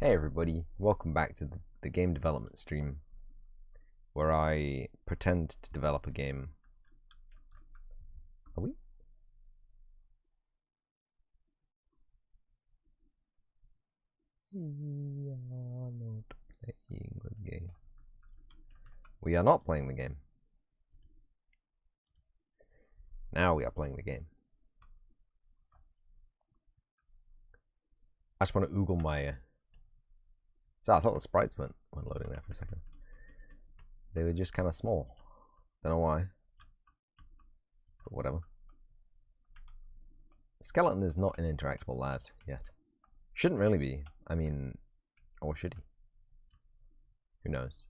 Hey everybody, welcome back to the game development stream where I pretend to develop a game. Are we? We are not playing the game. We are not playing the game. Now we are playing the game. I just want to oogle my... So I thought the sprites weren't loading there for a second. They were just kind of small. Don't know why. But whatever. Skeleton is not an interactable lad yet. Shouldn't really be. I mean, or should he? Who knows?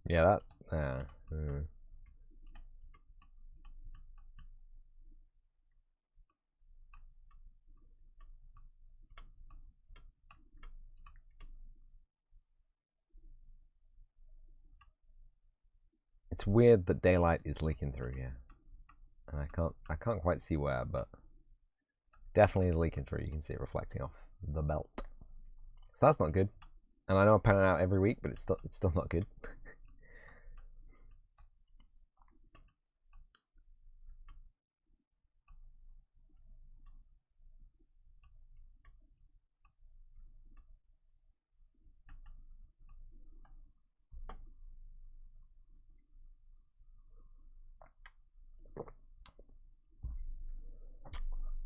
Yeah, that... It's weird that daylight is leaking through here. And I can't quite see where, but definitely leaking through. You can see it reflecting off the belt. So that's not good. And I know I'm panning out every week, but it's still not good.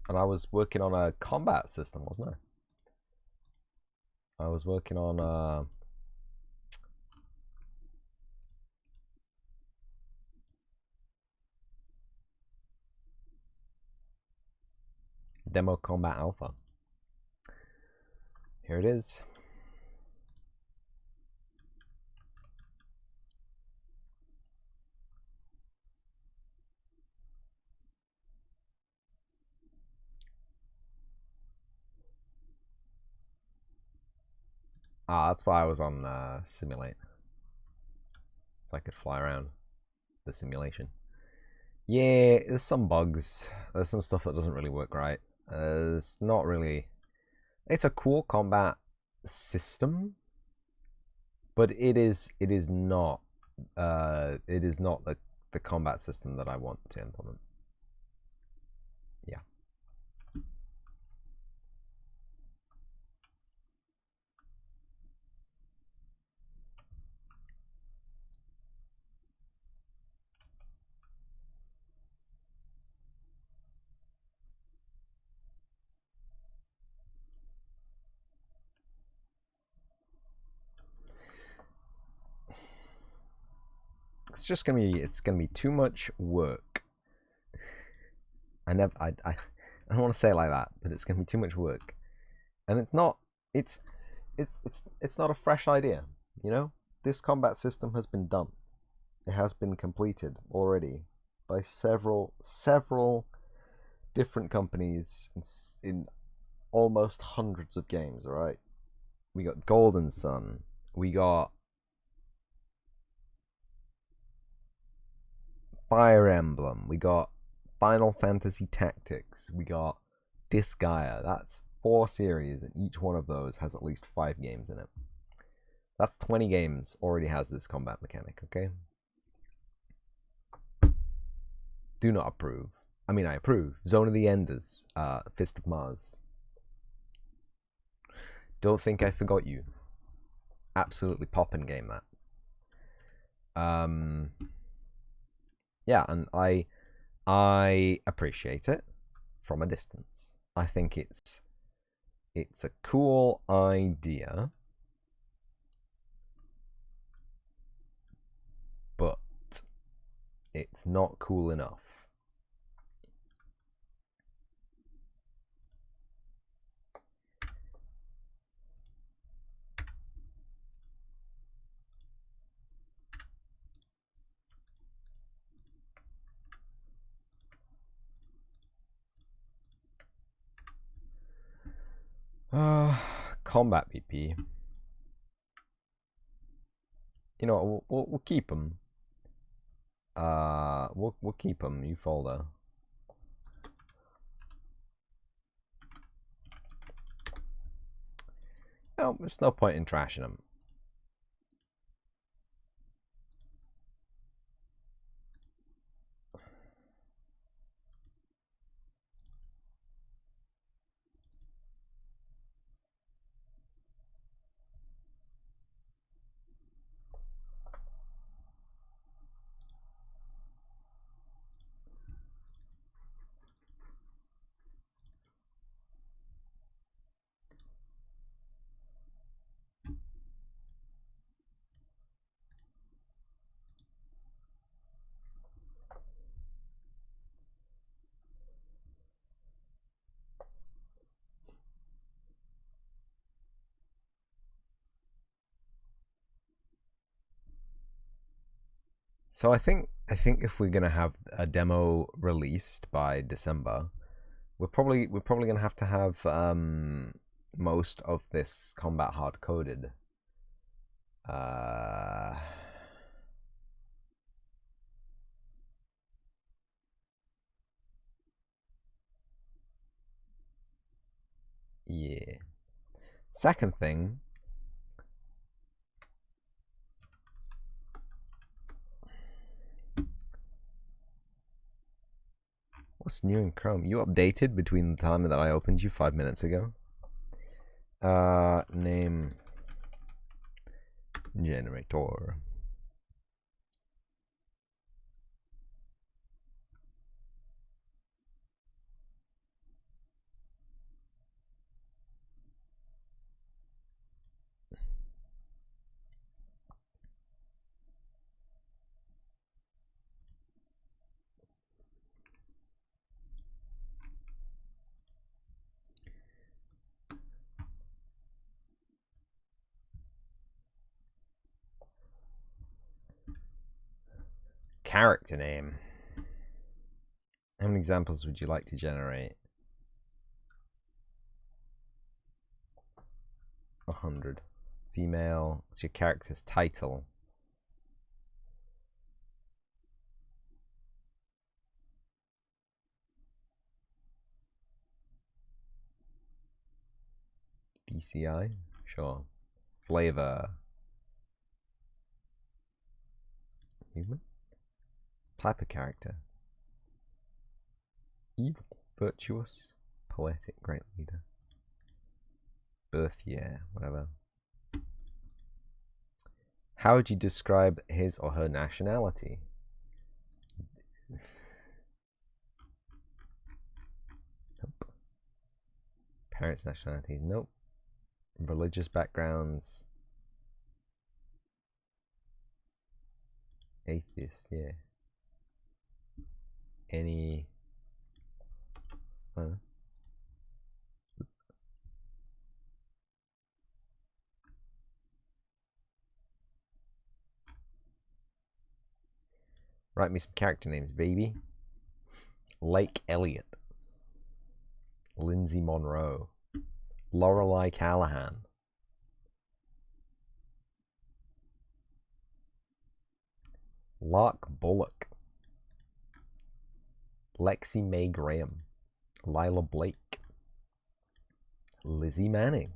And I was working on a combat system, wasn't I? I was working on Demo Combat Alpha. Here it is. Ah, that's why I was on Simulate. So I could fly around the simulation. Yeah, there's some bugs. There's some stuff that doesn't really work right. It's not really... It's a cool combat system, but it is not the combat system that I want to implement. Yeah. It's gonna be too much work. I don't want to say it like that, but it's going to be too much work. And it's not not a fresh idea, you know? This combat system has been done. It has been completed already by several different companies in almost hundreds of games, all right? We got Golden Sun, we got Fire Emblem, we got Final Fantasy Tactics, we got Disgaea. That's 4 series, and each one of those has at least 5 games in it. That's 20 games already has this combat mechanic, okay? Do not approve. I mean, I approve. Zone of the Enders, Fist of Mars. Don't think I forgot you. Absolutely poppin' game, that. Yeah, and I appreciate it from a distance. I think it's a cool idea, but it's not cool enough. Combat BP. You know, we'll keep them. We'll keep them. New folder. No, there's no point in trashing them. So I think if we're gonna have a demo released by December, we're probably gonna have to have most of this combat hard coded. Yeah. Second thing. What's new in Chrome? You updated between the time that I opened you 5 minutes ago. Name generator. Character name. How many examples would you like to generate? 100. Female. What's your character's title? DCI? Sure. Flavor. Human? Type of character. Evil. Virtuous. Poetic. Great leader. Birth year. Whatever. How would you describe his or her nationality? Nope. Parents' nationality? Nope. Religious backgrounds? Atheist, yeah. Any Write me some character names, baby. Lake Elliott. Lindsay Monroe. Lorelei Callahan. Lark Bullock. Lexi Mae Graham. Lila Blake. Lizzie Manning.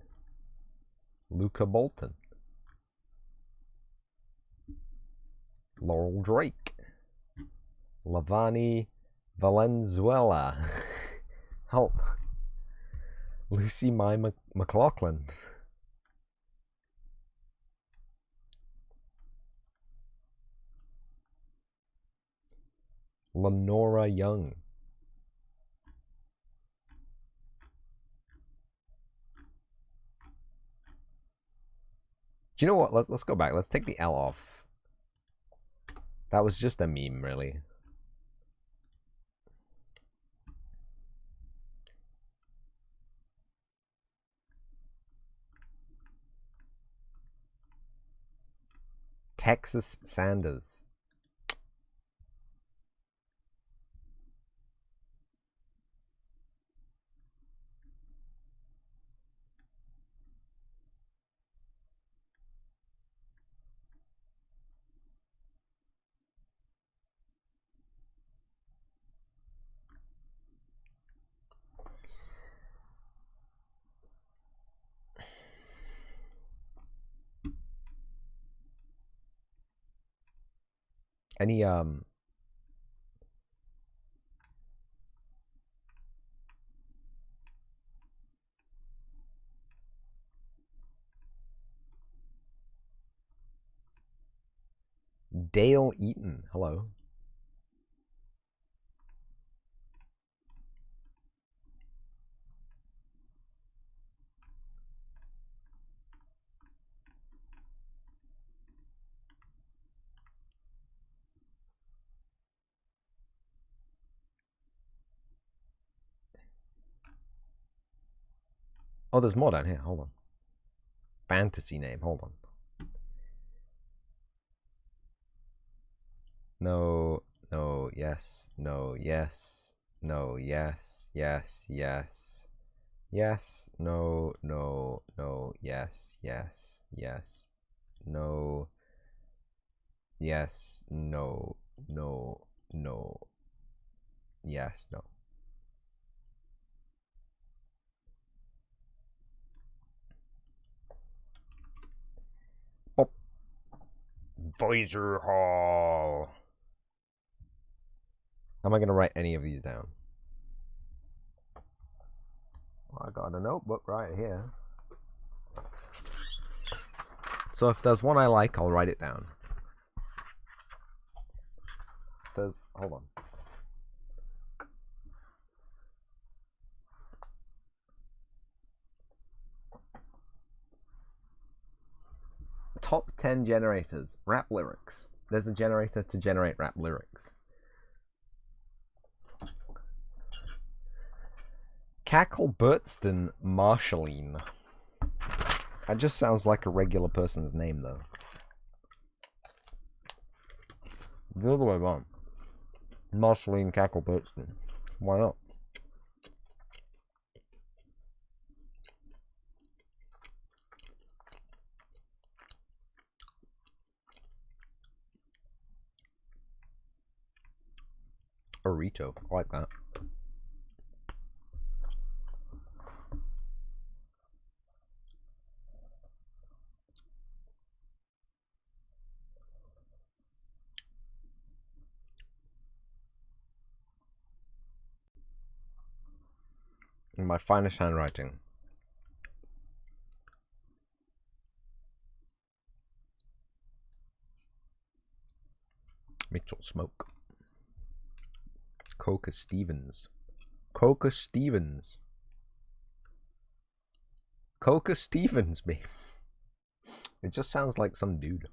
Luca Bolton. Laurel Drake. Lavani Valenzuela. Help. Lucy Mai McLaughlin. Lenora Young. Do you know what? Let's go back. Let's take the L off. That was just a meme, really. Texas Sanders. Any Dale Eaton, hello. Oh, there's more down here. Hold on. Fantasy name. Hold on. No, no, yes, no, yes, no, yes, yes, yes, yes, no, no, no, yes, yes, yes, no, yes, no, no, no, yes, no. Oh. Visor Hall. How am I going to write any of these down? Well, I got a notebook right here. So if there's one I like, I'll write it down. Hold on. Top 10 generators. Rap lyrics. There's a generator to generate rap lyrics. Cackle Burtston Marshalline. That just sounds like a regular person's name, though. The other way around. Marshalline Cackle Burtston. Why not? Burrito. I like that. In my finest handwriting. Mitchell Smoke. Coca Stevens. Coca Stevens. Coca Stevens, babe. It just sounds like some dude.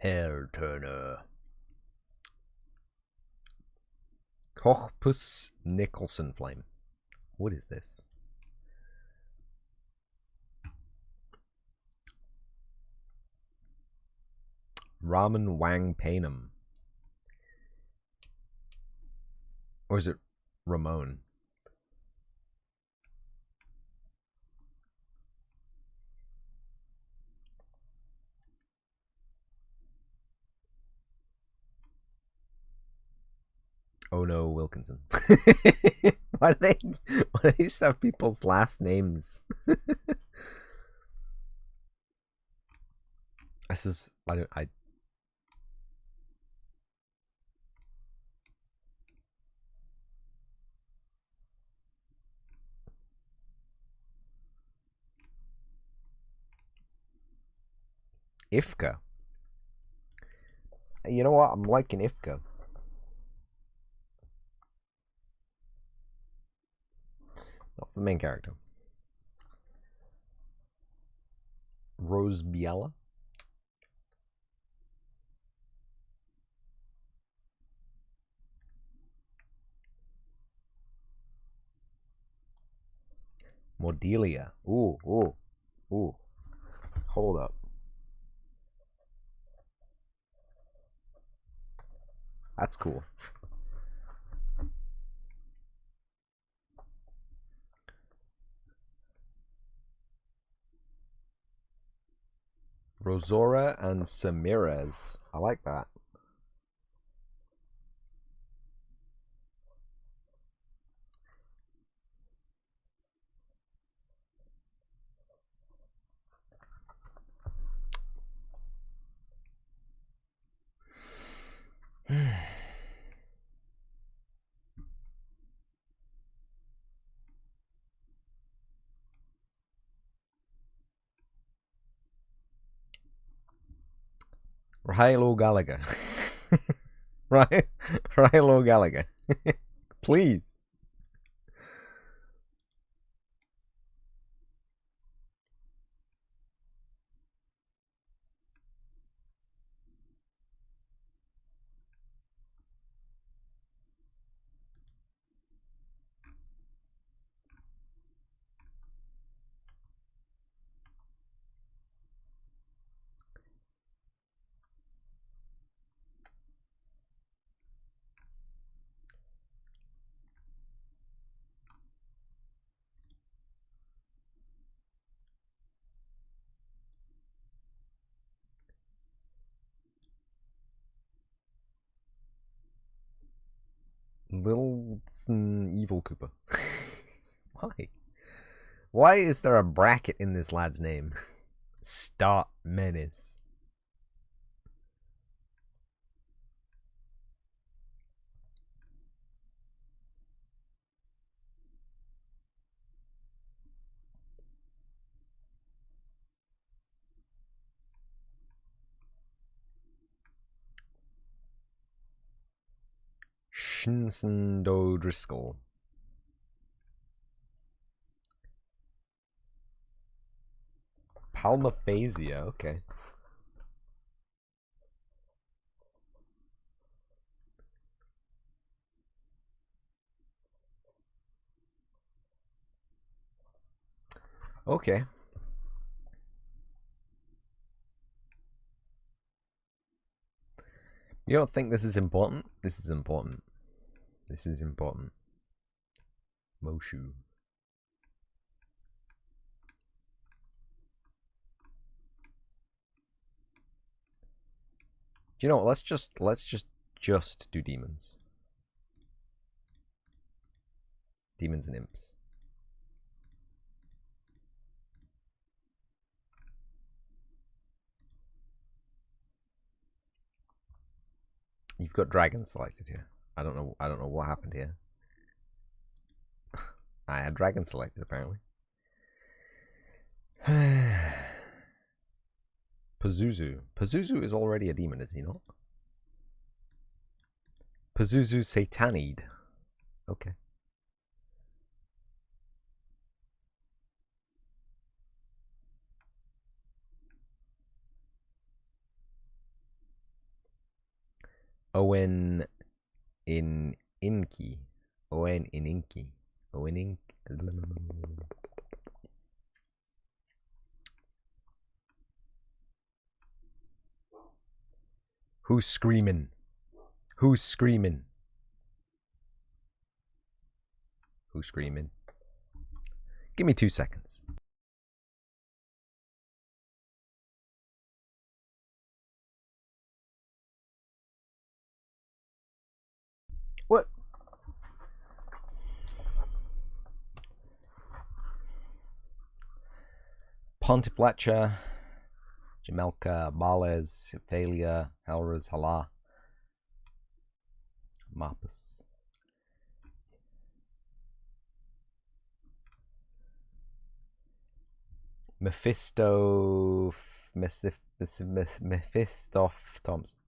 Hair Turner. Corpus Nicholson Flame. What is this? Ramen Wang Painum. Or is it Ramon? Oh no, Wilkinson. why do they just have people's last names? This is I Ifka. You know what? I'm liking Ifka. Not the main character. Rose Biella. Mordelia. Ooh, ooh, ooh. Hold up. That's cool. Rosora and Samirez. I like that. Rilo Gallagher. Right? Rilo Gallagher. Please. Little Evil Cooper. Why? Why is there a bracket in this lad's name? Start Menace. Shinson Driscoll. Palmaphasia, okay. Okay. You don't think this is important? This is important. This is important. Moshu. Do you know what? Let's just do demons. Demons and imps. You've got dragons selected here. I don't know what happened here. I had dragon selected apparently. Pazuzu. Pazuzu is already a demon, is he not? Pazuzu Satanid. Okay. Owen in Inky. Owen in Inky. Owen Ink. Who's screaming? Who's screaming? Who's screaming? Give me 2 seconds. What? Pontifletcher, Jamelka, Bales, Phalia, Helraz, Hala, Marpus. Mephisto Thompson.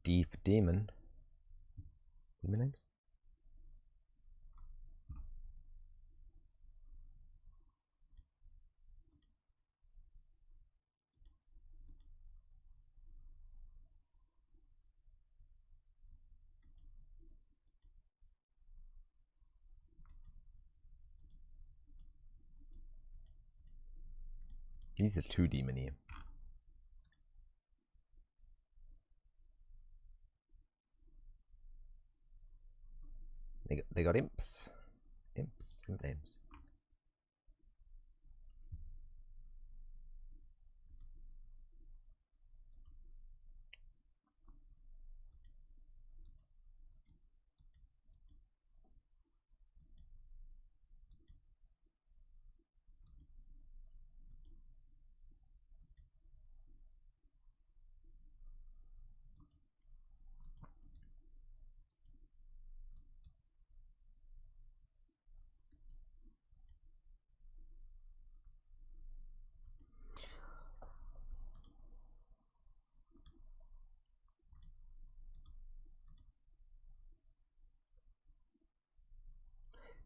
D for demon. Demon names? These are 2 demony. They got imps. Imp names.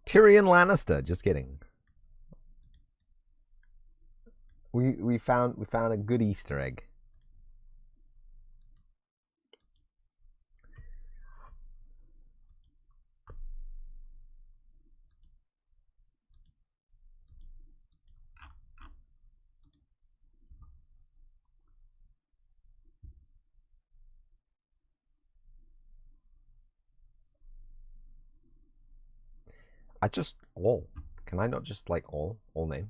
Tyrion Lannister. Just kidding. We found a good Easter egg. I just all. Can I not just like all name?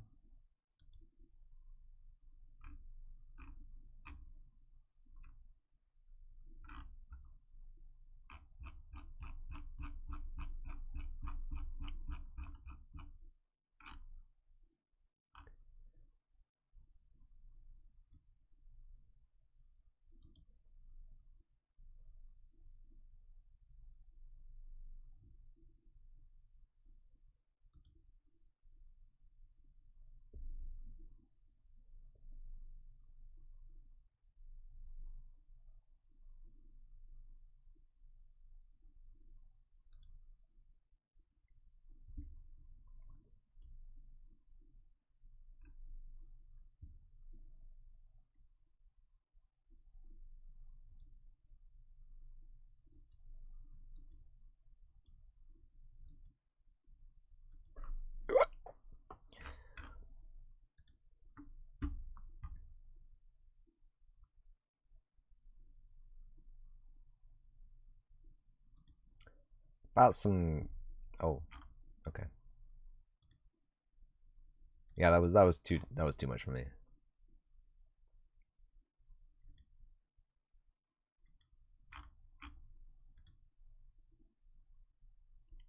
About some... Oh, okay. Yeah, that was too much for me.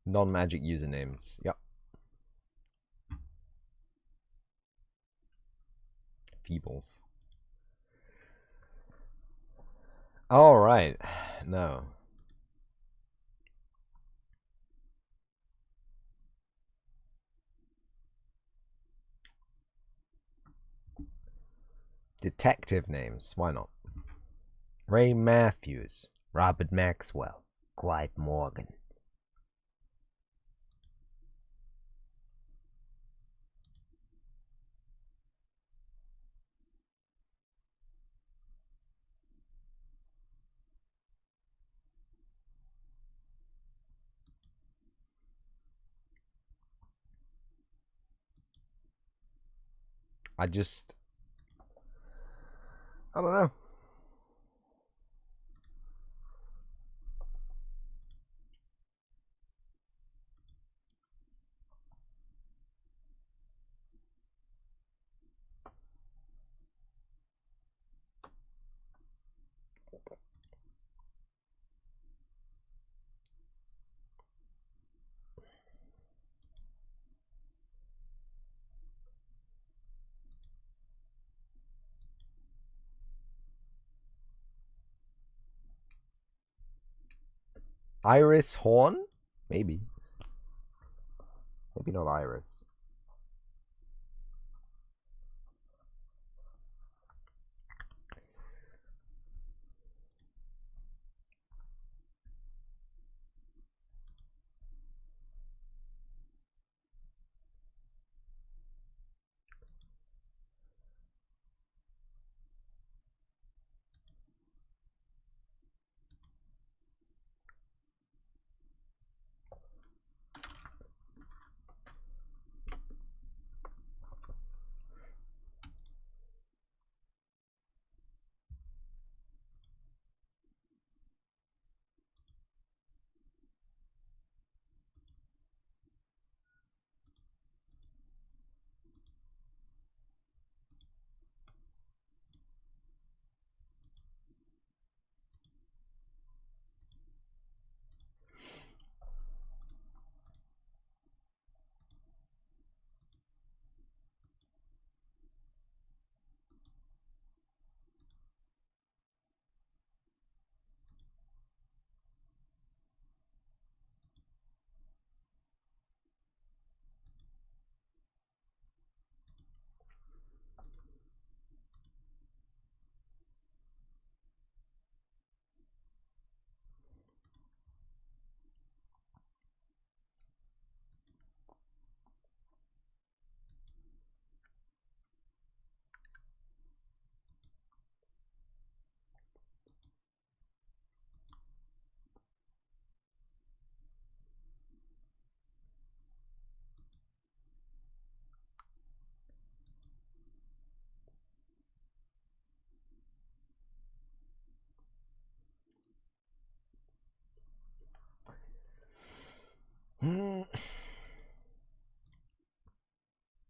Non-magic usernames. Yep. Feebles. All right. No. Detective names. Why not? Ray Matthews. Robert Maxwell. Clyde Morgan. I don't know. Iris Horn? Maybe. Maybe not Iris.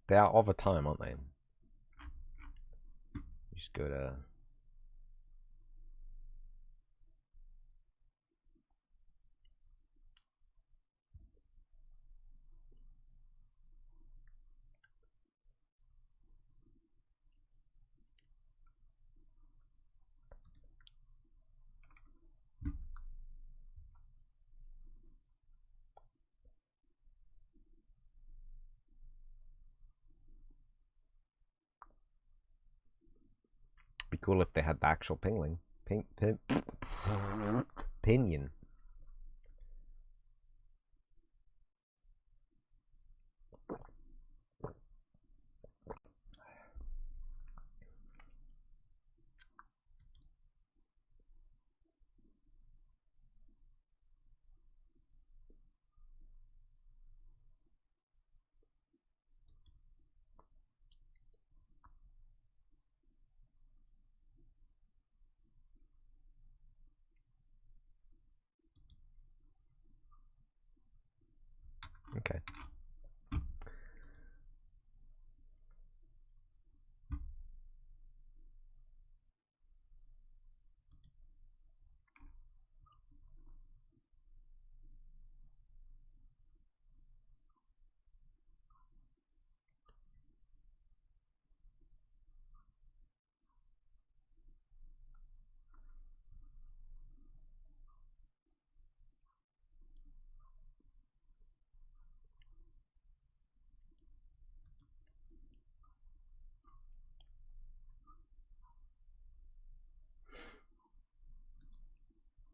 They are of a time, aren't they? Just go to... Be cool if they had the actual pingling. Pinion. Okay.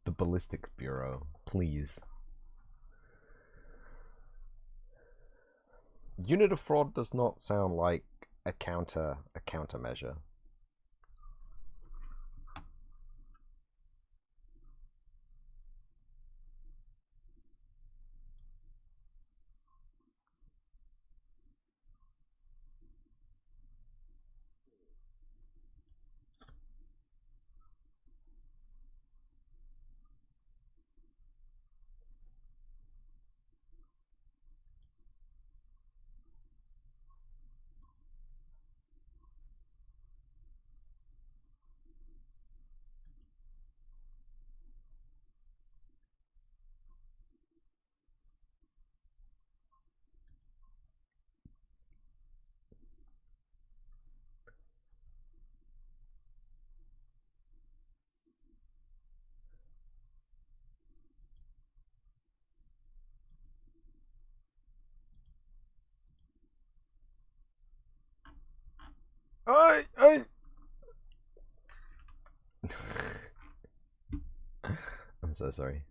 The Ballistics Bureau, please. Unit of fraud does not sound like a countermeasure. I'm so sorry.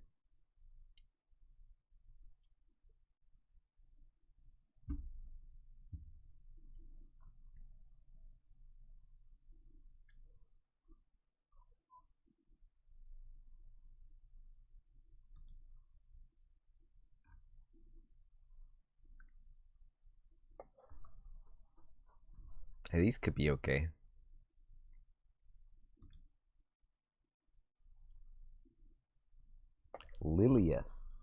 Hey, these could be okay. Lilius.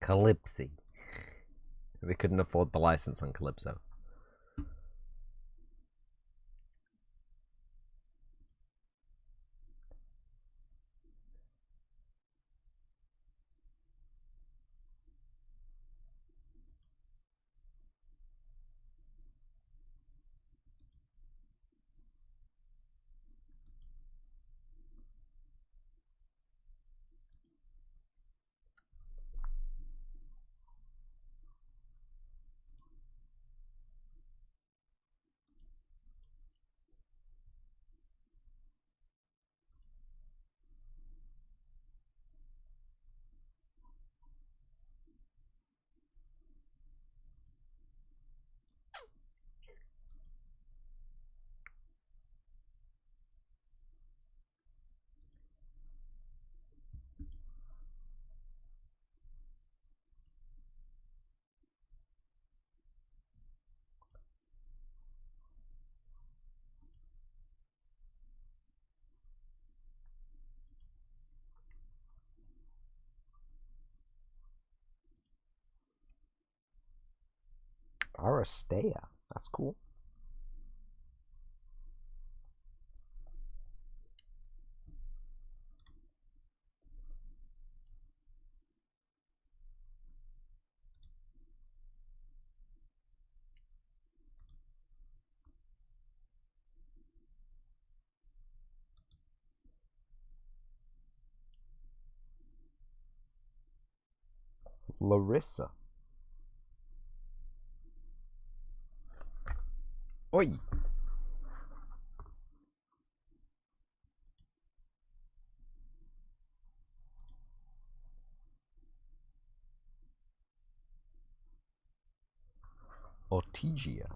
Calypsy. They couldn't afford the license on Calypso. Aristea. That's cool. Larissa. Oi. Ortigia.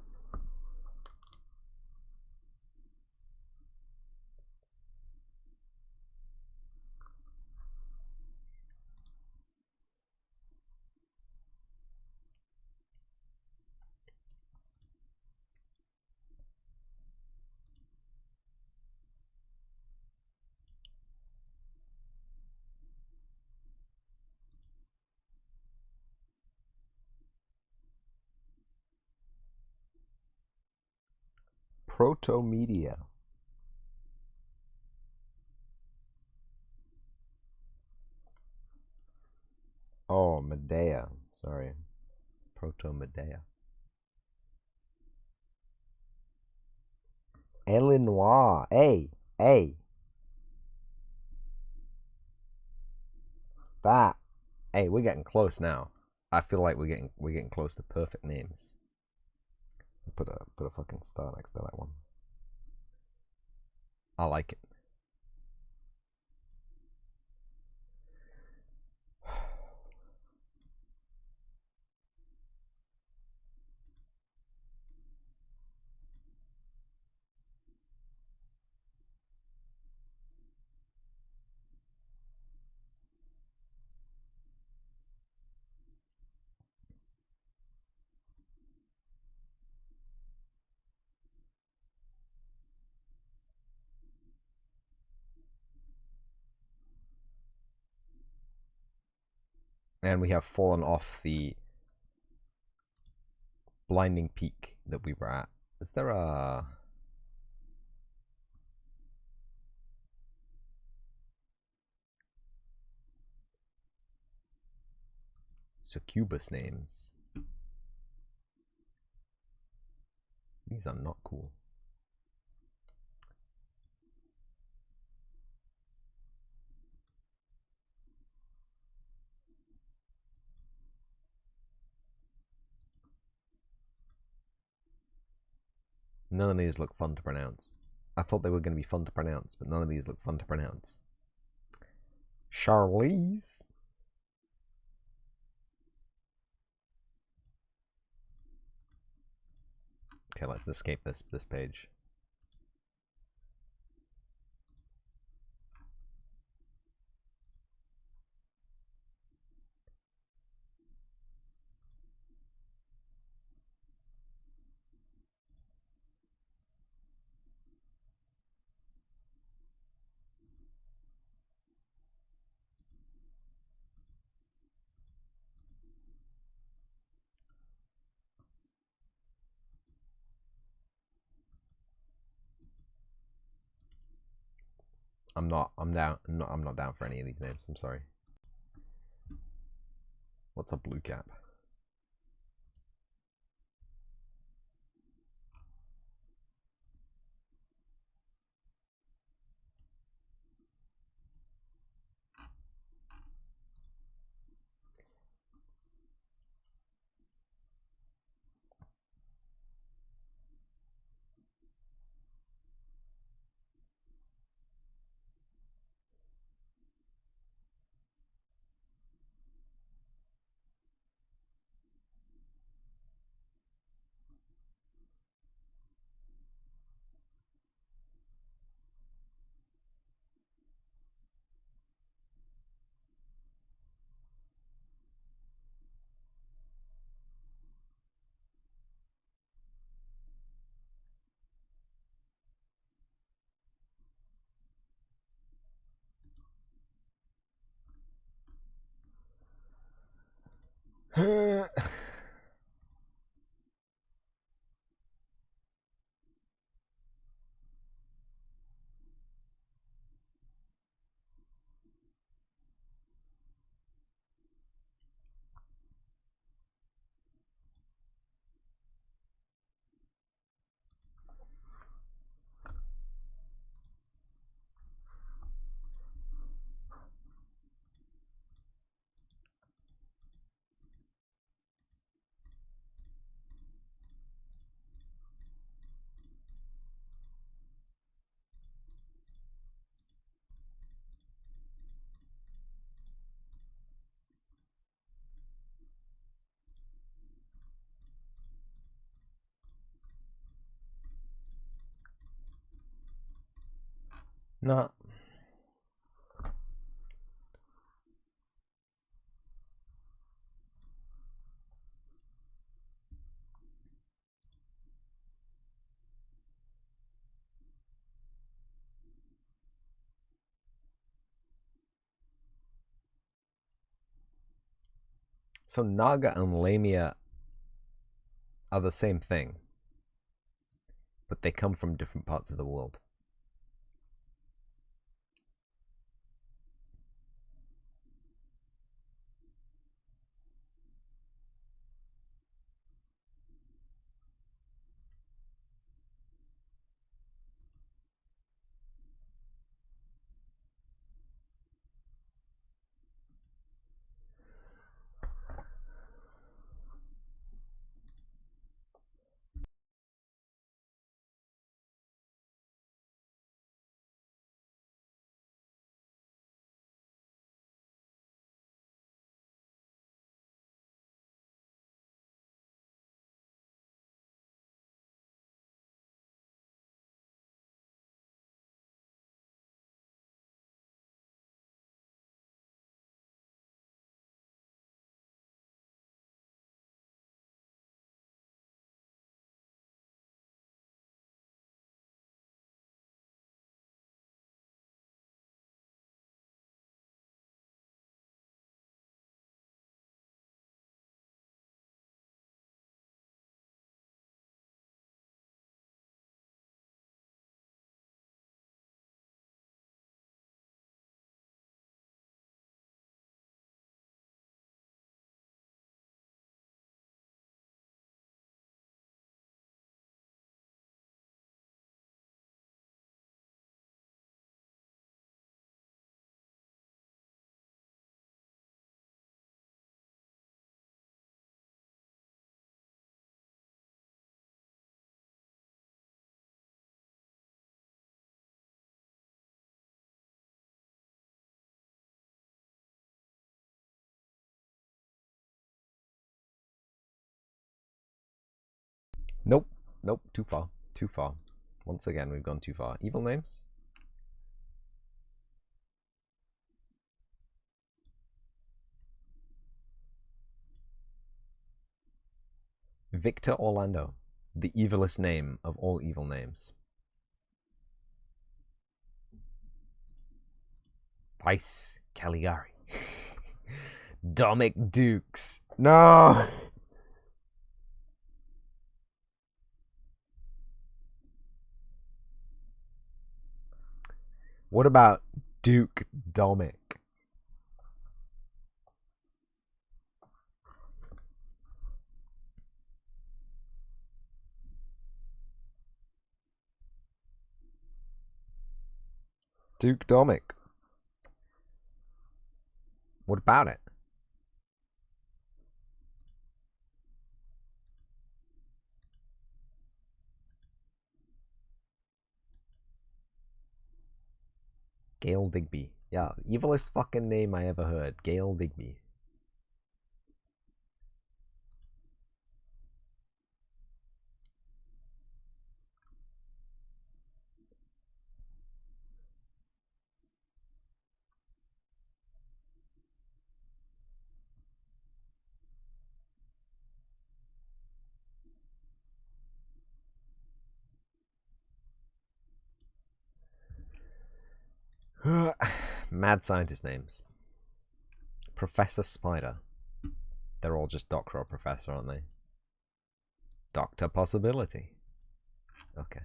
Proto-media. Oh, Medea. Sorry. Proto-Medea. Illinois. Hey. That. Hey, we're getting close now. I feel like we're getting close to perfect names. Put a fucking star next to that one. I like it. And we have fallen off the blinding peak that we were at. Is there a... succubus names? These are not cool. None of these look fun to pronounce. I thought they were going to be fun to pronounce, but none of these look fun to pronounce. Charlize. Okay, let's escape this page. I'm not down for any of these names. I'm sorry. What's a blue cap? No. So Naga and Lamia are the same thing. but they come from different parts of the world. Nope. Nope. Too far. Too far. Once again, we've gone too far. Evil names? Victor Orlando. The evilest name of all evil names. Vice Caligari. Dominic Dukes. No! What about Duke Domic? Duke Domic. What about it? Gail Digby. Yeah, evilest fucking name I ever heard. Gail Digby. Mad scientist names. Professor Spider. They're all just Doctor or Professor, aren't they? Doctor Possibility. Okay.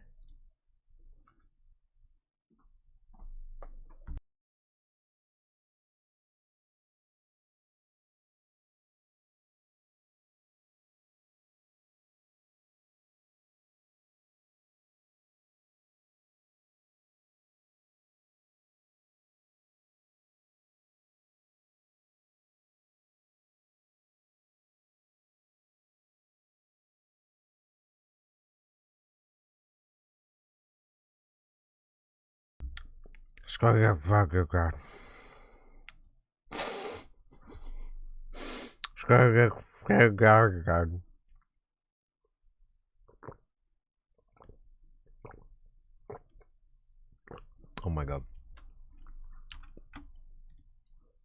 Oh my god.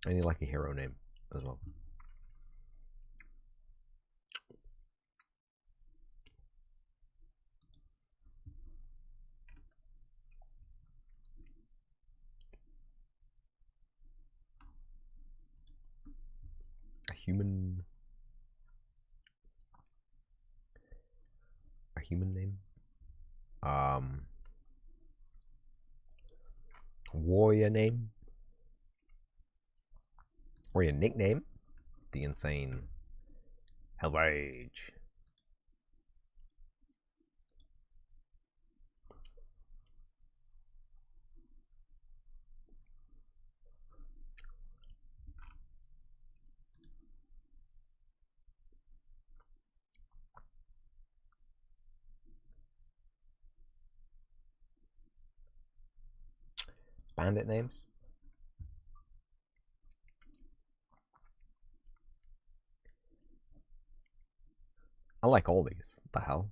I need like a hero name as well. A human name? Warrior name? Or your nickname? The Insane Hellrage. Bandit names? I like all these. What the hell?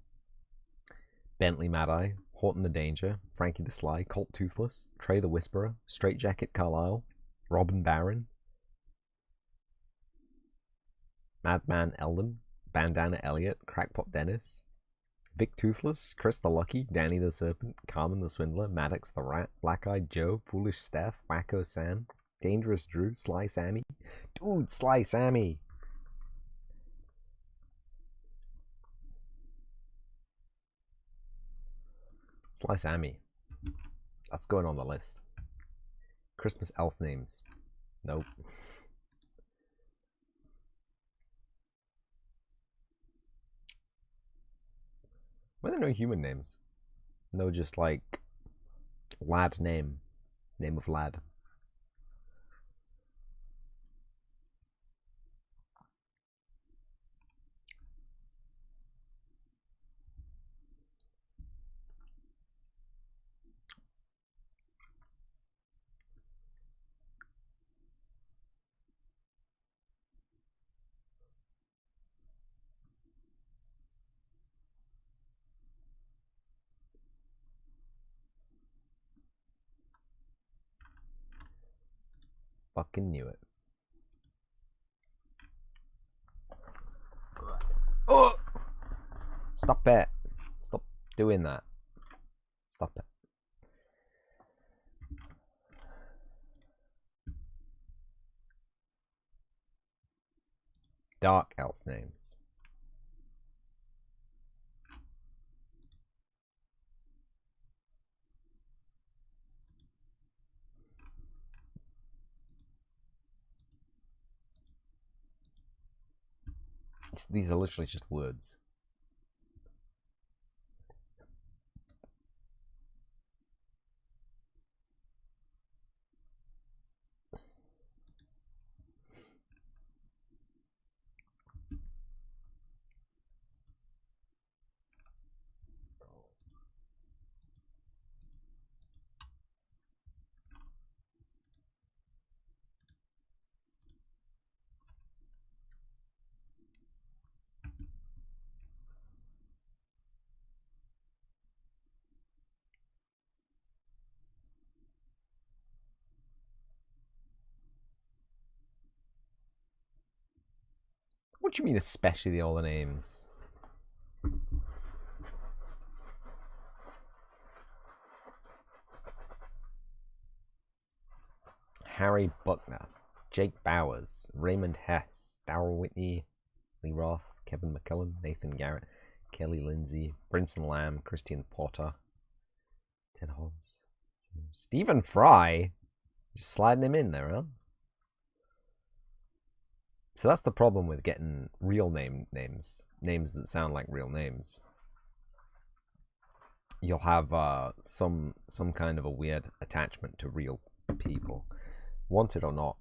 Bentley Mad-Eye, Horton the Danger, Frankie the Sly, Colt Toothless, Trey the Whisperer, Straight Jacket Carlisle, Robin Barron, Madman Eldon, Bandana Elliot, Crackpot Dennis, Vic Toothless, Chris the Lucky, Danny the Serpent, Carmen the Swindler, Maddox the Rat, Black-Eyed Joe, Foolish Steph, Wacko Sam, Dangerous Drew, Sly Sammy. Dude, Sly Sammy! Sly Sammy. That's going on the list. Christmas elf names. Nope. Why are there no human names? No, just like lad name. Name of lad. Fucking knew it. Oh! Stop it. Stop doing that. Stop it. Dark elf names. These are literally just words. What do you mean, especially all the names? Harry Buckner, Jake Bowers, Raymond Hess, Darrell Whitney, Lee Roth, Kevin McCullen, Nathan Garrett, Kelly Lindsay, Brinson Lamb, Christian Porter, Ted Hobbs, Stephen Fry. Just sliding him in there, huh? So that's the problem with getting real names that sound like real names. You'll have some kind of a weird attachment to real people, wanted or not.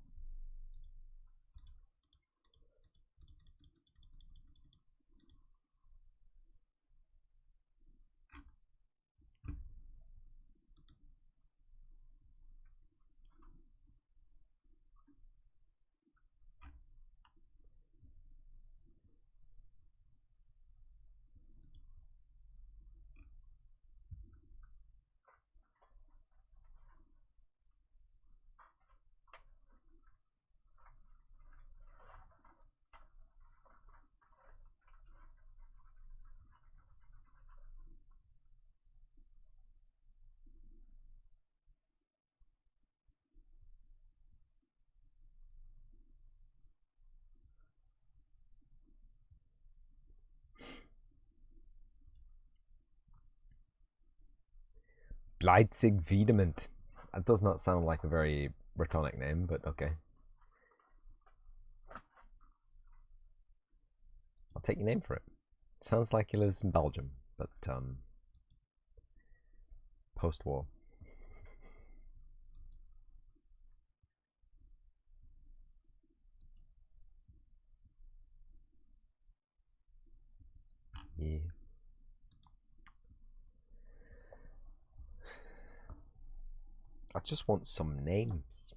Leipzig Wiedement. That does not sound like a very Brittonic name, but okay. I'll take your name for it. Sounds like he lives in Belgium, but post-war. Yeah. I just want some names.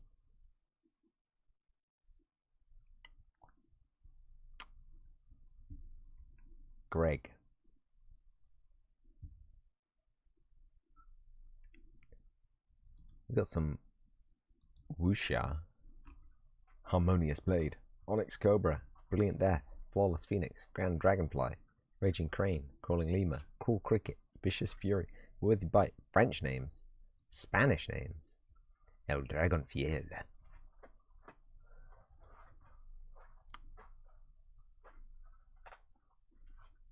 Greg. We got some Wuxia. Harmonious Blade. Onyx Cobra. Brilliant Death. Flawless Phoenix. Grand Dragonfly. Raging Crane. Crawling Lemur. Cool Cricket. Vicious Fury. Worthy Bite. French names. Spanish names. El Dragon Fiel.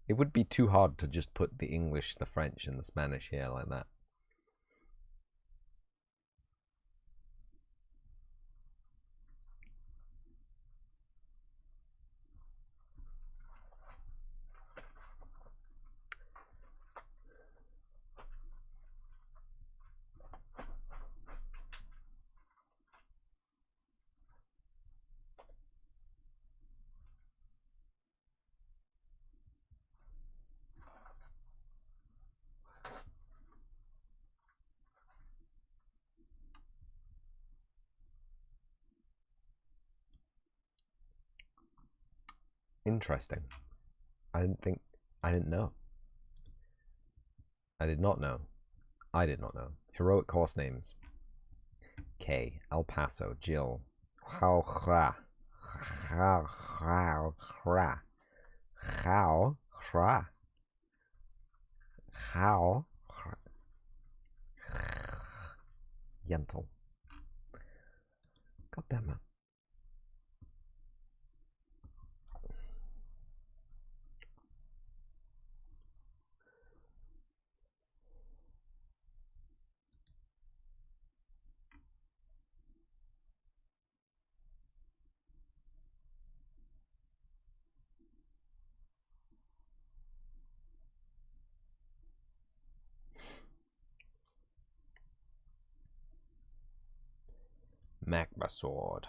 It would be too hard to just put the English, the French, and the Spanish here like that. Interesting. I didn't know. I did not know. I did not know. Heroic horse names. K. El Paso. Jill. How Hra. How Hra. How Hra. How Yentl. God damn it. Magma Sword.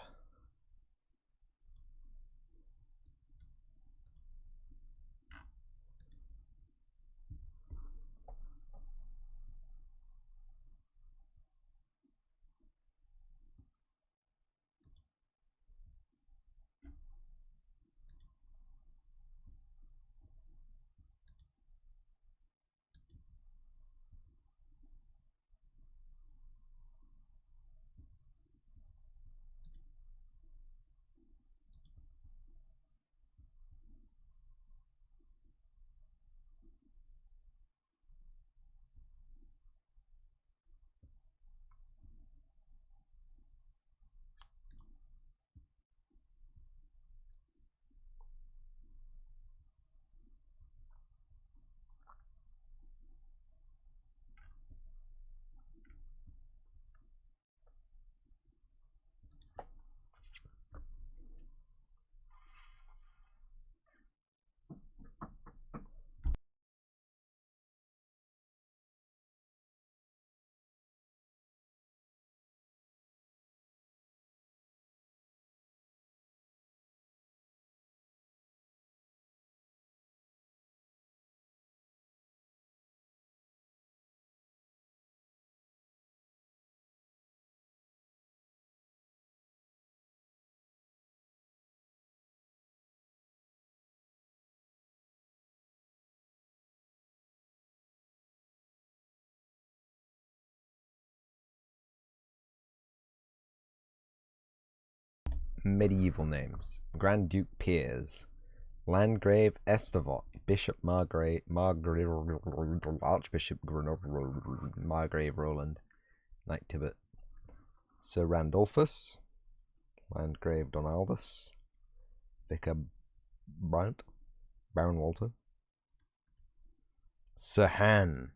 Medieval names. Grand Duke Piers. Landgrave Estevot. Bishop Margrave Archbishop Margrave Roland. Knight Tibbet. Sir Randolphus. Landgrave Donaldus. Vicar Bryant. Baron Walter. Sir Han.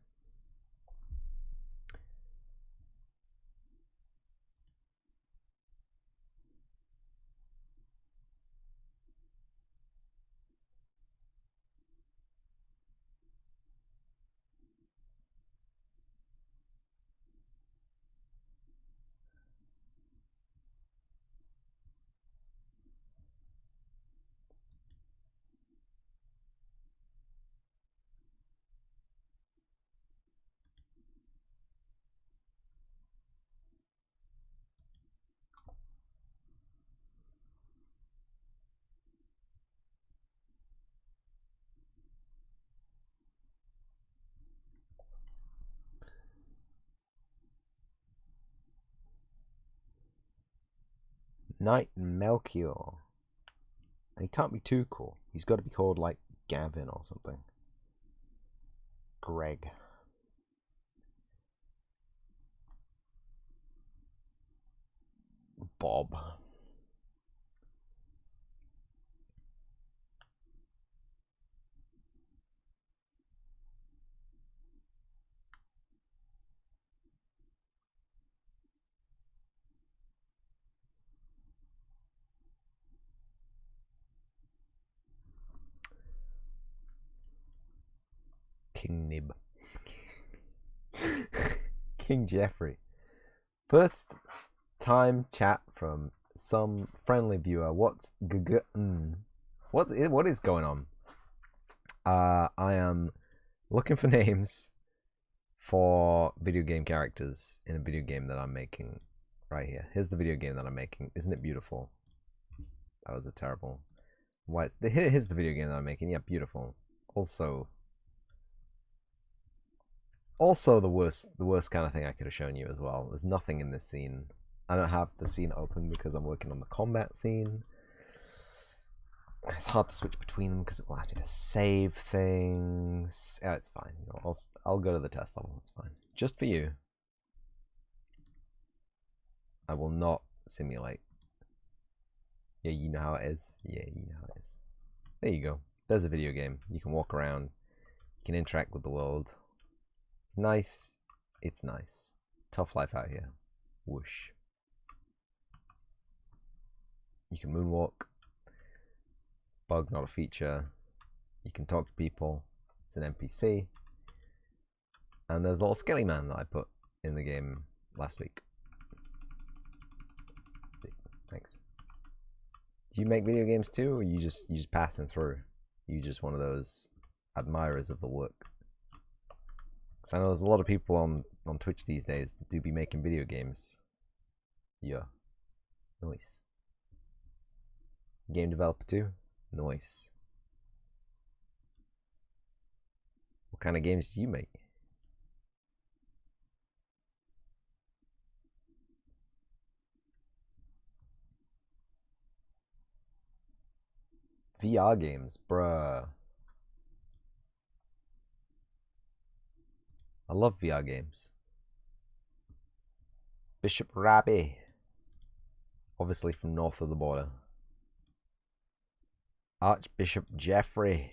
Knight Melchior. And he can't be too cool. He's got to be called like Gavin or something. Greg. Bob. King Nib. King Jeffrey. First time chat from some friendly viewer. What is going on? I am looking for names for video game characters in a video game that I'm making right here. Here's the video game that I'm making. Isn't it beautiful? That was a terrible. Why? Here's the video game that I'm making. Yeah, beautiful. Also the worst kind of thing I could have shown you as well. There's nothing in this scene. I don't have the scene open because I'm working on the combat scene. It's hard to switch between them because it will ask me to save things. Yeah, it's fine. You know, I'll go to the test level. It's fine. Just for you. I will not simulate. Yeah, you know how it is. Yeah, you know how it is. There you go. There's a video game. You can walk around. You can interact with the world. It's nice. It's nice. Tough life out here. Whoosh. You can moonwalk. Bug, not a feature. You can talk to people. It's an NPC. And there's a little skelly man that I put in the game last week. See, thanks. Do you make video games too, or you just passing through? You just one of those admirers of the work? Because I know there's a lot of people on Twitch these days that do be making video games. Yeah. Nice. Game developer too? Nice. What kind of games do you make? VR games, bruh. I love VR games. Bishop Rabbi. Obviously from north of the border. Archbishop Jeffrey.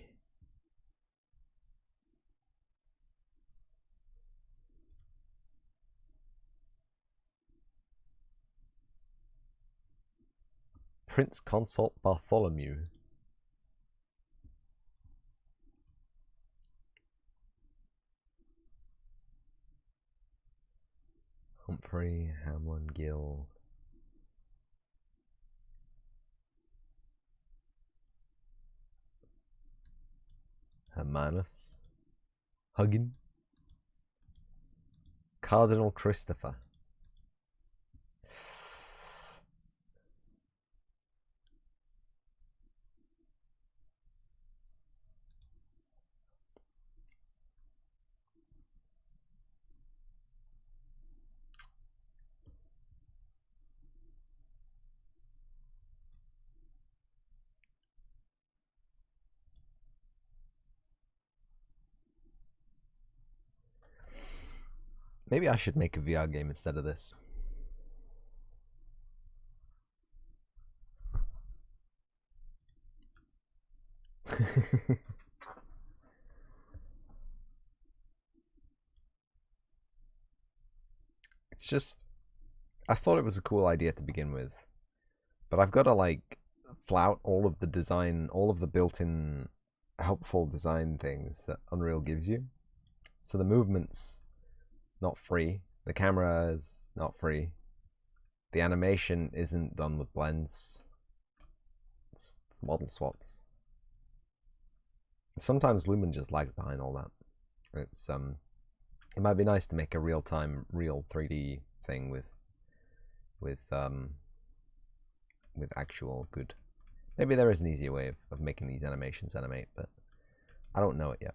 Prince Consort Bartholomew. Humphrey, Hamlin, Gill. Hermanus. Huggin. Cardinal Christopher. Maybe I should make a VR game instead of this. It's just, I thought it was a cool idea to begin with, but I've got to like flout all of the design, all of the built-in helpful design things that Unreal gives you. So the movement's not free, the camera is not free, the animation isn't done with blends, it's model swaps. Sometimes Lumen just lags behind all that. It's it might be nice to make a real-time, real 3D thing with actual good. Maybe there is an easier way of making these animations animate, but I don't know it yet.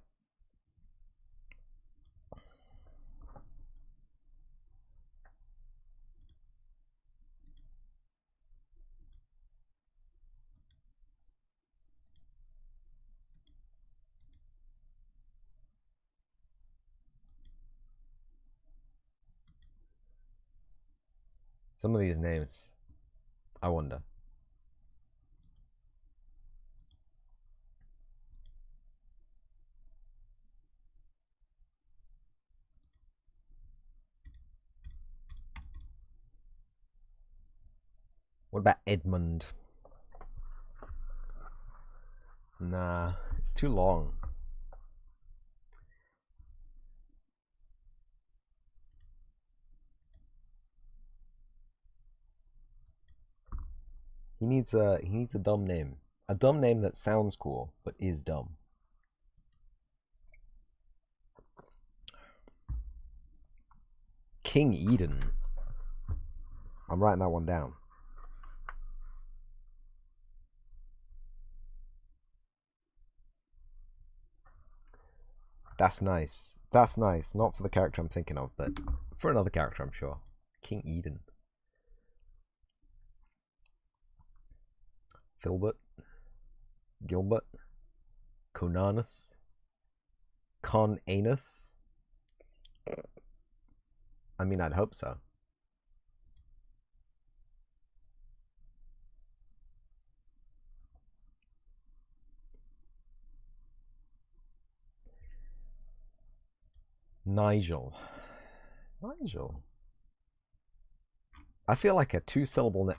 Some of these names, I wonder. What about Edmund? Nah, it's too long. He needs a dumb name. A dumb name that sounds cool but is dumb. King Eden. I'm writing that one down. That's nice. That's nice. Not for the character I'm thinking of, but for another character, I'm sure. King Eden. Filbert. Gilbert. Conanus. Conanus. I mean, I'd hope so. Nigel. Nigel. I feel like a two-syllable name.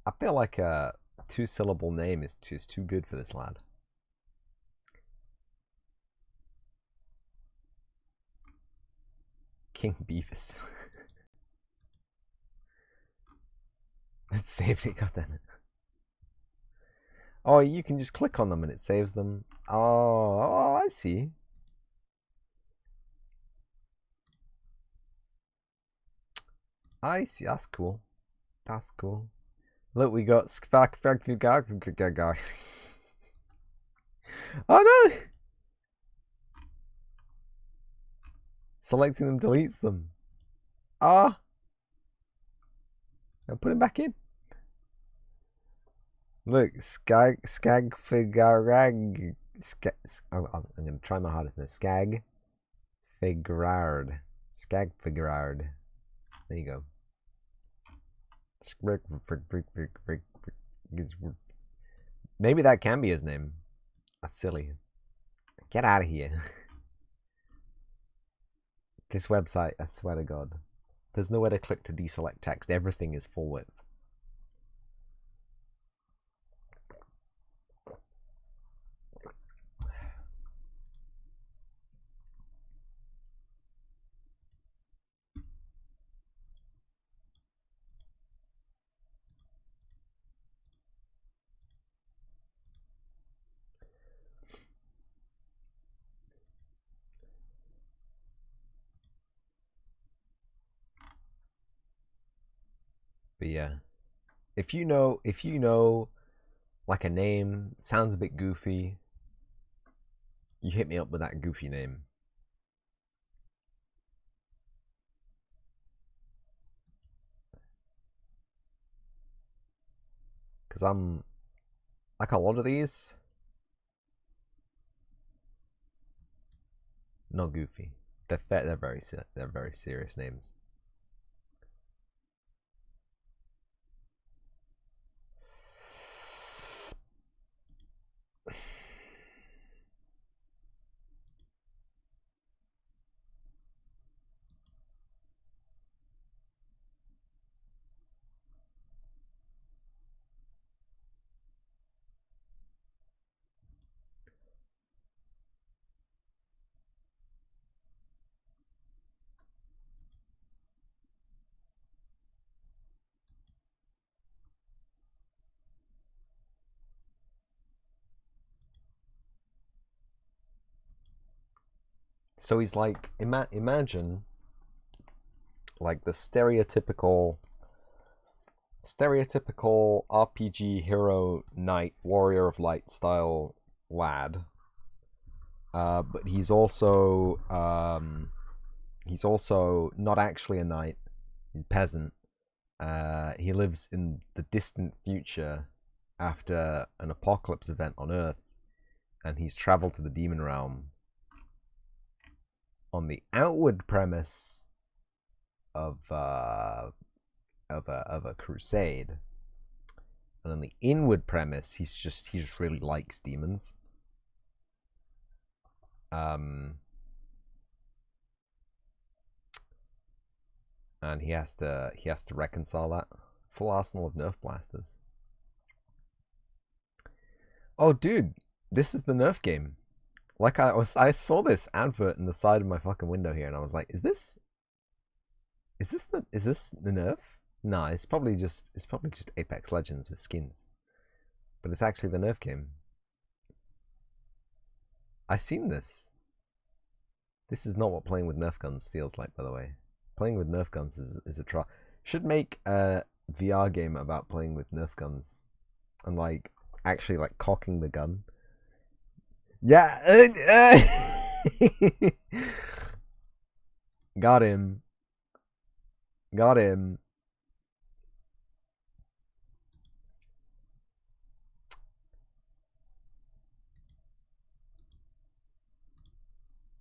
I feel like a two-syllable name is too good for this lad. King Beavis. It saved it, goddammit. Oh, you can just click on them and it saves them. Oh, I see. I see. That's cool. That's cool. Look, we got Oh no! Selecting them deletes them. Ah! Now put him back in. Look, Skagfigarag. I'm gonna try my hardest now. Skagfigarard. Skagfigarard. There you go. Maybe that can be his name. That's silly. Get out of here. This website, I swear to God. There's nowhere to click to deselect text. Everything is full width. But yeah, if you know like a name sounds a bit goofy, you hit me up with that goofy name. Because I'm like a lot of these, not goofy. They're very serious names. So he's like, imagine like the stereotypical RPG hero knight warrior of light style lad, but he's also not actually a knight. He's a peasant, He lives in the distant future after an apocalypse event on Earth, and he's traveled to the demon realm on the outward premise of a crusade, and on the inward premise, he just really likes demons. And he has to reconcile that. Full arsenal of Nerf blasters. Oh, dude, this is the Nerf game. Like I saw this advert in the side of my fucking window here, and I was like, is this the Nerf? Nah, it's probably just Apex Legends with skins, but it's actually the Nerf game. I've seen this. This is not what playing with Nerf guns feels like, by the way. Playing with Nerf guns is a try. Should make a VR game about playing with Nerf guns and like actually like cocking the gun. Yeah. Got him. Got him.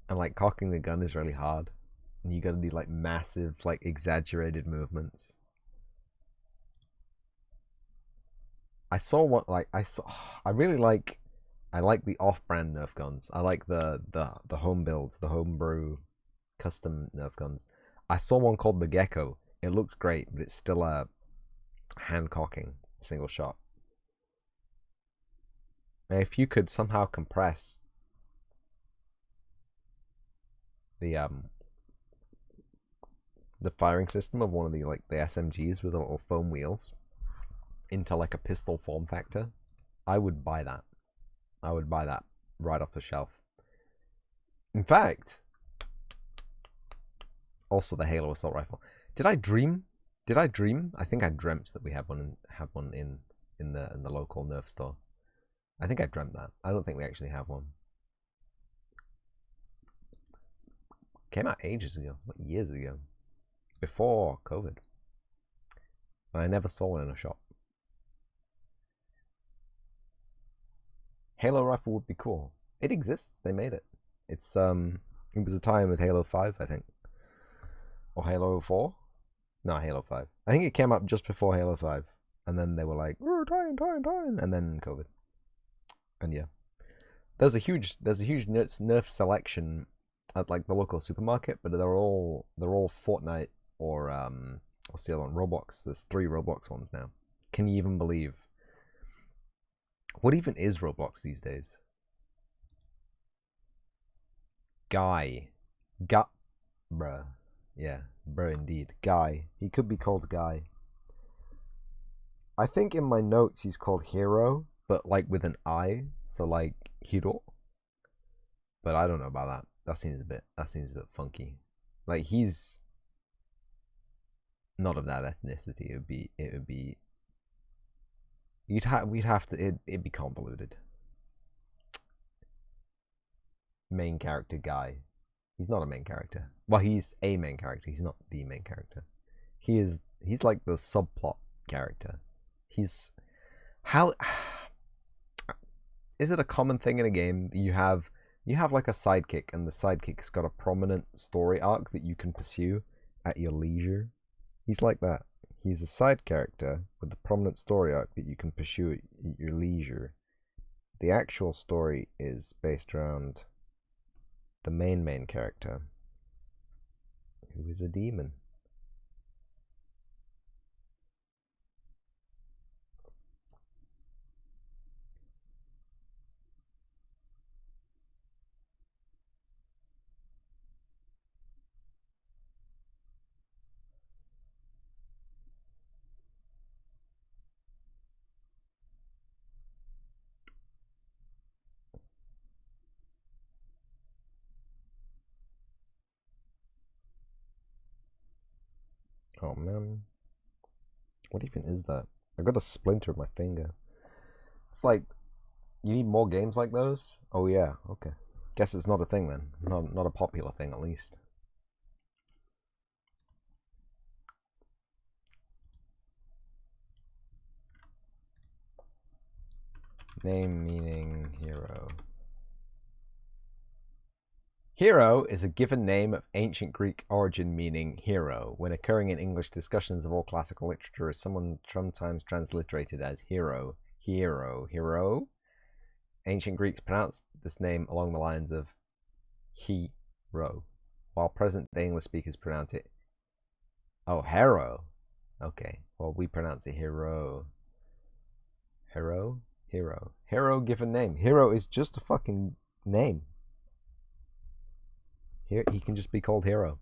And like cocking the gun is really hard. And you gotta do like massive, like exaggerated movements. I saw what like I really like the off-brand Nerf guns. I like the home builds, the homebrew custom Nerf guns. I saw one called the Gecko. It looks great, but it's still a hand cocking single shot. Now, if you could somehow compress the firing system of one of the SMGs with the little foam wheels into like a pistol form factor, I would buy that. I would buy that right off the shelf. In fact, also the Halo assault rifle. Did I dream? I think I dreamt that we have one in the local Nerf store. I think I dreamt that. I don't think we actually have one. Came out ages ago, like years ago, before COVID. And I never saw one in a shop. Halo rifle would be cool. It exists. They made it. It was a time with Halo 5, I think. Or Halo 4? No, Halo 5. I think it came up just before Halo 5. And then they were like, oh, dying. And then COVID. And yeah. There's a huge Nerf selection at like the local supermarket, but they're all Fortnite or what's the other one? Roblox. There's 3 Roblox ones now. Can you even believe? What even is Roblox these days? Guy. Bruh. Yeah, bruh indeed. Guy. He could be called Guy. I think in my notes he's called Hero, but like with an I, so like Hiro. But I don't know about that. That seems a bit funky. Like he's not of that ethnicity. It would be we'd have to it'd be convoluted. Main character Guy. He's not a main character. Well, he's a main character. He's not the main character. He's like the subplot character. Is it a common thing in a game that you have like a sidekick, and the sidekick's got a prominent story arc that you can pursue at your leisure? He's like that. He's a side character with a prominent story arc that you can pursue at your leisure. The actual story is based around the main character, who is a demon. Oh man, what even is that? I got a splinter in my finger. It's like, you need more games like those? Oh yeah, okay. Guess it's not a thing then. Not a popular thing, at least. Name meaning hero. Hero is a given name of ancient Greek origin meaning hero. When occurring in English discussions of all classical literature, is sometimes transliterated as hero. Hero. Ancient Greeks pronounced this name along the lines of he-ro, while present-day English speakers pronounce it hero. Okay, well, we pronounce it hero. Hero? Hero given name. Hero is just a fucking name. Here, he can just be called Hero.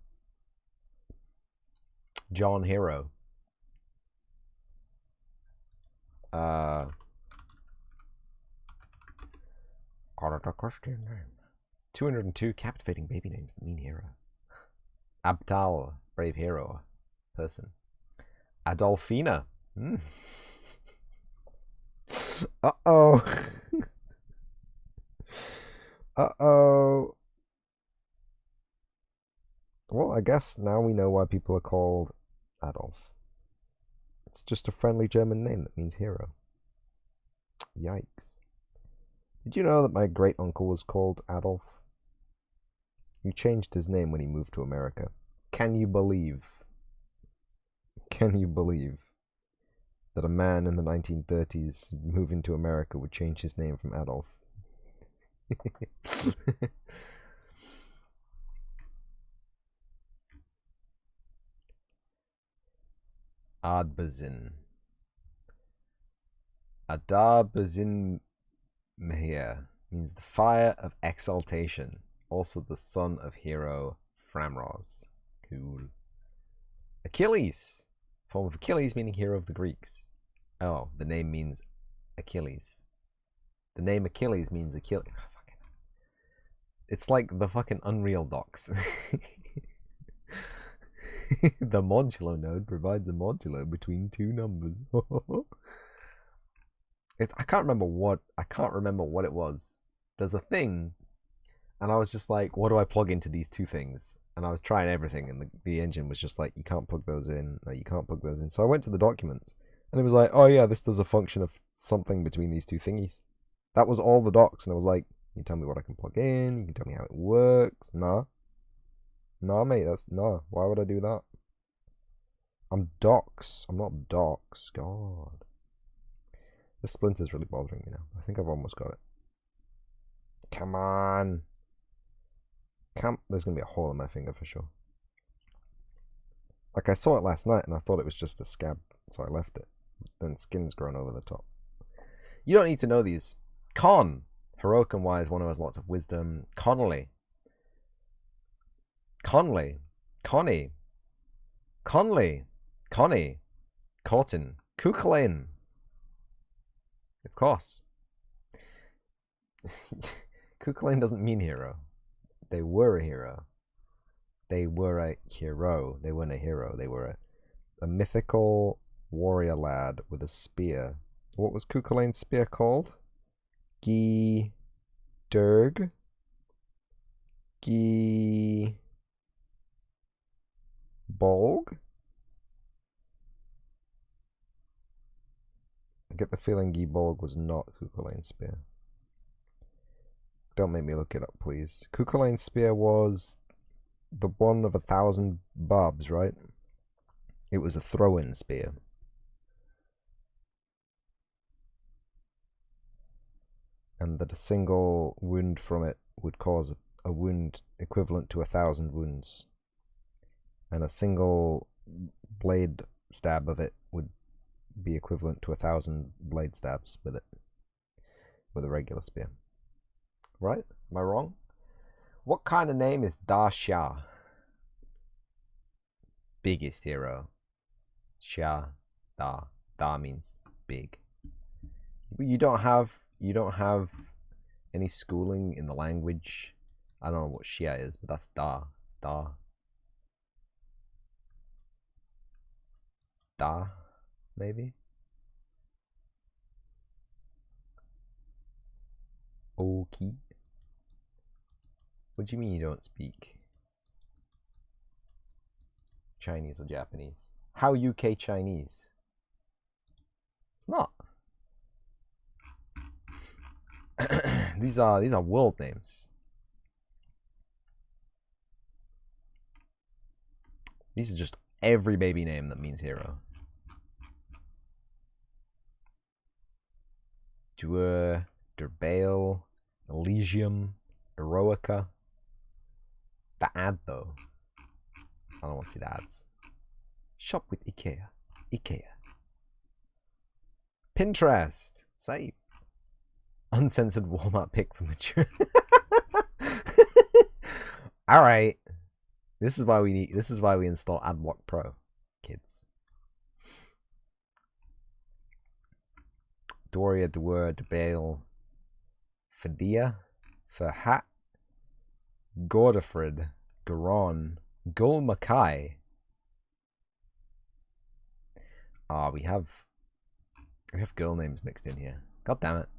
John Hero. Got a question name. 202 captivating baby names that mean hero. Abdal, brave hero, person. Adolfina. Uh-oh. Uh-oh. Well, I guess now we know why people are called Adolf. It's just a friendly German name that means hero. Yikes. Did you know that my great uncle was called Adolf? He changed his name when he moved to America. Can you believe? Can you believe that a man in the 1930s moving to America would change his name from Adolf? Adbazin. Adabazin Mehir means the fire of exaltation, also the son of hero Framros. Cool. Achilles, form of Achilles meaning hero of the Greeks. Oh, the name means Achilles. The name Achilles means Achilles. Oh, fucking. It's like the fucking Unreal docs. The modular node provides a modulo between two numbers. I can't remember what it was. There's a thing, and I was just like, what do I plug into these two things? And I was trying everything, and the engine was just like, you can't plug those in. No, you can't plug those in. So I went to the documents, and it was like, oh yeah, this does a function of something between these two thingies. That was all the docs, and I was like, you tell me what I can plug in. You can tell me how it works. Nah, mate, nah. Why would I do that? I'm docs. I'm not docs. God. This splinter's really bothering me now. I think I've almost got it. Come on. There's going to be a hole in my finger for sure. Like, I saw it last night and I thought it was just a scab, so I left it. Then skin's grown over the top. You don't need to know these. Con. Heroic and wise, one who has lots of wisdom. Connolly. Conley. Connie. Conley. Connie. Cotton. Cuchulain. Of course. Cuchulain doesn't mean hero. They were a hero. They were a hero. They weren't a hero. They were a mythical warrior lad with a spear. What was Cuchulain's spear called? Durg? Bolg? I get the feeling Bolg was not Cuchulain's spear. Don't make me look it up, please. Cuchulain's spear was the one of 1,000 barbs, right? It was a throw-in spear. And that a single wound from it would cause a wound equivalent to 1,000 wounds. And a single blade stab of it would be equivalent to 1,000 blade stabs with it. With a regular spear. Right? Am I wrong? What kind of name is Da Xia? Biggest hero. Xia. Da. Da means big. You don't have any schooling in the language. I don't know what Xia is, but that's Da. Da. Da, maybe? Okay. What do you mean you don't speak Chinese or Japanese? How UK Chinese? It's not. These are world names. These are just every baby name that means hero. Dur, Durbail, Elysium, Eroica. The ad though. I don't want to see the ads. Shop with IKEA. IKEA. Pinterest. Save. Uncensored Walmart pick from the All right. This is why we install AdBlock Pro, kids. Doria, Dewar, Debale, Fadia, Ferhat, Gordofrid, Garon, Gul Makai. We have girl names mixed in here. God damn it.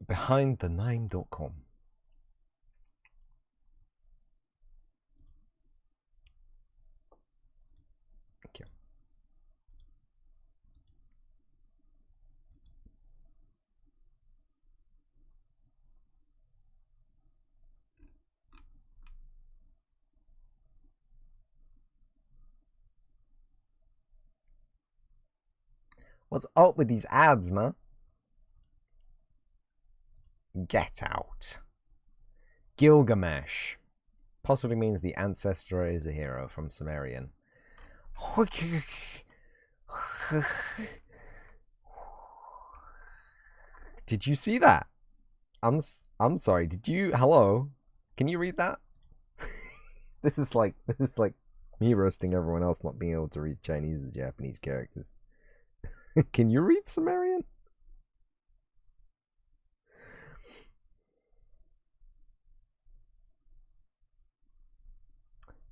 BehindTheName.com. Thank you. What's up with these ads, man? Get out. Gilgamesh. Possibly means the ancestor is a hero from Sumerian. Did you see that? I'm sorry. Did you? Hello? Can you read that? This is like me roasting everyone else not being able to read Chinese and Japanese characters. Can you read Sumerian?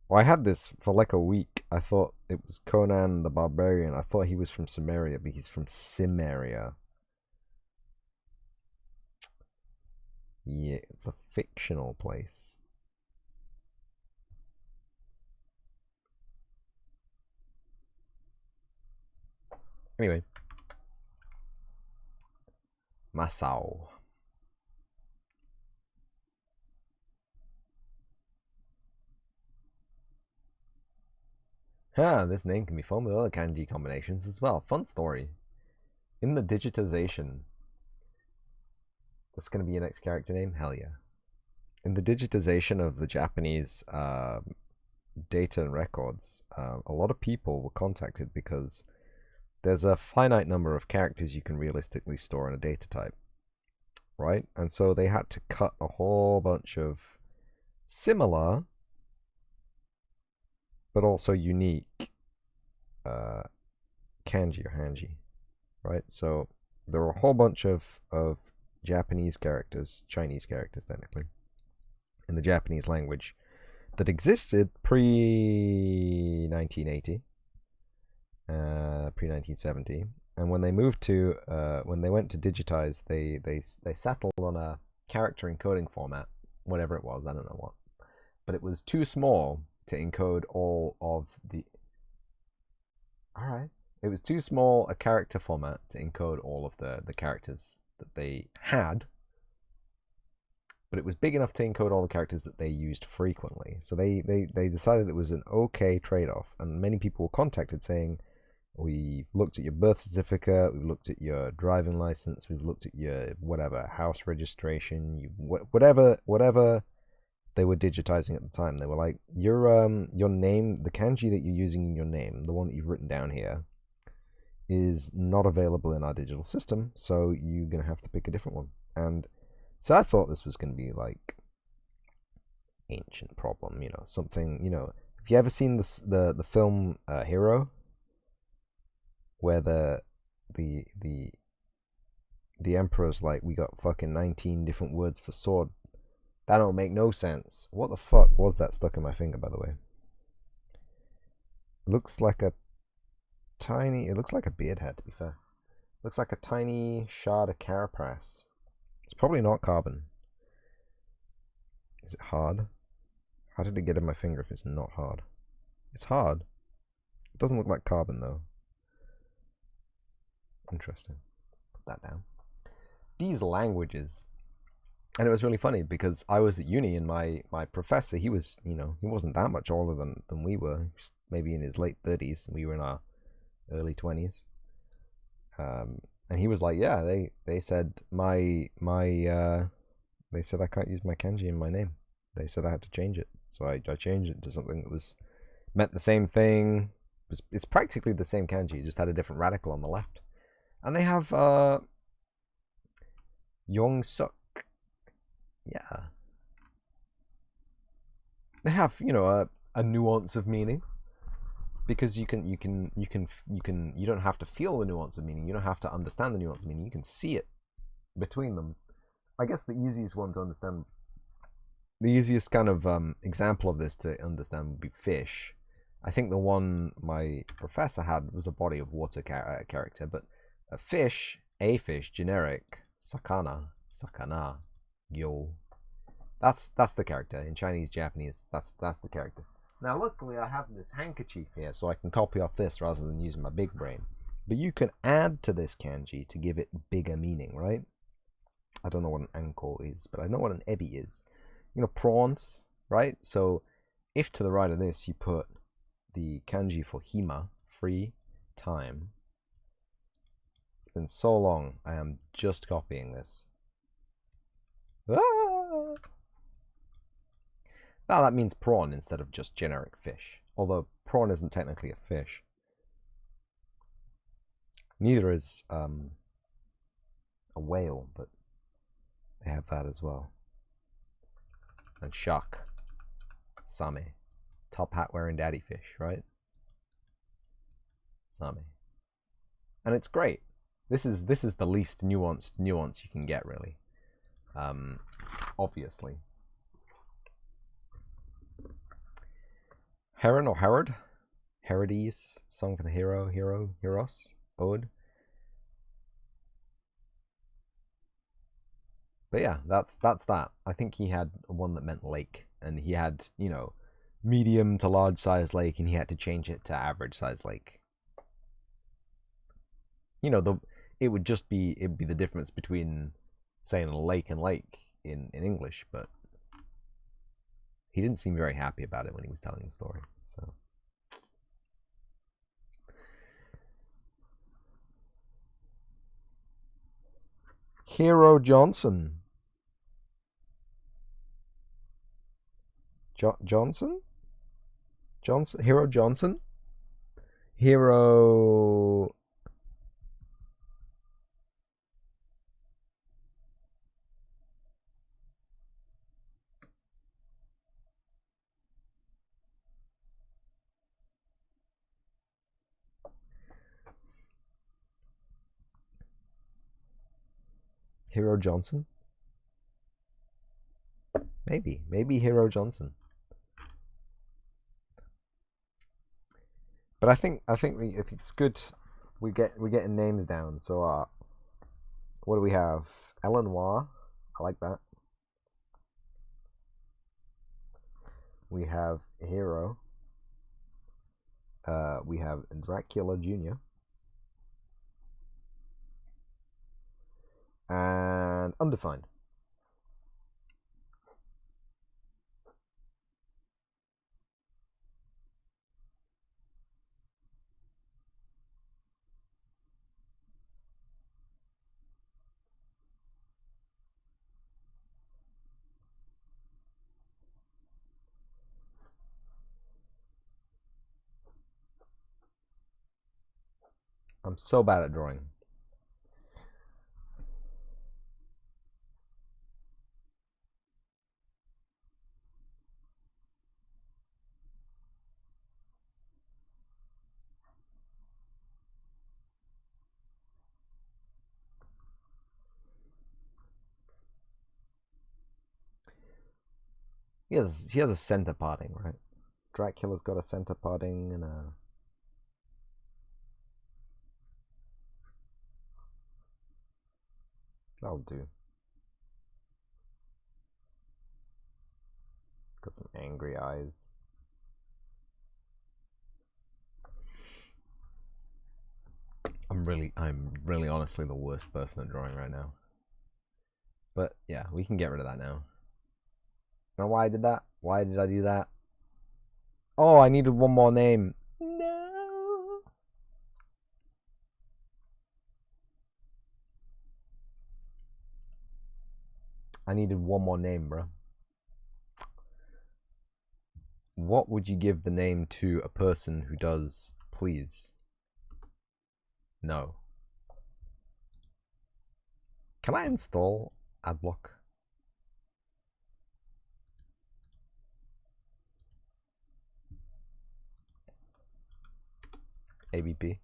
Well, I had this for like a week. I thought it was Conan the Barbarian. I thought he was from Sumeria, but he's from Cimmeria. Yeah, it's a fictional place. Anyway. Masao. This name can be formed with other kanji combinations as well. Fun story. In the digitization, that's going to be your next character name? Hell yeah. In the digitization of the Japanese data and records, a lot of people were contacted because there's a finite number of characters you can realistically store in a data type, right? And so they had to cut a whole bunch of similar but also unique kanji or hanji, right? So there were a whole bunch of Japanese characters, Chinese characters technically, in the Japanese language that existed pre-1980, pre-1970, and when they moved to when they went to digitize, they settled on a character encoding format, whatever it was, I don't know what, but it was too small to encode all of the. All right, it was too small a character format to encode all of the characters that they had, but it was big enough to encode all the characters that they used frequently. So they decided it was an okay trade-off, and many people were contacted saying, we've looked at your birth certificate, we've looked at your driving license, we've looked at your whatever house registration, whatever they were digitizing at the time. They were like, your name, the kanji that you're using in your name, the one that you've written down here, is not available in our digital system, so you're gonna have to pick a different one. And so I thought this was gonna be like ancient problem, something, Have you ever seen the film Hero, where the emperor's like, we got fucking 19 different words for sword? That don't make no sense. What the fuck was that stuck in my finger, by the way? Looks like a beard head, to be fair. Looks like a tiny shard of carapace. It's probably not carbon. Is it hard? How did it get in my finger if it's not hard? It's hard. It doesn't look like carbon though. Interesting. Put that down. These languages. And it was really funny because I was at uni and my professor, he was, he wasn't that much older than we were. Maybe in his late 30s. And we were in our early 20s. And he was like, yeah, they said they said I can't use my kanji in my name. They said I had to change it. So I changed it to something that meant the same thing. It's practically the same kanji, it just had a different radical on the left. And they have Yongsuk. Yeah. They have, a nuance of meaning. Because you don't have to feel the nuance of meaning. You don't have to understand the nuance of meaning. You can see it between them. I guess the easiest one to understand, the easiest kind of example of this to understand would be fish. I think the one my professor had was a body of water character, but a fish, generic, sakana, gyo. That's the character in Chinese, Japanese. That's the character. Now, luckily, I have this handkerchief here, so I can copy off this rather than using my big brain. But you can add to this kanji to give it bigger meaning, right? I don't know what an anko is, but I know what an ebi is. Prawns, right? So if to the right of this you put the kanji for hima, free time. It's been so long, I am just copying this. Ah! Now that means prawn instead of just generic fish. Although prawn isn't technically a fish. Neither is a whale, but they have that as well. And shark, same, top hat wearing daddy fish, right? Same. And it's great. This is the least nuance you can get, really. Obviously. Heron or Herod? Herodes, song for the heroes, ode. But yeah, that's that. I think he had one that meant lake, and he had, medium to large size lake, and he had to change it to average size lake. It would be the difference between saying lake and lake in English, but he didn't seem very happy about it when he was telling the story. So Hero Johnson. Johnson? Hero Johnson? Hero... Hero Johnson? Maybe Hero Johnson. But I think if it's good, we're getting names down. So what do we have? Eleanor, I like that. We have Hero. We have Dracula Jr. And Undefined. I'm so bad at drawing. He has a center parting, right? Dracula's got a center parting and a... That'll do. Got some angry eyes. I'm really honestly the worst person at drawing right now. But yeah, we can get rid of that now. Know why I did that? Why did I do that? Oh, I needed one more name. No. I needed one more name, bro. What would you give the name to a person who does please? No. Can I install Adblock? ABP.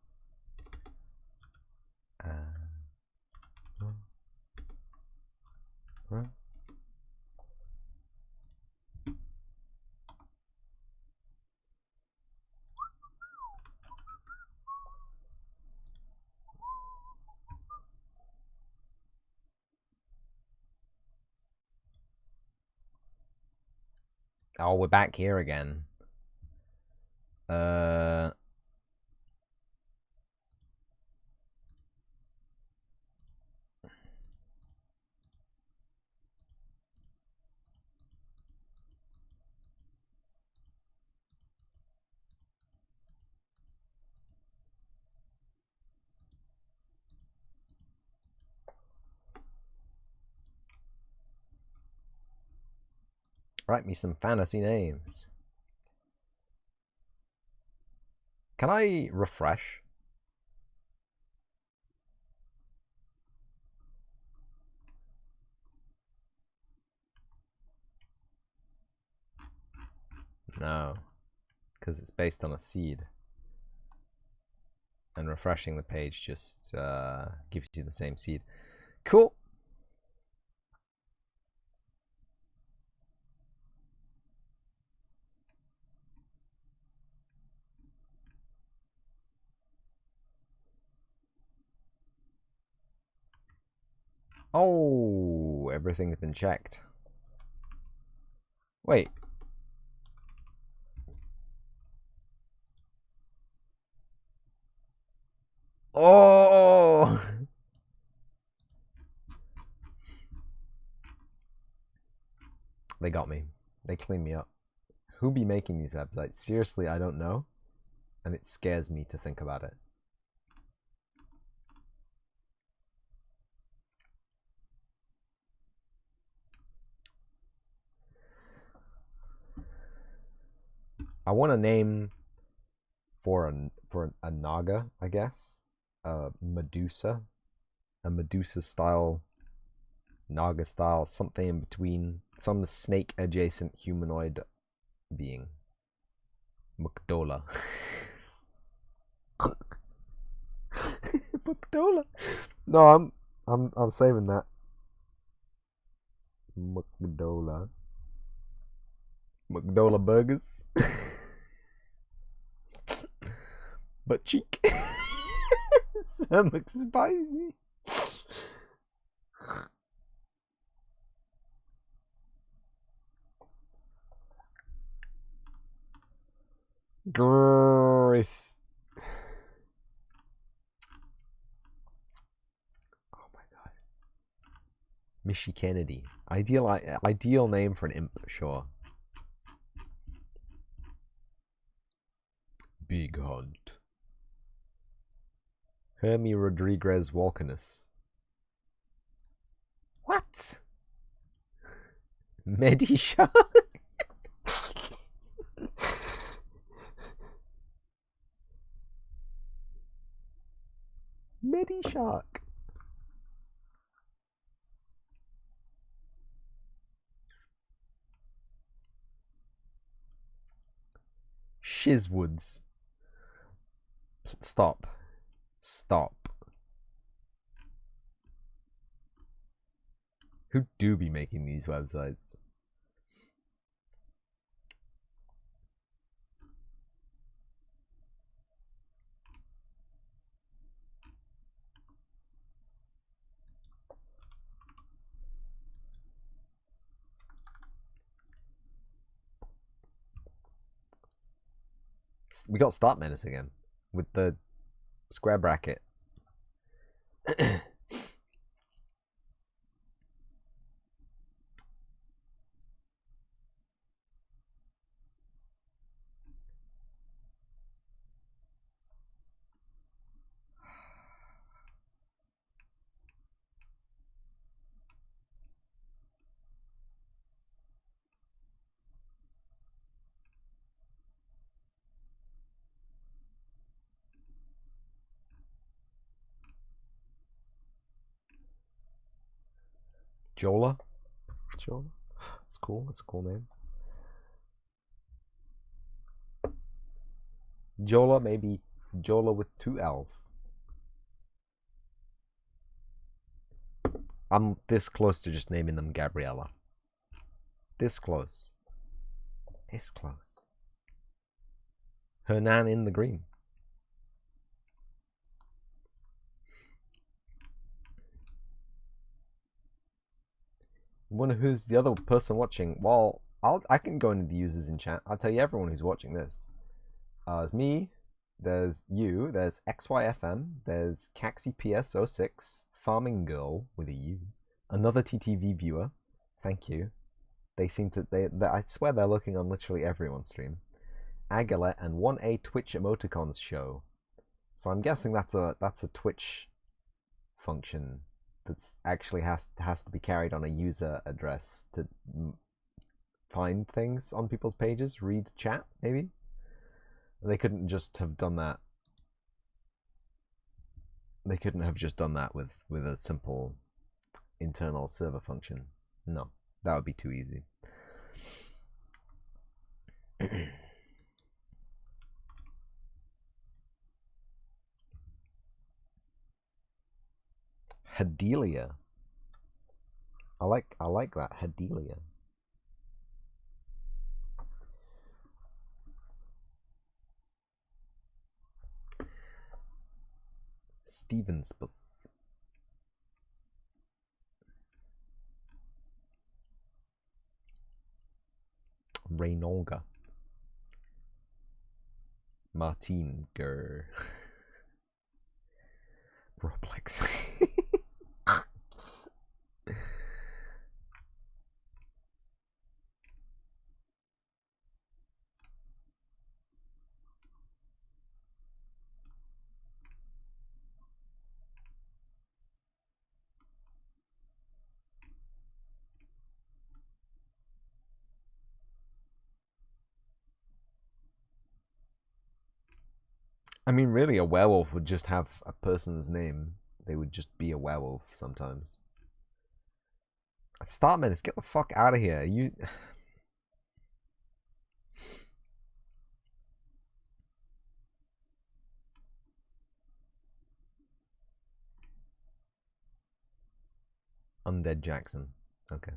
Oh, we're back here again. Write me some fantasy names. Can I refresh? No, because it's based on a seed. And refreshing the page just gives you the same seed. Cool. Oh, everything's been checked. Wait. Oh! They got me. They cleaned me up. Who be making these websites? Seriously, I don't know. And it scares me to think about it. I want a name for a naga, I guess. Medusa. A Medusa style, naga style, something in between. Some snake adjacent humanoid being. Mukdola. Mukdola. No, I'm saving that. Mukdola. Mukdola burgers. Butt cheek. So much spicy. Gross. Oh my god. Mishy Kennedy. Ideal name for an imp, sure. Big Hunt. Hermie Rodriguez Walkenus. What? Medishark? Medishark. Shizwoods. Stop. Stop. Who do be making these websites? We got start menace again with the square bracket. Jola? Jola? That's cool. That's a cool name. Jola, maybe Jola with 2 L's. I'm this close to just naming them Gabriella. This close. This close. Hernan in the green. Wonder who's the other person watching. Well, I can go into the users in chat. I'll tell you everyone who's watching this. There's me, there's you, there's XYFM, there's CaxiPS06, Farming Girl with a U, another TTV viewer. Thank you. They seem to I swear they're looking on literally everyone's stream. Aguilet and 1A Twitch emoticons show. So I'm guessing that's a Twitch function that's actually has to be carried on a user address to find things on people's pages, read chat, maybe? They couldn't just have done that. They couldn't have just done that with a simple internal server function. No, that would be too easy. Hedelia. I like that, Hedelia. Stevensbus. Reynolga. Martin Gur. Roblex. I mean, really, a werewolf would just have a person's name. They would just be a werewolf sometimes. Start menace, get the fuck out of here. You. Undead Jackson. Okay.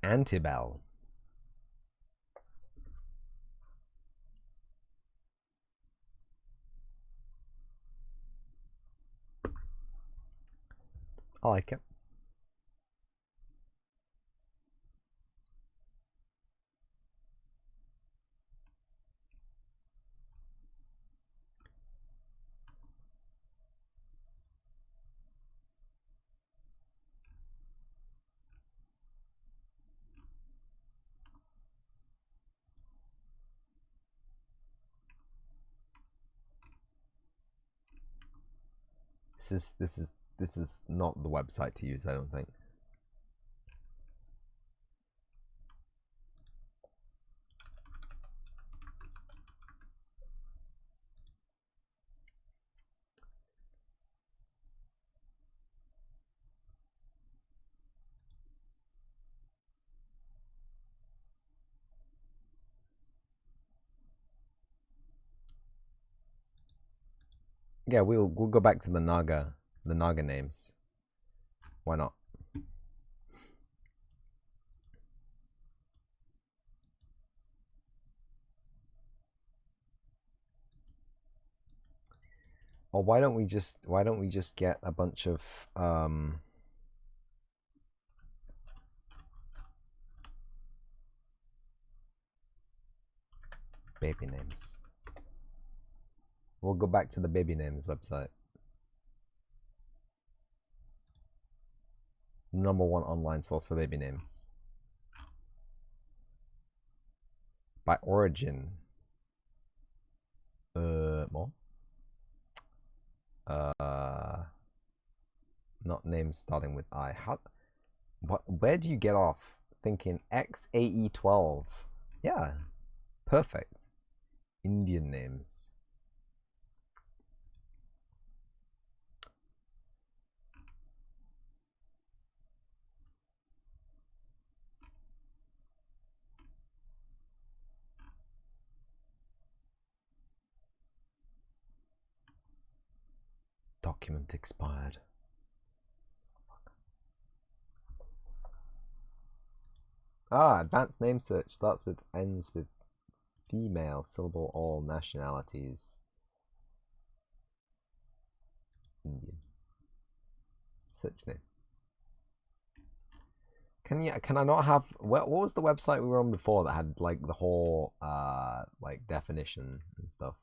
Antibel. I like it. This is not the website to use, I don't think. Yeah, we'll go back to the Naga names. Why not? Or why don't we just get a bunch of baby names. We'll go back to the baby names website. #1 online source for baby names. By origin. More? Not names starting with I. Where do you get off thinking XAE12? Yeah. Perfect. Indian names. Document expired. Advanced name search starts with, ends with female, syllable, all nationalities. Indian. Search name. Can I not have, what was the website we were on before that had like the whole like definition and stuff?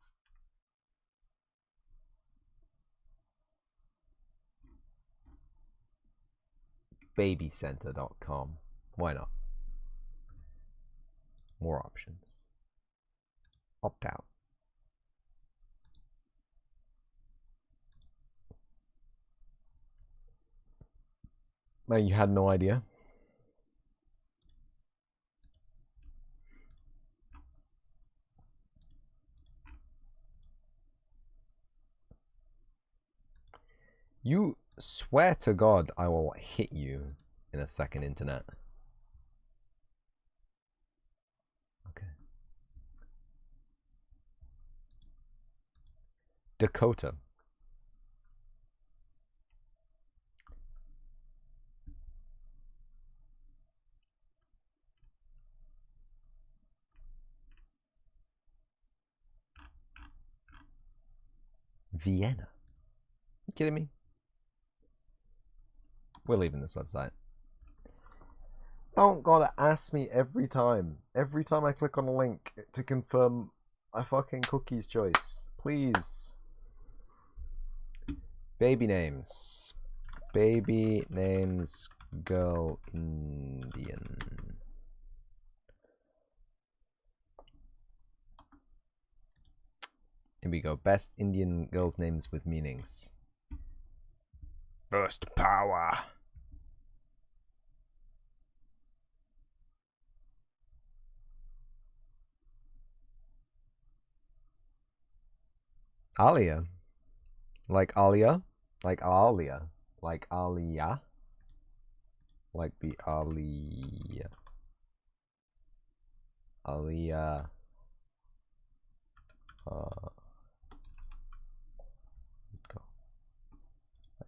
Babycenter.com. Why not? More options. Opt out. No, you had no idea. You swear to God I will hit you in a second, internet. Okay. Dakota. Vienna. You kidding me? We're leaving this website. Don't gotta ask me every time. Every time I click on a link to confirm a fucking cookie's choice. Please. Baby names. Baby names girl Indian. Here we go. Best Indian girls' names with meanings. First power. Alia. Like Alia. Like Alia. Like Alia. Like the Alia. Alia.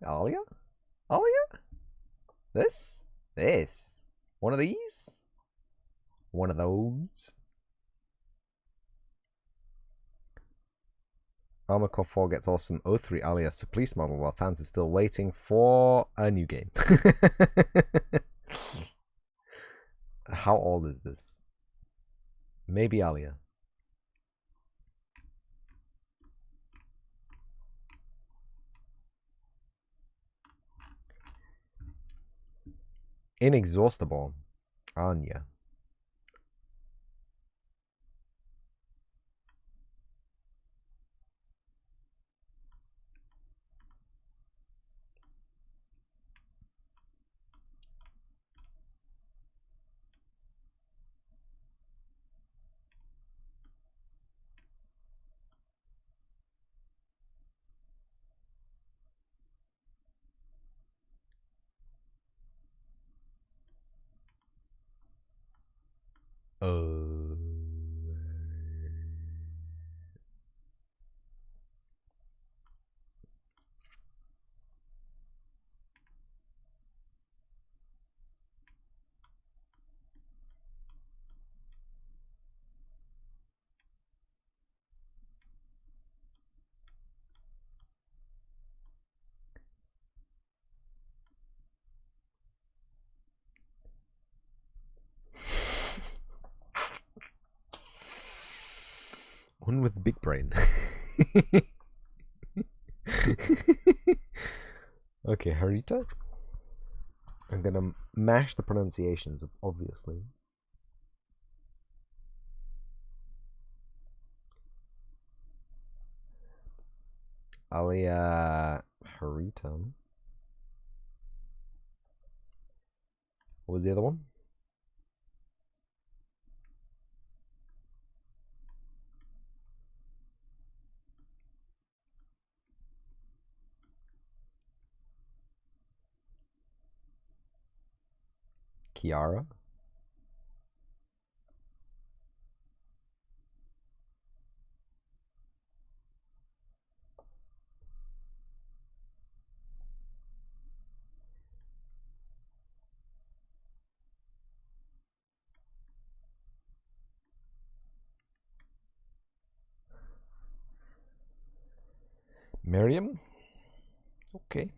Alia? Alia? This? This? One of these? One of those? Armored Core 4 gets awesome 03 alias police model while fans are still waiting for a new game. How old is this? Maybe Alia. Inexhaustible. Anya. One with big brain. Okay, Harita. I'm gonna mash the pronunciations, obviously. Alia Harita. What was the other one? Kiara. Miriam. Okay.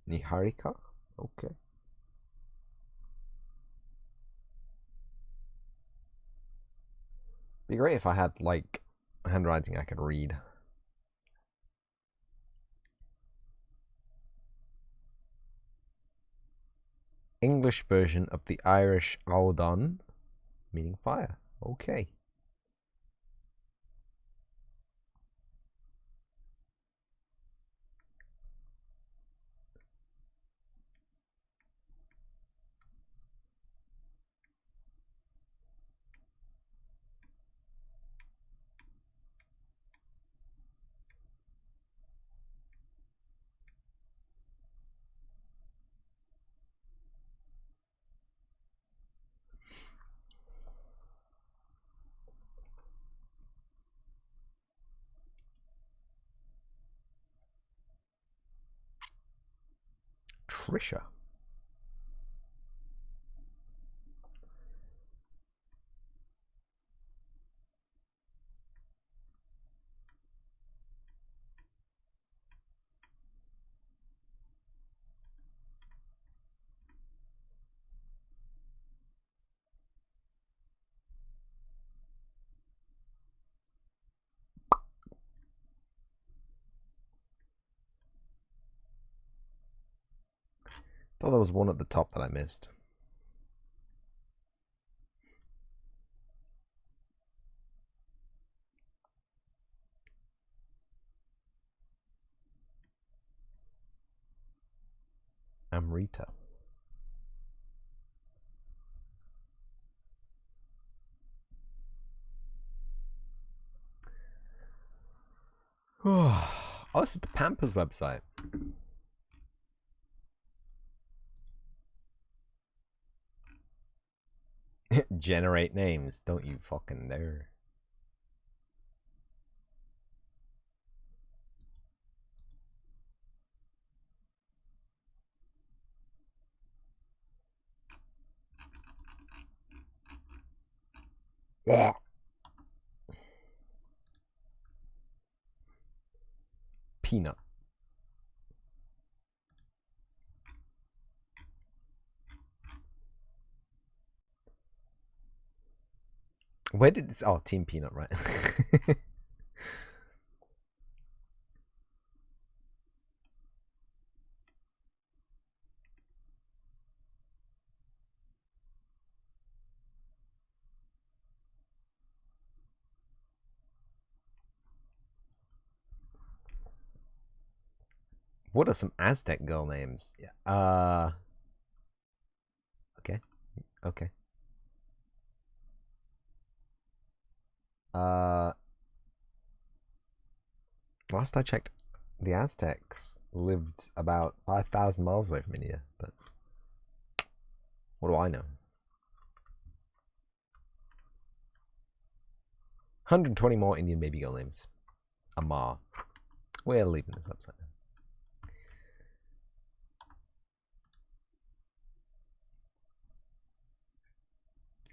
Niharika. Okay. Be great if I had like handwriting I could read. English version of the Irish Aldan, meaning fire. Okay. Trisha. Thought there was one at the top that I missed. Amrita. Oh, this is the Pampers website. Generate names. Don't you fucking dare. Yeah. Peanut. Where did this? Oh, Team Peanut, right? What are some Aztec girl names? Yeah. Okay. Okay. Last I checked, the Aztecs lived about 5,000 miles away from India, but what do I know? 120 more Indian baby girl names. Amar. We're leaving this website now.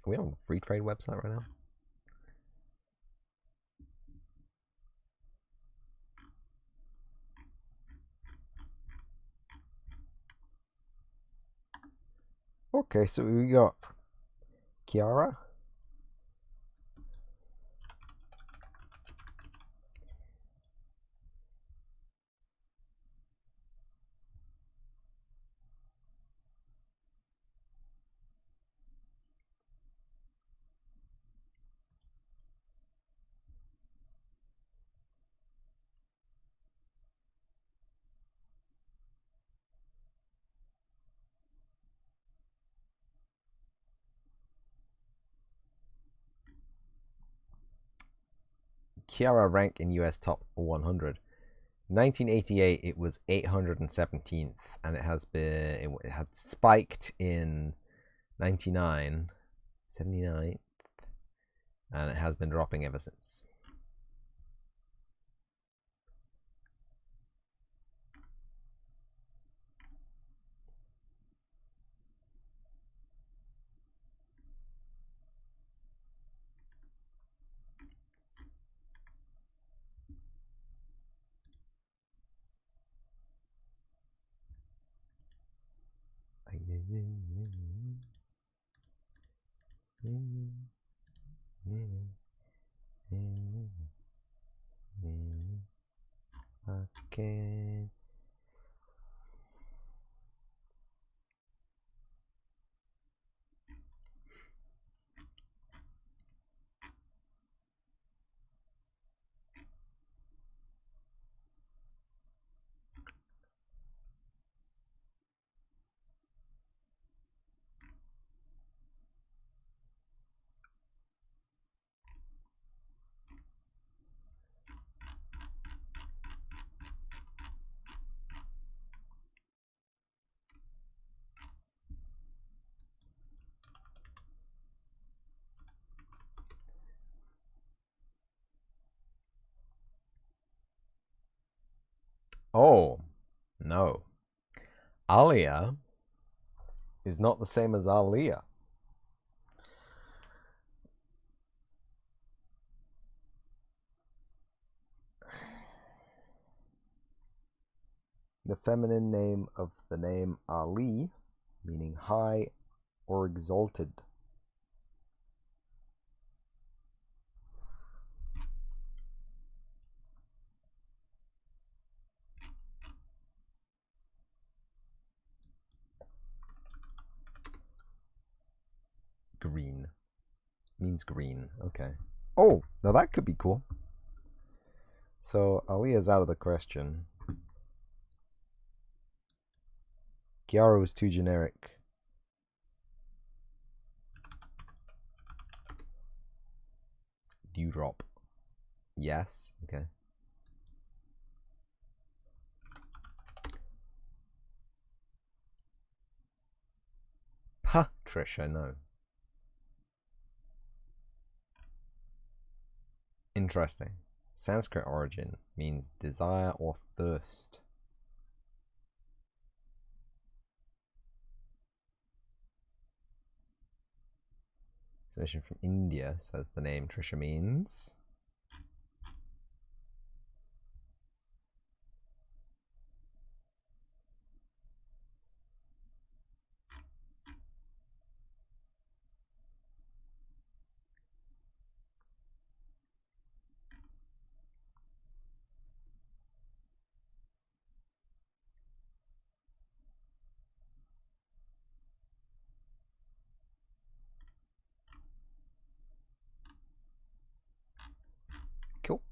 Are we on the free trade website right now? Okay, so we got Kiara. Kiara rank in US top 100. 1988 it was 817th, and it had spiked in 99, 79th, and it has been dropping ever since. Okay. Oh, no. Alia is not the same as Alia. The feminine name of the name Ali, meaning high or exalted. Green. Means green. Okay. Oh, now that could be cool. So Ali is out of the question. Kiara was too generic. Dewdrop. Yes. Okay. Patricia, no. Interesting. Sanskrit origin means desire or thirst. Submission from India says the name Trisha means cool.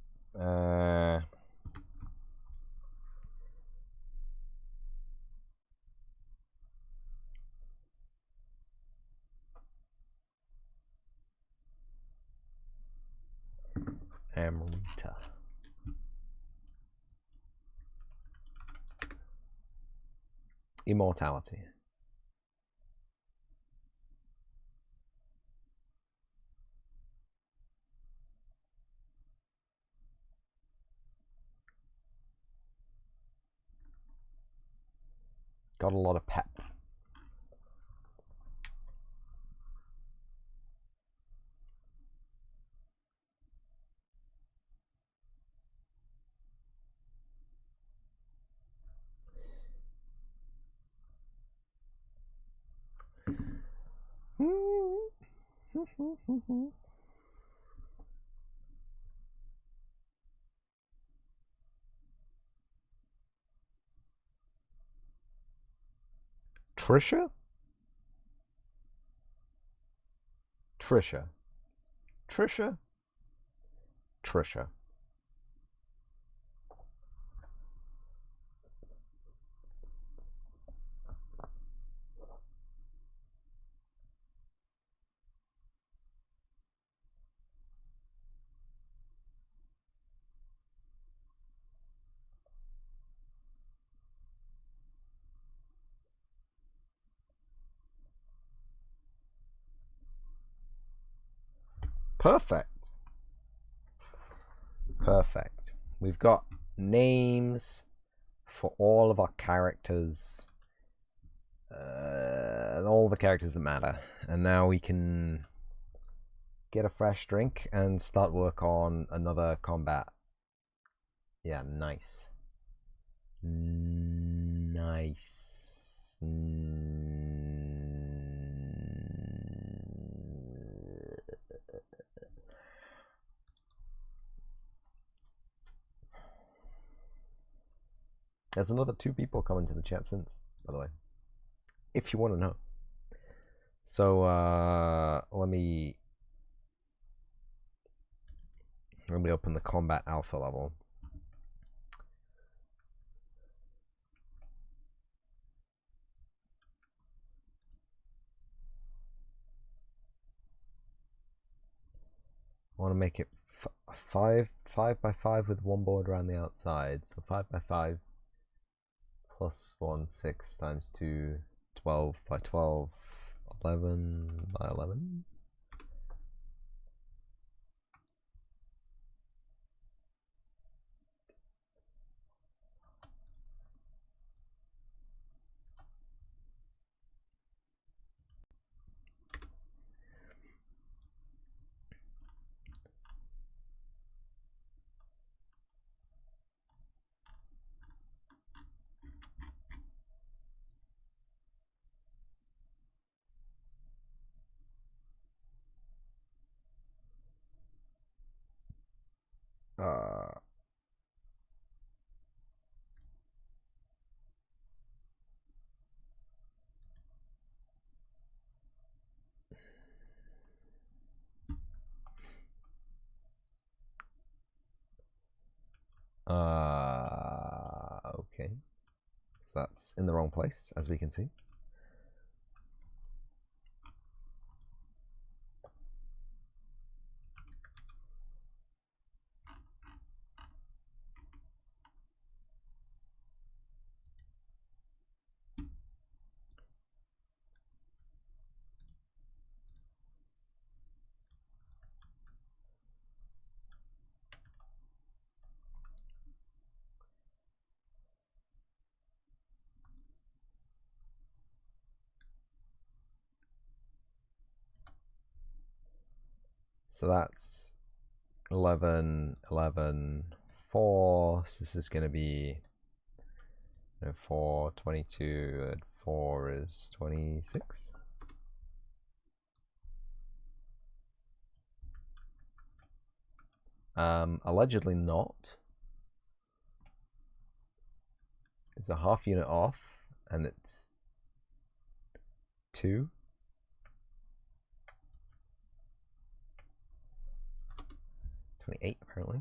Amrita. Immortality. Got a lot of pep. Trisha? Trisha. Trisha? Trisha. Perfect. Perfect. We've got names for all of our characters. And all the characters that matter. And now we can get a fresh drink and start work on another combat. Yeah, nice. Nice. There's another 2 people coming to the chat since, by the way, if you want to know. So let me open the combat alpha level. I want to make it 5 by 5 with 1 border around the outside. So 5 by 5 plus 1, 6 times 2, 12 by 12, 11 by 11. Okay. So that's in the wrong place, as we can see. So that's 11, 11, 4. So this is going to be 4, 22, and 4 is 26. Allegedly not. It's a half unit off, and it's 2. 28 apparently.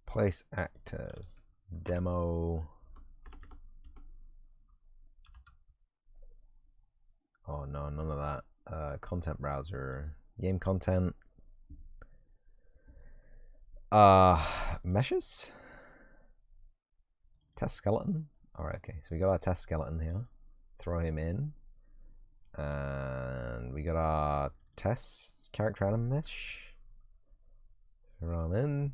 Place actors, demo. Oh no, none of that. content browser, game content, meshes, test skeleton. All right, okay, so we got our test skeleton here. Throw him in, and we got our test character anim mesh. Throw him in.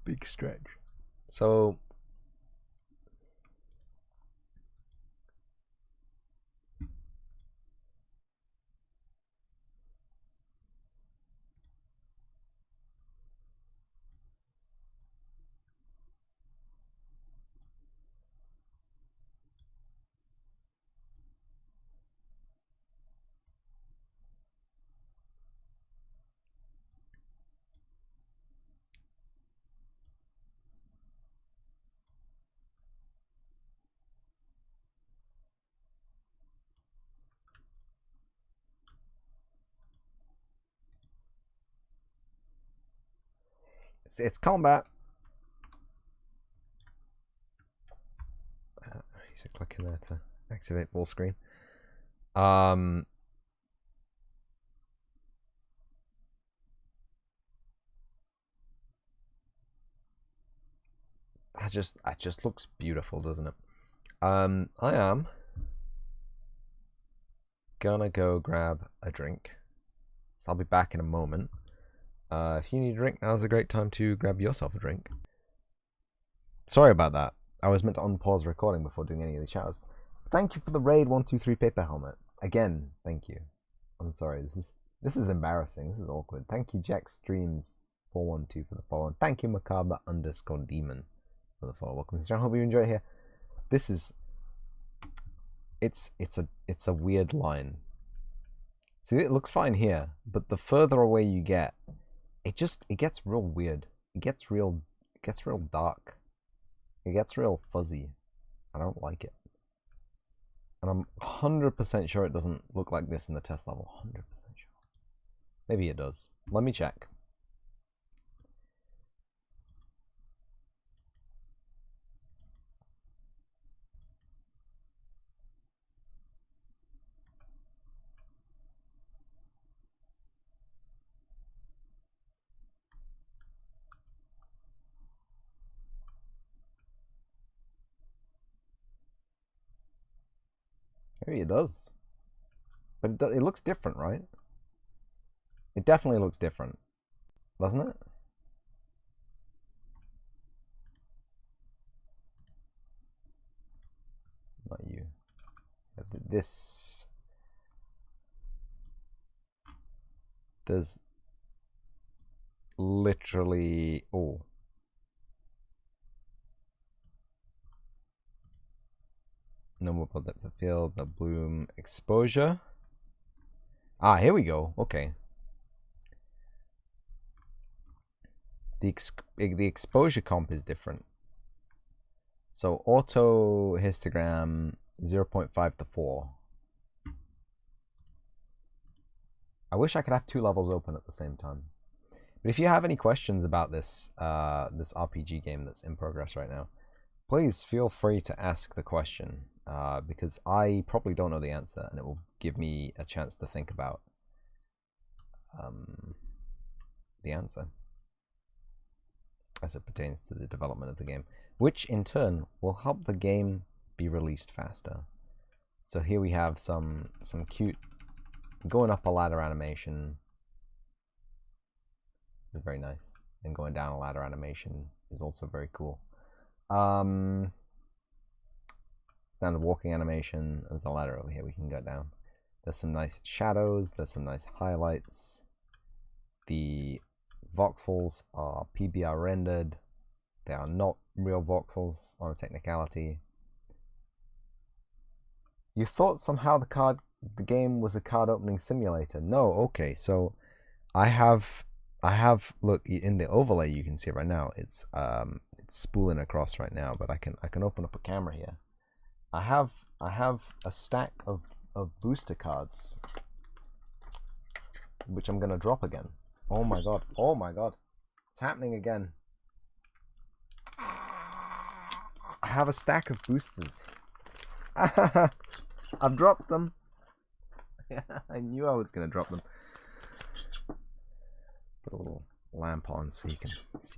Big stretch. So it's combat. He's clicking there to activate full screen. That just looks beautiful, doesn't it? I am gonna go grab a drink, so I'll be back in a moment. If you need a drink, now's a great time to grab yourself a drink. Sorry about that. I was meant to unpause recording before doing any of the shouts. Thank you for the raid 123 paper helmet. Again, thank you. I'm sorry, this is embarrassing. This is awkward. Thank you, Jack Streams 412 for the follow. And thank you, Macabre_demon for the follow. Welcome to the channel. Hope you enjoy it here. This is it's a weird line. See, it looks fine here, but the further away you get, it gets real weird. It gets real dark. It gets real fuzzy. I don't like it. And I'm 100% sure it doesn't look like this in the test level. 100% sure. Maybe it does. Let me check. Maybe it does. But it looks different, right? It definitely looks different, doesn't it? Not you. This... There's literally... Oh. Normal depth of field, the bloom, exposure. Ah, here we go. Okay. The exposure comp is different. So auto histogram 0.5 to 4. I wish I could have 2 levels open at the same time. But if you have any questions about this this RPG game that's in progress right now, please feel free to ask the question, because I probably don't know the answer, and it will give me a chance to think about the answer as it pertains to the development of the game, which in turn will help the game be released faster. So here we have some cute going up a ladder animation. It's very nice. And going down a ladder animation is also very cool. Standard walking animation. There's a ladder over here we can go down. There's some nice shadows. There's some nice highlights. The voxels are PBR rendered. They are not real voxels on a technicality. You thought somehow the game was a card opening simulator. No, okay, so I have look in the overlay, you can see it right now. It's spooling across right now, but I can open up a camera here. I have a stack of booster cards, which I'm gonna drop again. Oh my god, oh my god, it's happening again. I have a stack of boosters. I've dropped them. I knew I was gonna drop them. Put a little lamp on so you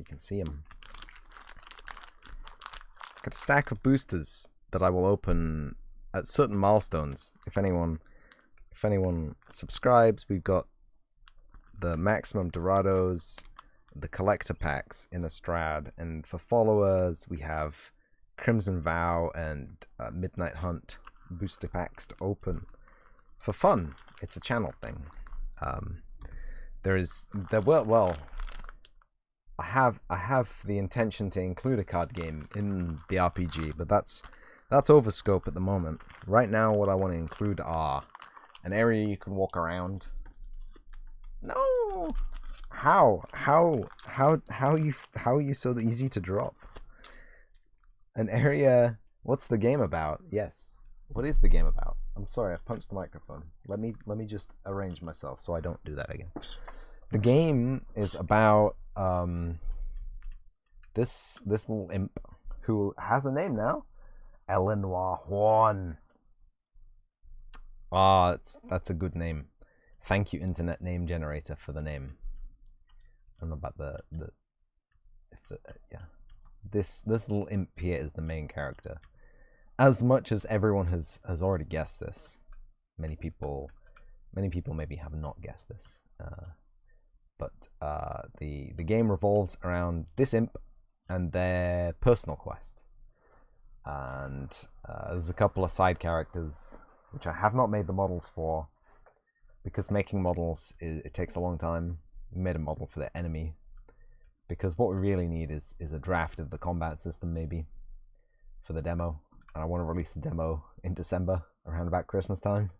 can see them. Got a stack of boosters that I will open at certain milestones. If anyone subscribes, we've got the maximum Dorados, the collector packs in a Strad, and for followers we have Crimson Vow and Midnight Hunt booster packs to open for fun. It's a channel thing. I have the intention to include a card game in the RPG, but that's over scope at the moment. Right now, what I want to include are an area you can walk around. No, how are you so easy to drop? An area. What's the game about? Yes. What is the game about? I'm sorry, I punched the microphone. Let me just arrange myself so I don't do that again. The game is about this little imp who has a name now. Eleanor Juan. Ah, that's a good name. Thank you, Internet Name Generator, for the name. I don't know about yeah. This little imp here is the main character. As much as everyone has already guessed this, many people maybe have not guessed this. But the game revolves around this imp and their personal quest. And there's a couple of side characters which I have not made the models for, because making models it takes a long time. We made a model for the enemy, because what we really need is a draft of the combat system, maybe, for the demo. And I want to release the demo in December, around about Christmas time.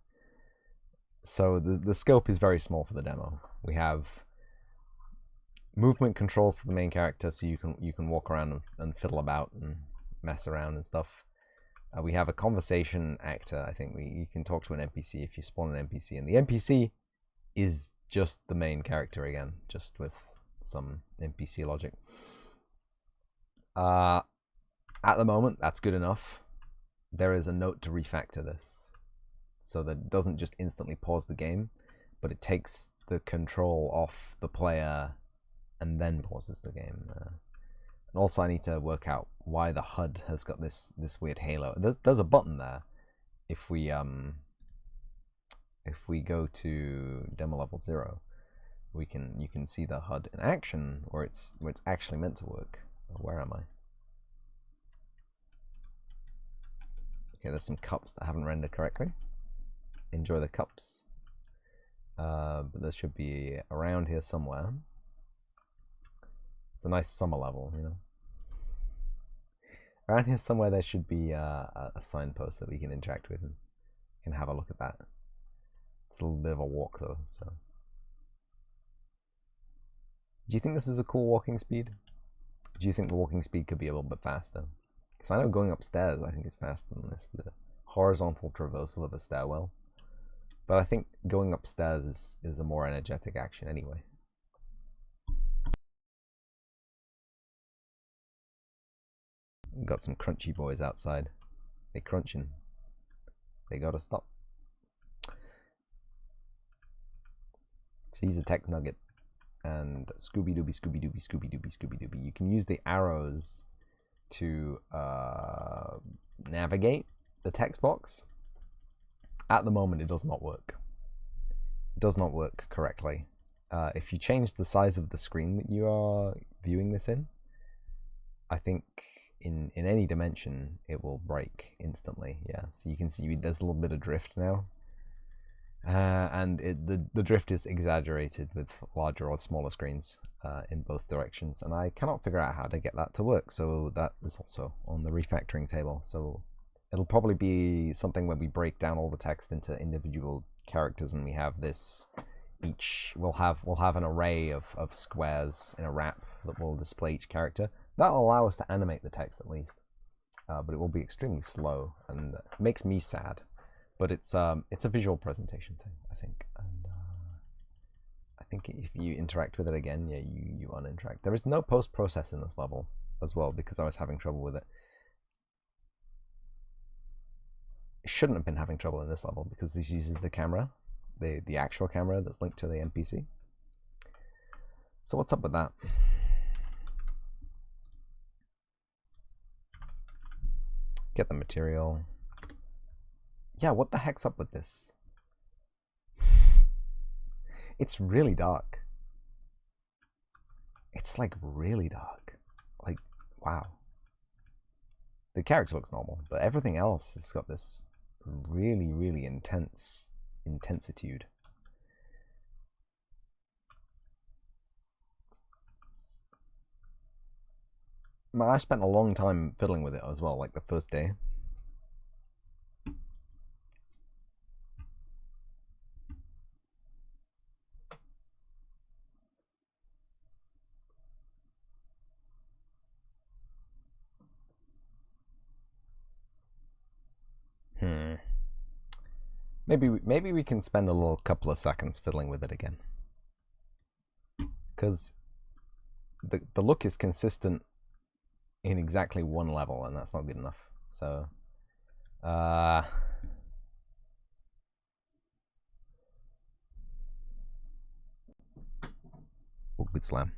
So the scope is very small for the demo. We have movement controls for the main character, so you can walk around and fiddle about and mess around and stuff. We have a conversation actor. I think you can talk to an NPC if you spawn an NPC, and the NPC is just the main character again, just with some NPC logic. At the moment, that's good enough. There is a note to refactor this, so that it doesn't just instantly pause the game, but it takes the control off the player and then pauses the game. And also, I need to work out why the HUD has got this weird halo. There's a button there. If we go to demo level 0, you can see the HUD in action, where it's actually meant to work. Where am I? Okay, there's some cups that haven't rendered correctly. Enjoy the cups. But there should be around here somewhere. It's a nice summer level, you know. Around here somewhere there should be a signpost that we can interact with, and can have a look at that. It's a little bit of a walk though, so. Do you think this is a cool walking speed? Do you think the walking speed could be a little bit faster? Because I know going upstairs I think is faster than this, the horizontal traversal of a stairwell. But I think going upstairs is a more energetic action anyway. Got some crunchy boys outside. They crunching. They gotta stop. So he's a tech nugget. And Scooby Dooby, Scooby Dooby, Scooby Dooby, Scooby Dooby. You can use the arrows to navigate the text box. At the moment, it does not work. It does not work correctly. If you change the size of the screen that you are viewing this in, I think in any dimension, it will break instantly. Yeah, so you can see there's a little bit of drift now. And the drift is exaggerated with larger or smaller screens in both directions, and I cannot figure out how to get that to work, so that is also on the refactoring table. So it'll probably be something where we break down all the text into individual characters, and we have this we'll have an array of squares in a wrap that will display each character. That'll allow us to animate the text at least, but it will be extremely slow and makes me sad. But it's a visual presentation thing, I think, and I think if you interact with it again, yeah, you uninteract. There is no post-process in this level as well because I was having trouble with it. I shouldn't have been having trouble in this level because this uses the camera, the actual camera that's linked to the NPC. So what's up with that? Get the material. Yeah, what the heck's up with this? It's really dark. It's like really dark. Like, wow. The character looks normal, but everything else has got this really, really intense intensitude. I spent a long time fiddling with it as well, like the first day. Maybe we can spend a little couple of seconds fiddling with it again, because the look is consistent in exactly one level, and that's not good enough. So, oh, good slam.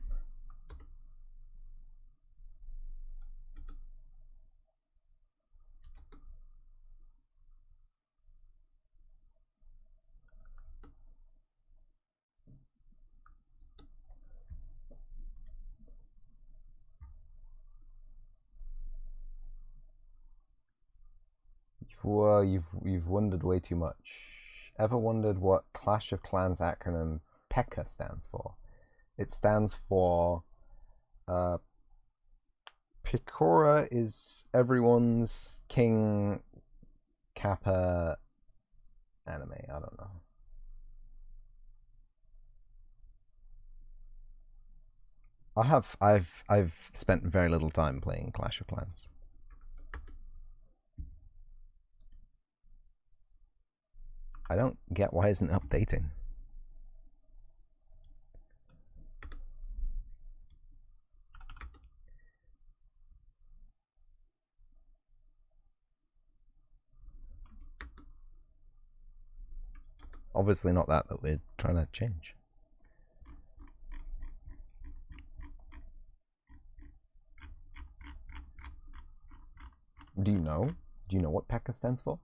You've wondered way too much. Ever wondered what Clash of Clans acronym PEKKA stands for? It stands for Pekora is everyone's king Kappa anime. I don't know. I've spent very little time playing Clash of Clans. I don't get why isn't updating. Obviously not that we're trying to change. Do you know? Do you know what PEKKA stands for?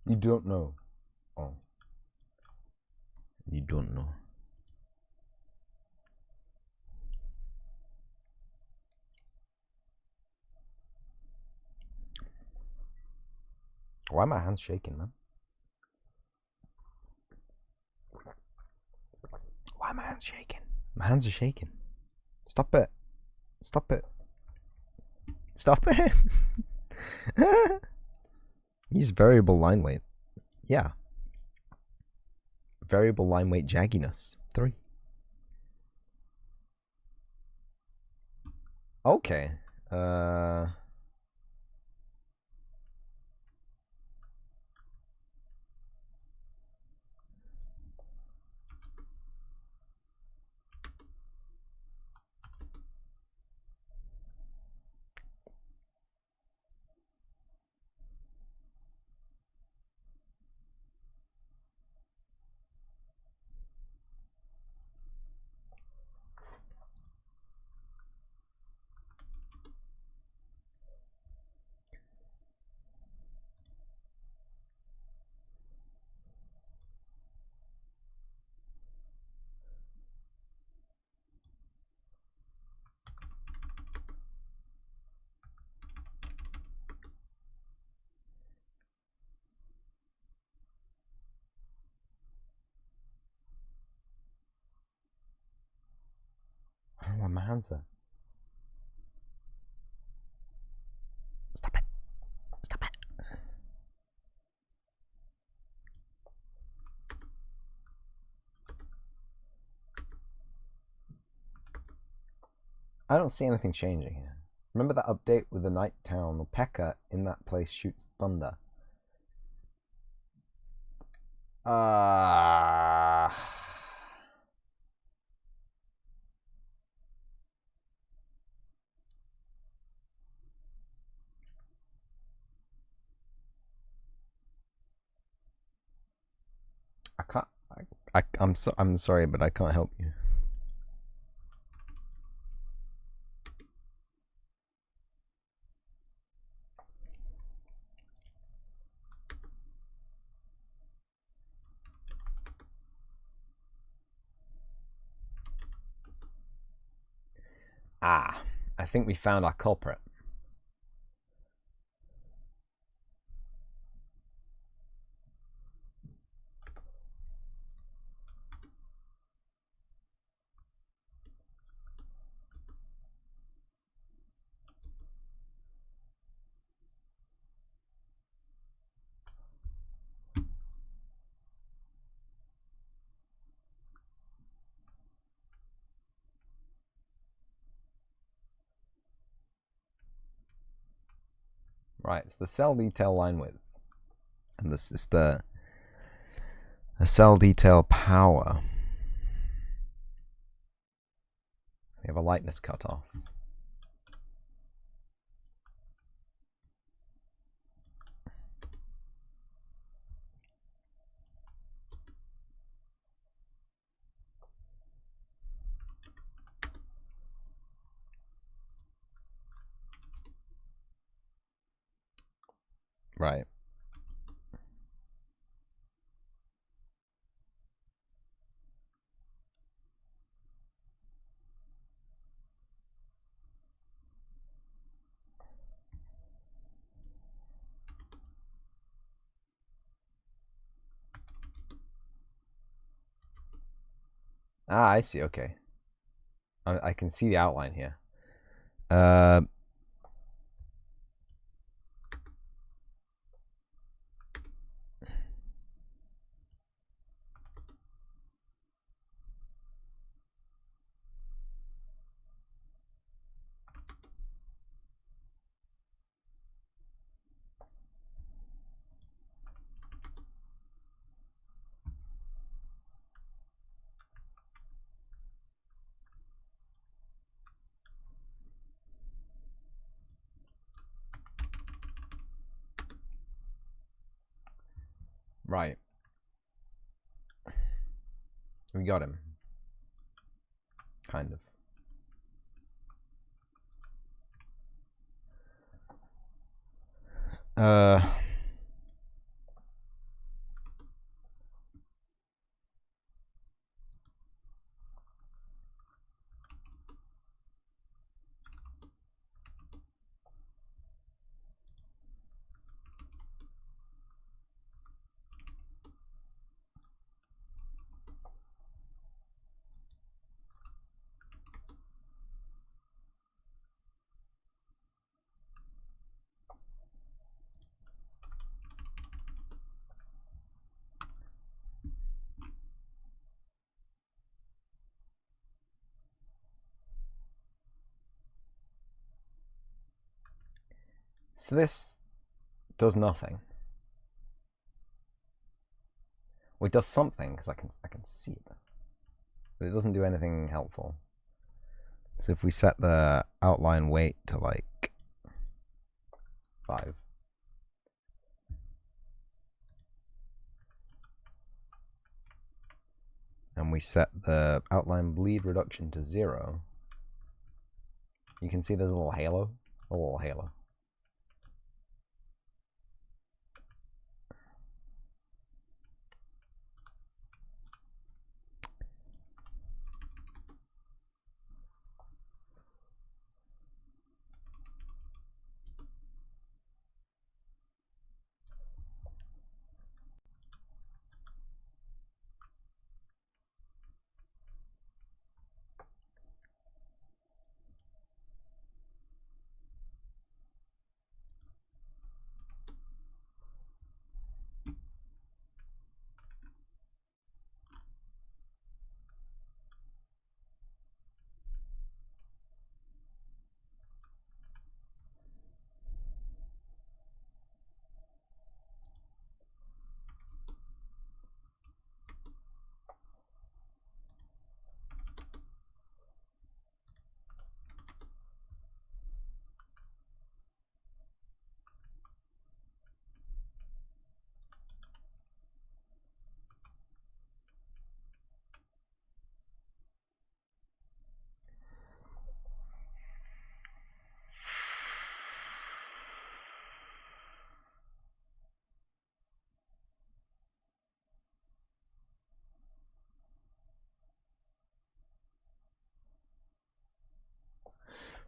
You don't know. Oh. You don't know. Why are my hands shaking, man? Why are my hands shaking? My hands are shaking. Stop it. Stop it. Stop it. Use variable line weight. Yeah. Variable line weight jagginess. 3. Okay. I don't know where my hands are. Stop it. Stop it. I don't see anything changing here. Remember that update with the night town? The P.E.K.K.A in that place shoots thunder. I can't. I'm sorry, but I can't help you. I think we found our culprit. Right, it's the cell detail line width. And this is the cell detail power. We have a lightness cutoff. Right. I see. Okay. I can see the outline here. Right. We got him. Kind of. So this does nothing. Well, it does something because I can see it, but it doesn't do anything helpful. So if we set the outline weight to like 5. And we set the outline bleed reduction to 0, you can see there's a little halo. A little halo.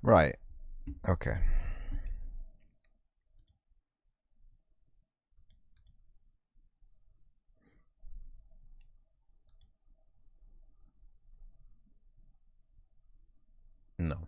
Right. Okay. No.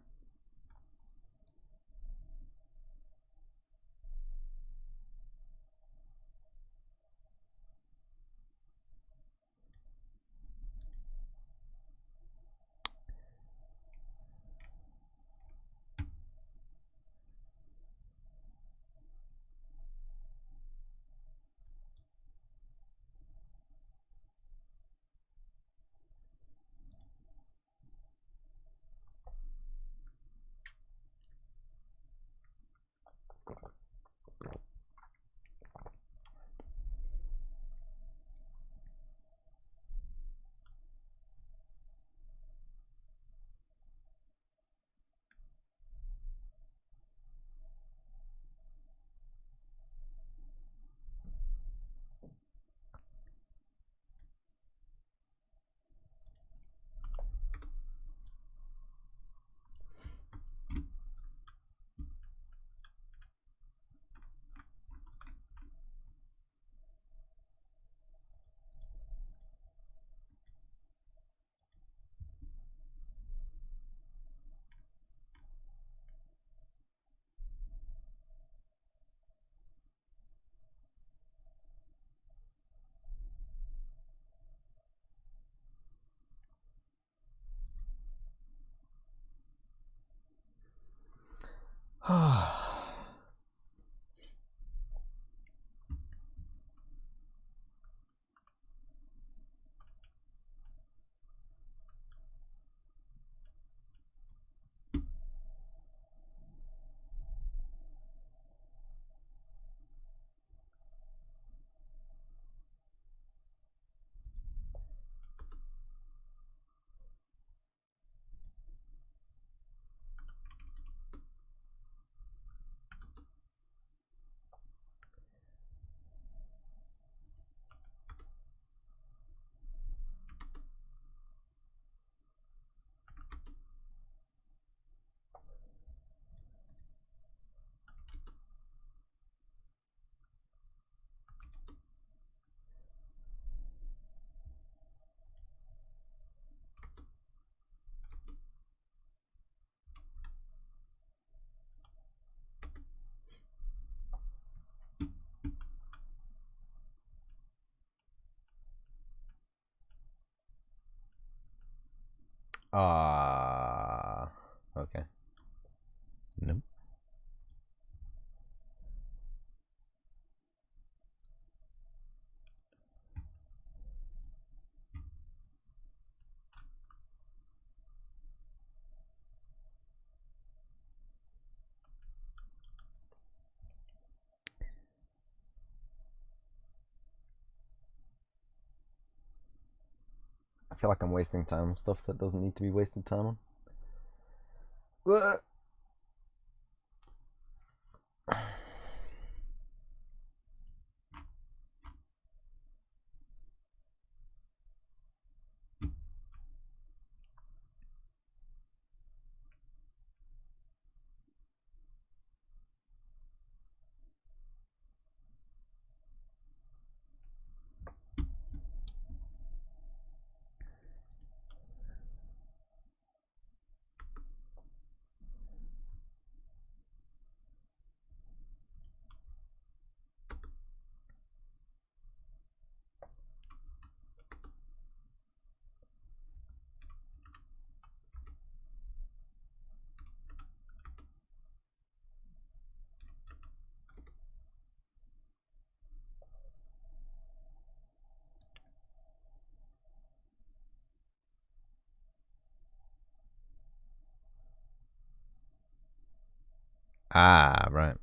Okay. Nope. feel like I'm wasting time on stuff that doesn't need to be wasted time on. Ah, right.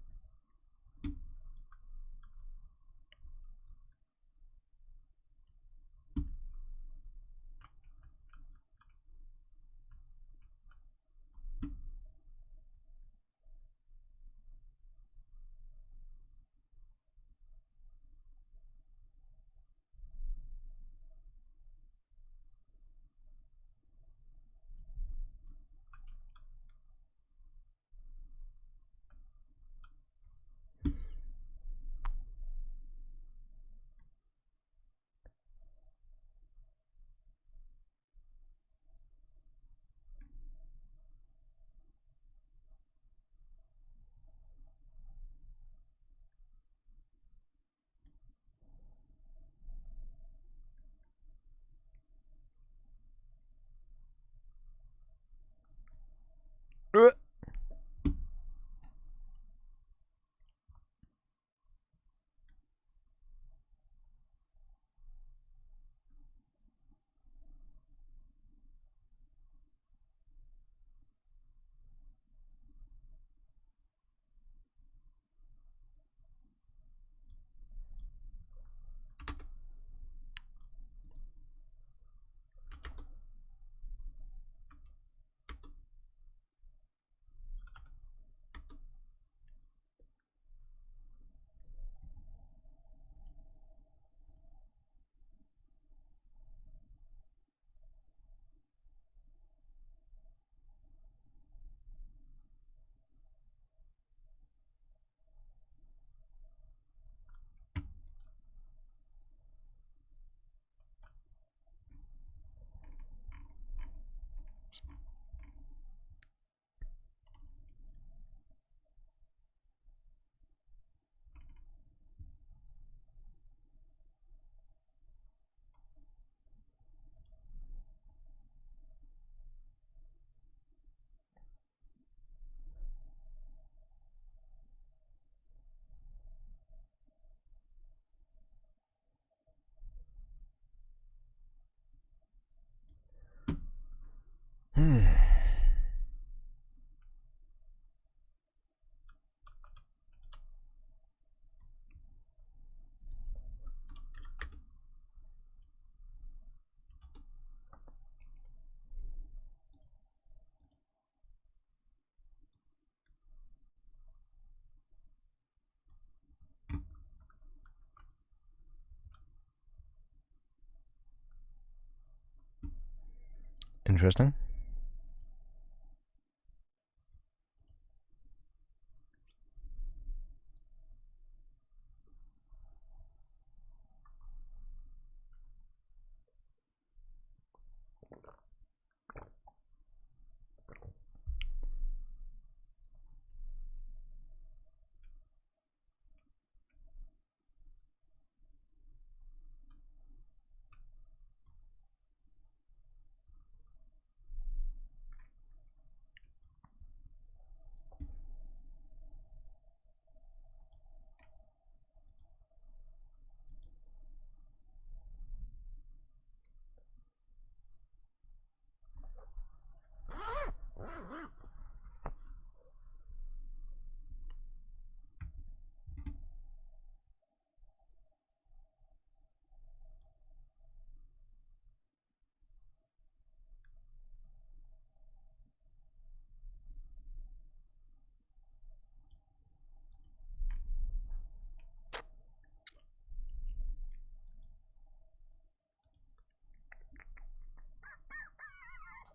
Interesting.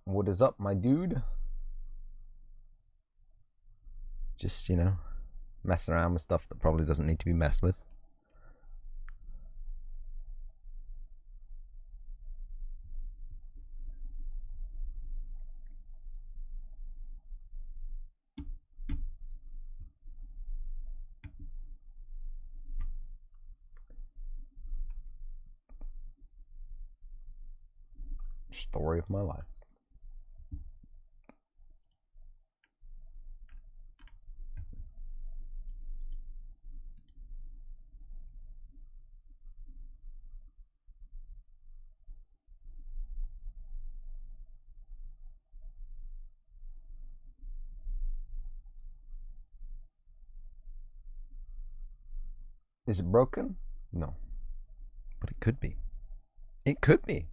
What is up, my dude? Just, you know, messing around with stuff that probably doesn't need to be messed with. Story of my life. Is it broken? No. But it could be. It could be.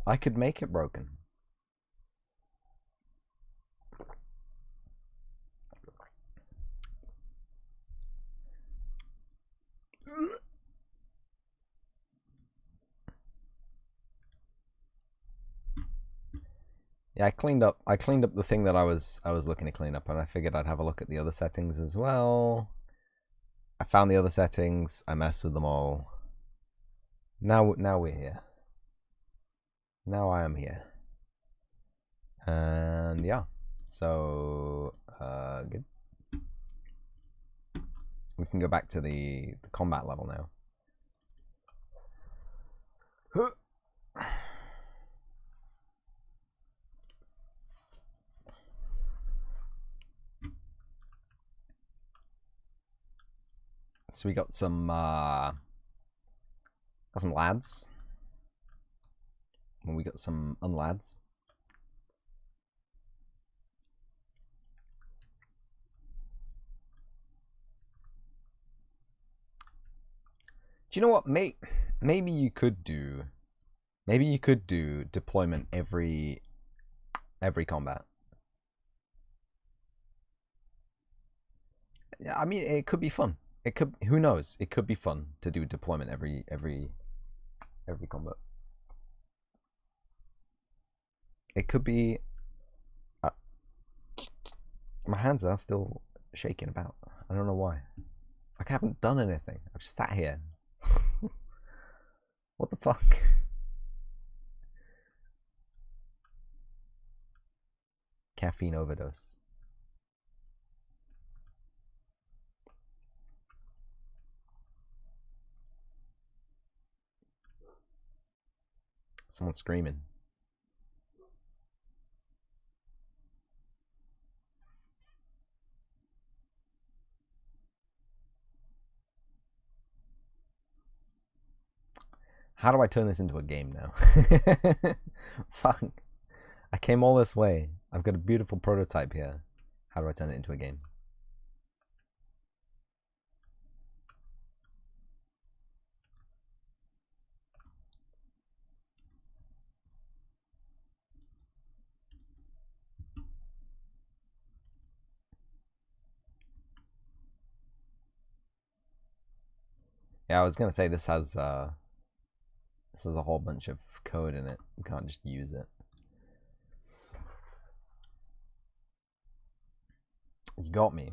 I could make it broken. Yeah, I cleaned up the thing that I was looking to clean up, and I figured I'd have a look at the other settings as well. I found the other settings, I messed with them all. Now we're here. Now I am here. And yeah. So good. We can go back to the combat level now. So we got some lads, and we got some unlads. Do you know what, mate? Maybe you could do deployment every combat. Yeah, I mean, it could be fun. It could, who knows? It could be fun to do deployment every combat. It could be. My hands are still shaking about. I don't know why. Like, I haven't done anything. I've just sat here. What the fuck? Caffeine overdose. Someone's screaming. How do I turn this into a game now? Fuck. I came all this way. I've got a beautiful prototype here. How do I turn it into a game? Yeah, I was gonna say this has a whole bunch of code in it. You can't just use it. You got me.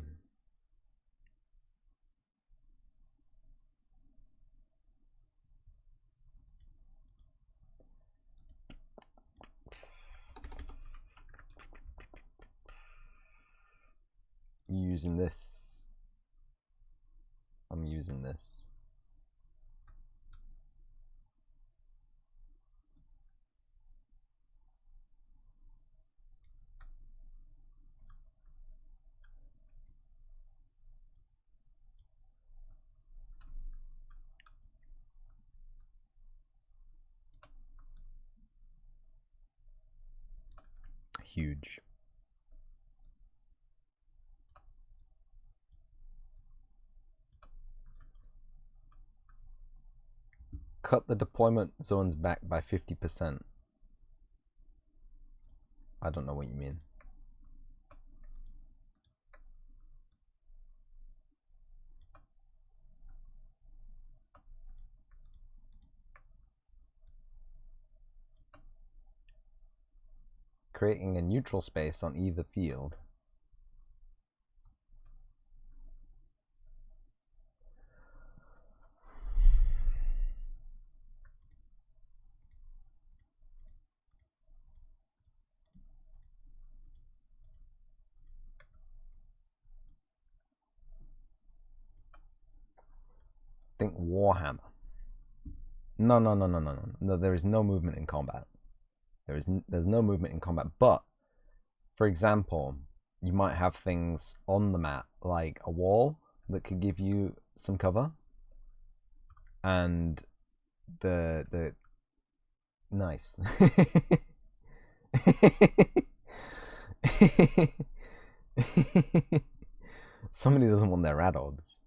Using this. I'm using this. Huge. Cut the deployment zones back by 50%. I don't know what you mean. creating a neutral space on either field. Think Warhammer. No, there is no movement in combat. There's no movement in combat, but for example, you might have things on the map like a wall that could give you some cover, and the nice. Somebody doesn't want their radobs.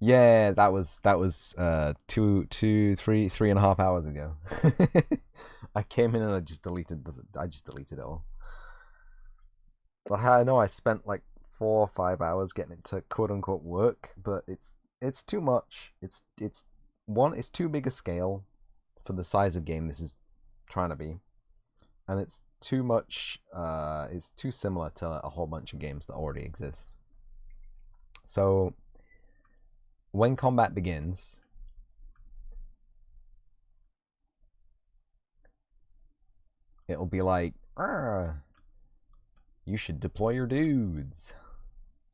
Yeah, that was 3.5 hours ago. I came in and I just deleted it all. I know I spent like 4 or 5 hours getting it to quote unquote work, but it's too much. It's too big a scale for the size of game this is trying to be, and it's too much. It's too similar to a whole bunch of games that already exist. So when combat begins, it'll be like, you should deploy your dudes.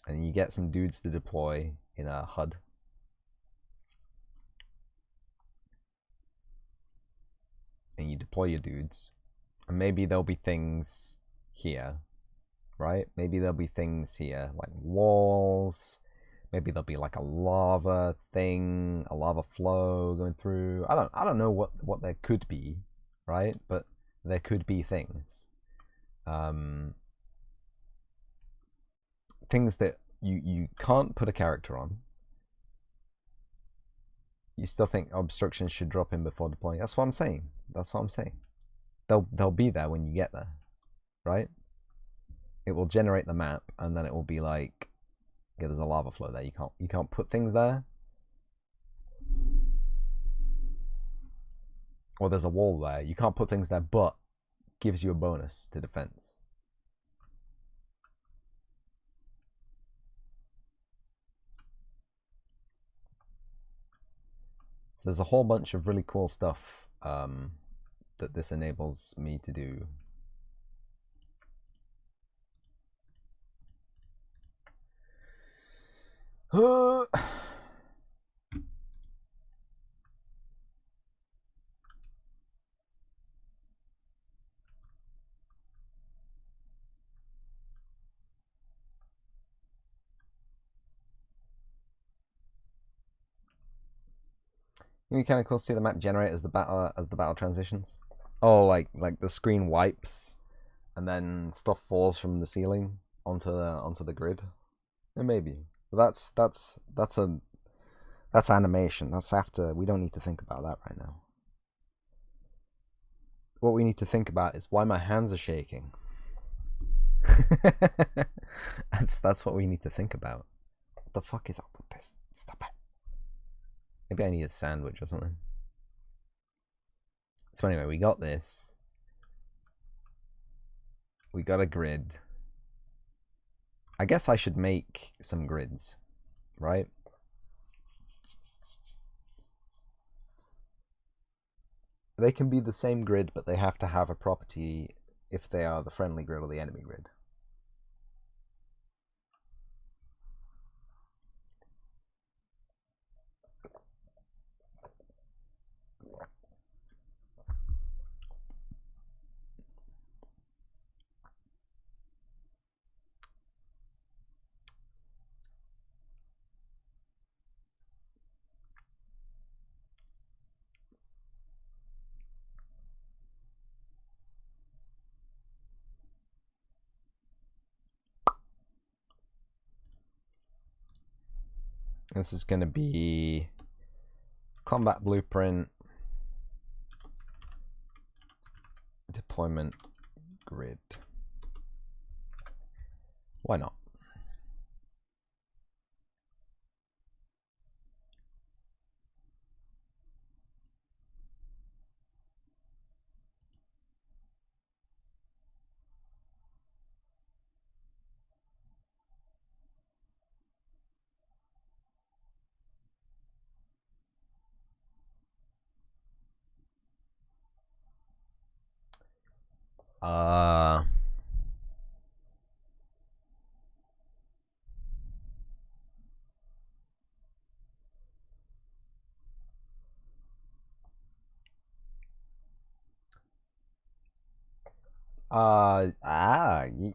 And you get some dudes to deploy in a HUD. And you deploy your dudes. And maybe there'll be things here, right? Maybe there'll be things here, like walls. Maybe there'll be like a lava thing, a lava flow going through. I don't know what there could be, right? But there could be things. Things that you can't put a character on. You still think obstructions should drop in before deploying. That's what I'm saying. They'll be there when you get there, right? It will generate the map, and then it will be like, yeah, there's a lava flow there. You can't put things there. Or there's a wall there. You can't put things there, but gives you a bonus to defense. So there's a whole bunch of really cool stuff that this enables me to do. It'd be kind of cool to see the map generate as the battle transitions. Oh, like the screen wipes, and then stuff falls from the ceiling onto the grid. And maybe, but that's animation. That's after. We don't need to think about that right now. What we need to think about is why my hands are shaking. That's what we need to think about. What the fuck is up with this? Stop it. Maybe I need a sandwich or something. So anyway, we got this. We got a grid. I guess I should make some grids, right? They can be the same grid, but they have to have a property if they are the friendly grid or the enemy grid. This is going to be combat blueprint, deployment grid. Why not? Uh,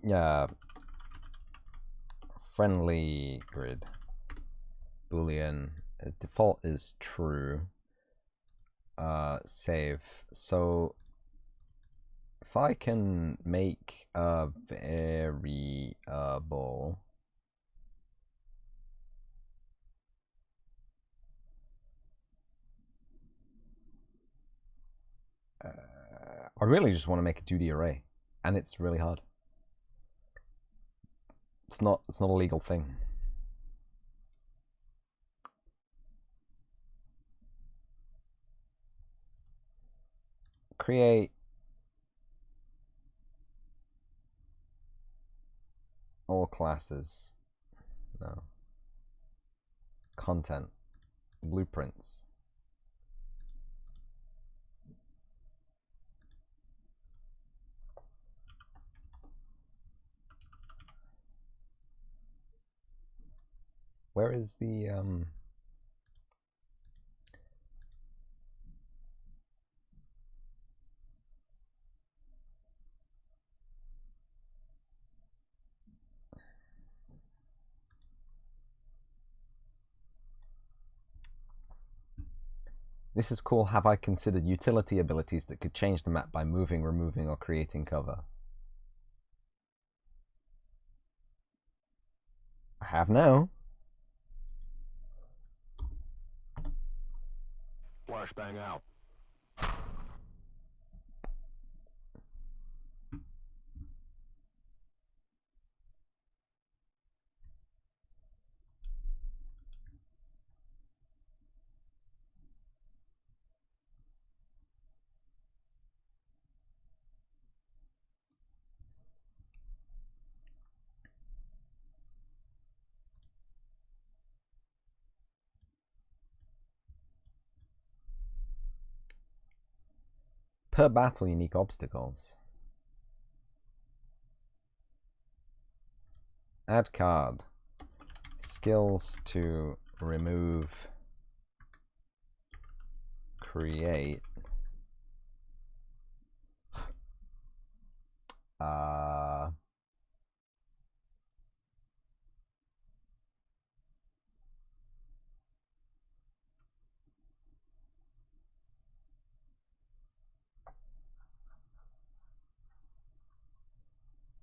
yeah. Friendly grid. Boolean. Default is true. Save. So if I can make a variable, I really just want to make a 2D array, and it's really hard. It's not a legal thing. Create all classes. No. Content. Blueprints. Where is the This is cool. Have I considered utility abilities that could change the map by moving, removing, or creating cover? I have now. Flashbang out. Per battle, unique obstacles. Add card. Skills to remove, create.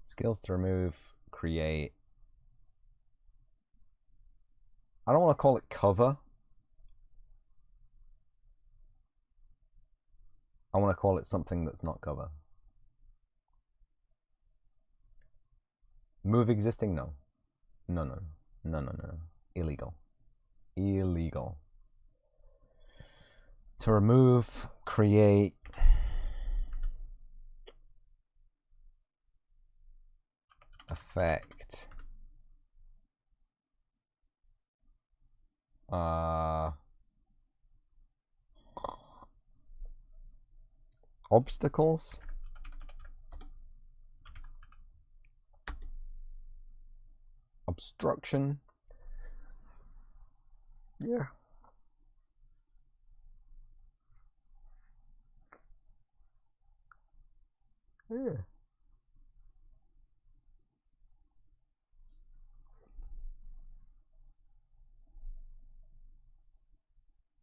Skills to remove, create. I don't want to call it cover. I want to call it something that's not cover. Move existing? No. No, no, no, no, no. Illegal. Illegal. To remove, create. Effect. Obstacles. Obstruction. Yeah. Yeah.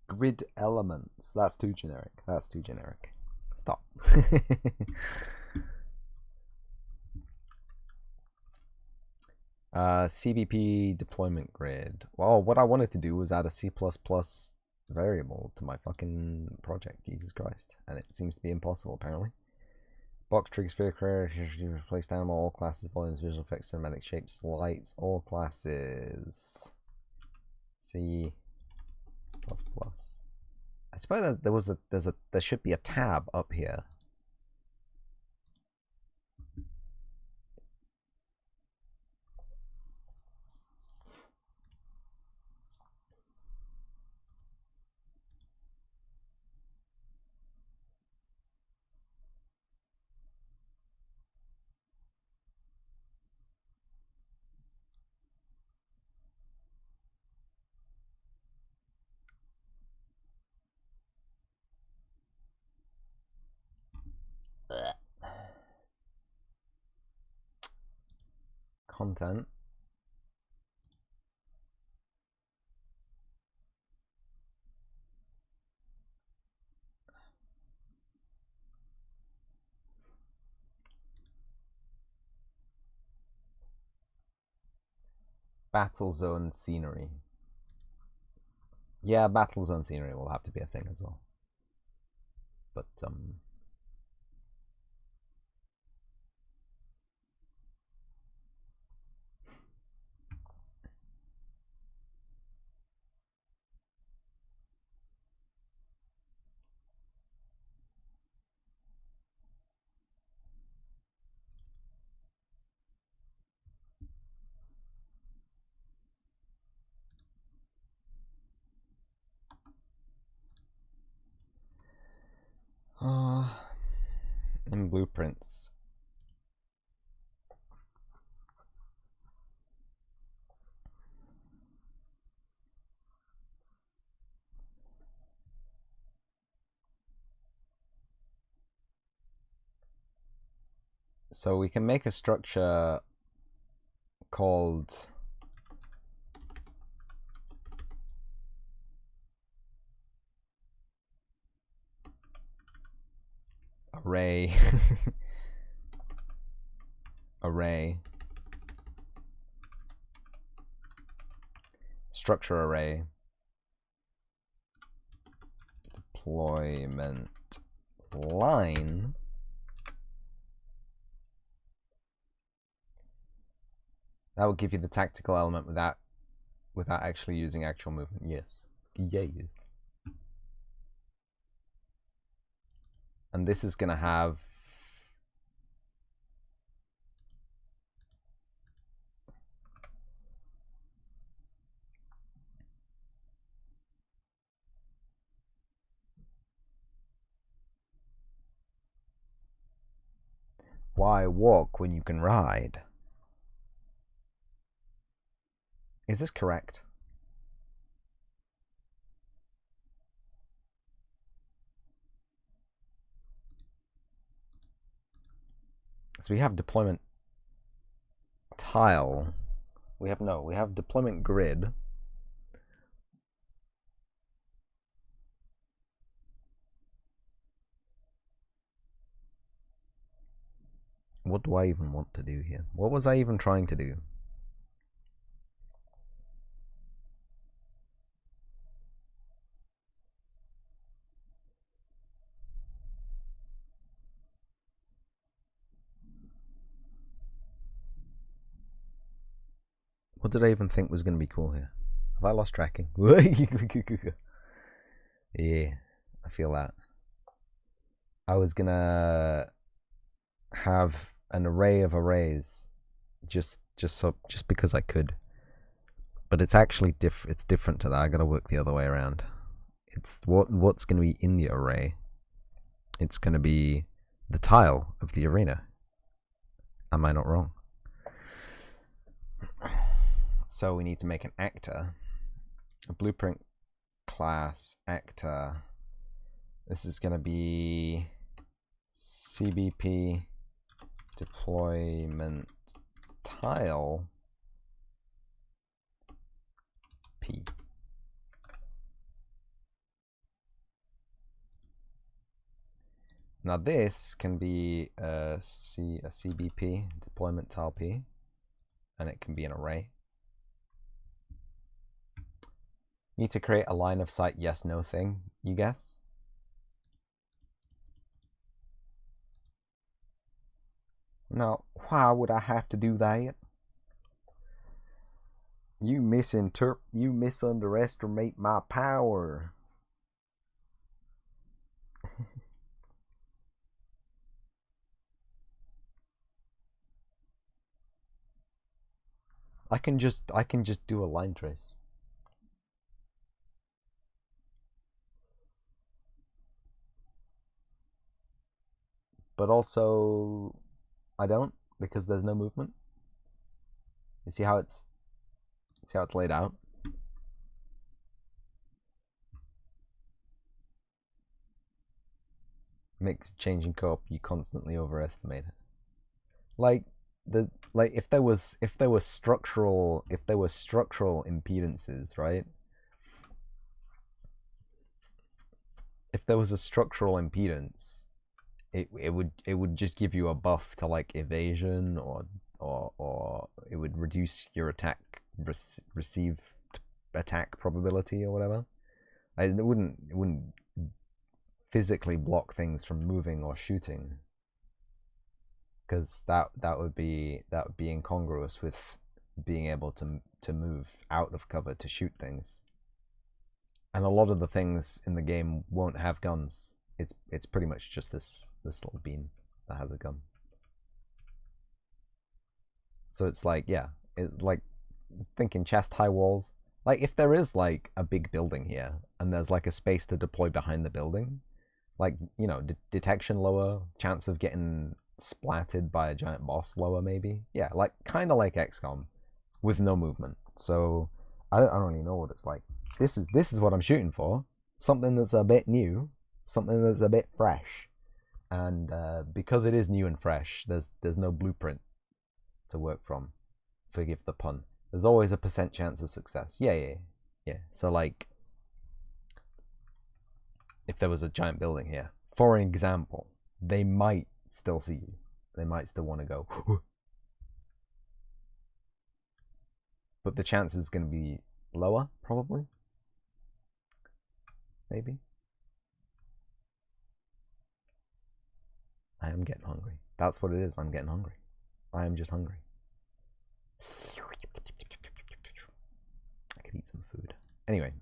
Grid elements. That's too generic. That's too generic. Stop. CVP deployment grid. Well, what I wanted to do was add a C++ variable to my fucking project. Jesus Christ. And it seems to be impossible, apparently. Box, trig, sphere, career, replaced animal, all classes, volumes, visual effects, cinematic shapes, lights, all classes. C++. I suppose that there should be a tab up here. content. Battle zone scenery. Yeah, battle zone scenery will have to be a thing as well. But in blueprints. So we can make a structure called array array structure array deployment line that will give you the tactical element without actually using actual movement. Yes. And this is going to have why walk when you can ride? Is this correct? So we have deployment tile. We have deployment grid. What do I even want to do here? What was I even trying to do? What did I even think was going to be cool here? Have I lost tracking? Yeah, I feel that. I was going to have an array of arrays just because I could. But it's actually it's different to that. I got to work the other way around. It's what's going to be in the array. It's going to be the tile of the arena. Am I not wrong? So we need to make an actor, a blueprint class actor. This is going to be CBP deployment tile P. Now this can be a CBP deployment tile P, and it can be an array. Need to create a line of sight yes no thing, you guess? Now, why would I have to do that? You misunderestimate my power. I can just do a line trace. But also I don't, because there's no movement. You see how it's laid out? Makes changing co-op, you constantly overestimate it. Like, like if there was structural impedances, right? If there was a structural impedance, it would just give you a buff to like evasion, or it would reduce your receive attack probability or whatever. It wouldn't physically block things from moving or shooting, because that would be incongruous with being able to move out of cover to shoot things. And a lot of the things in the game won't have guns. It's pretty much just this little beam that has a gun. So it's like, yeah, like thinking chest high walls. Like if there is like a big building here and there's like a space to deploy behind the building, like, you know, detection lower, chance of getting splatted by a giant boss lower, maybe. Yeah, like kind of like XCOM with no movement. So I don't even know what it's like. This is what I'm shooting for. Something that's a bit new, something that's a bit fresh. And because it is new and fresh, there's no blueprint to work from. Forgive the pun. There's always a % chance of success. Yeah. So like, if there was a giant building here, for an example, they might still see you. They might still want to go. But the chance is going to be lower, probably. Maybe. I am getting hungry. That's what it is. I'm getting hungry. I am just hungry. I could eat some food. Anyway,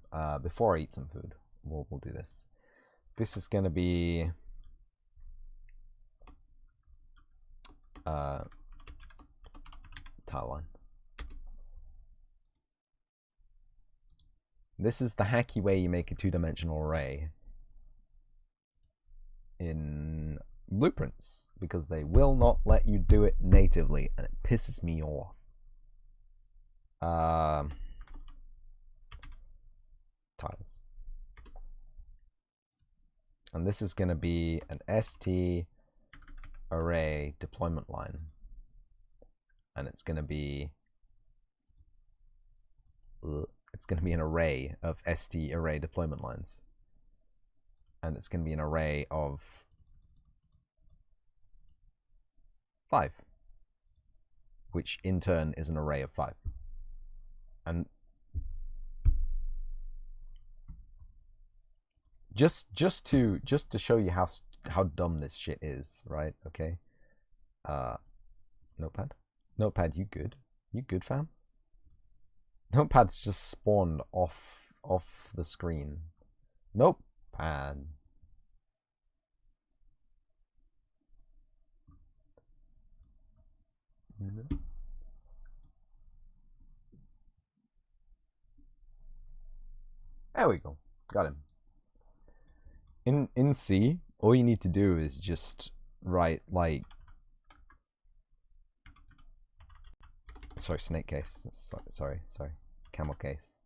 before I eat some food, we'll do this. This is going to be timeline. This is the hacky way you make a two-dimensional array in blueprints, because they will not let you do it natively, and it pisses me off. Tiles. And this is going to be an ST array deployment line. And it's going to be an array of ST array deployment lines. And it's going to be an array of 5, which in turn is an array of 5. And just to show you how dumb this shit is, right? Okay. Notepad, you good, fam? Notepad's just spawned off the screen. Notepad. There we go. Got him. In C, all you need to do is just write like, sorry, snake case. Sorry, camel case.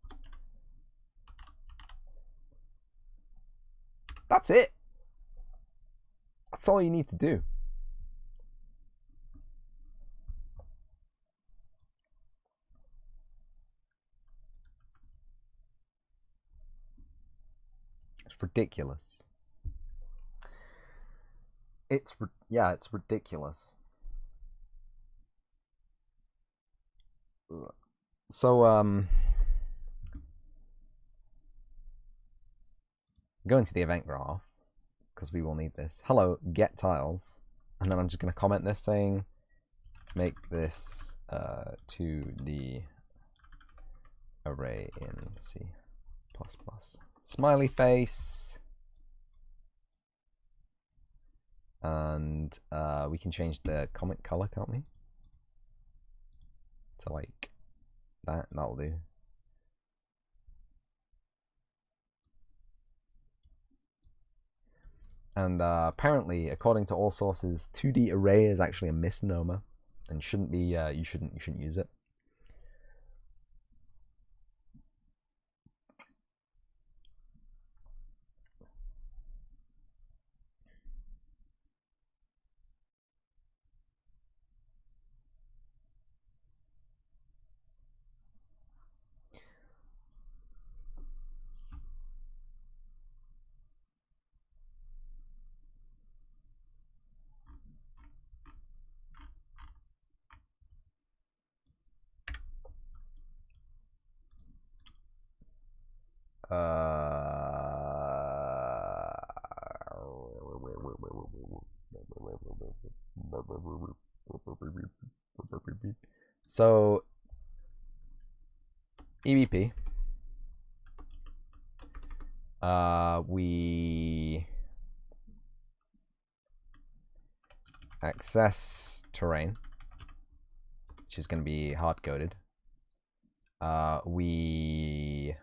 That's it. That's all you need to do. It's ridiculous. It's ridiculous. So go into the event graph, because we will need this. Hello, get tiles, and then I'm just going to comment this saying, make this to the array in C++. Smiley face. And we can change the comment color, can't we? To like that. That'll do. And apparently, according to all sources, 2D array is actually a misnomer and shouldn't be. You shouldn't use it. So EBP, we access terrain, which is going to be hard-coded. We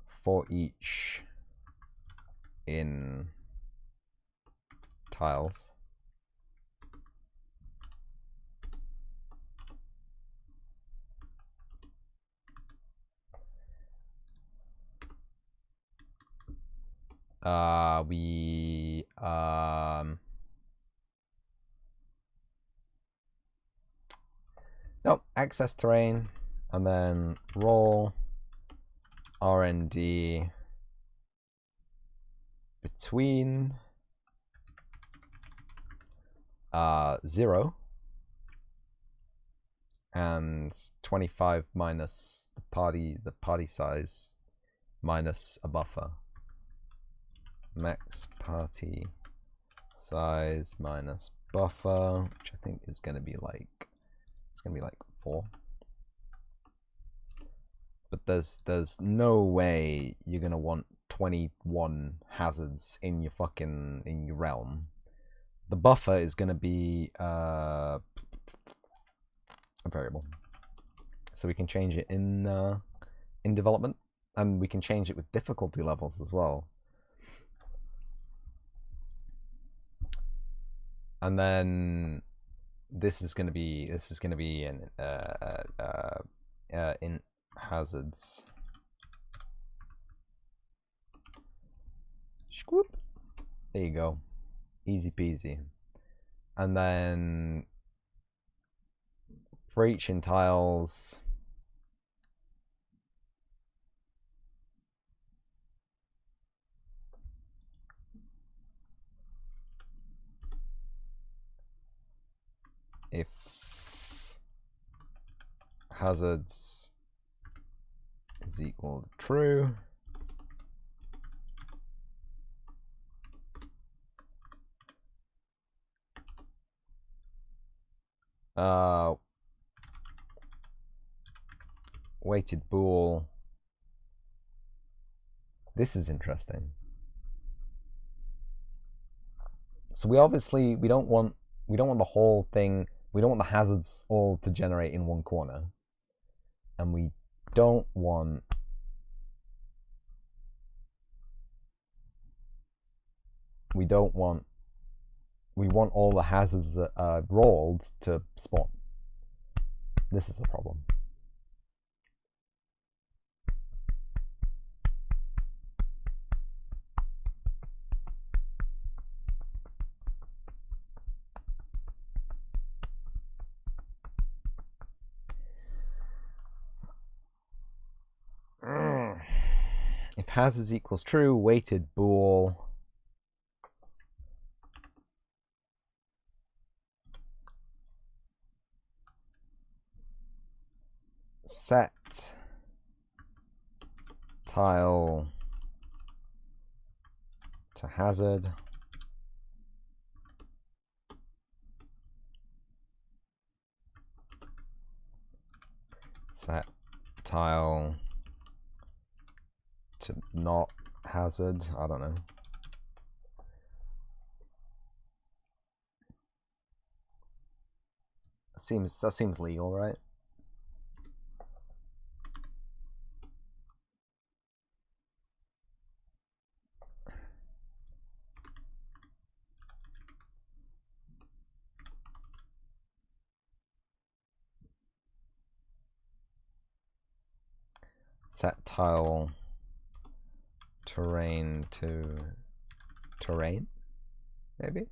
for each in tiles. We access terrain, and then roll RND between 0 and 25 minus the party size minus a buffer. Max party size minus buffer, which I think is going to be like, it's going to be like 4. But there's no way you're going to want 21 hazards in your realm. The buffer is going to be a variable, so we can change it in development, and we can change it with difficulty levels as well. And then this is going to be in hazards. Scoop. There you go. Easy peasy. And then for each in tiles, if hazards is equal to true, weighted bool. This is interesting. So we don't want the whole thing, we don't want the hazards all to generate in one corner, and we want all the hazards that are rolled to spawn. This is a problem. If hazards equals true, weighted bool set tile to hazard set tile to not hazard. I don't know. That seems legal, right? Set tile terrain to terrain, maybe?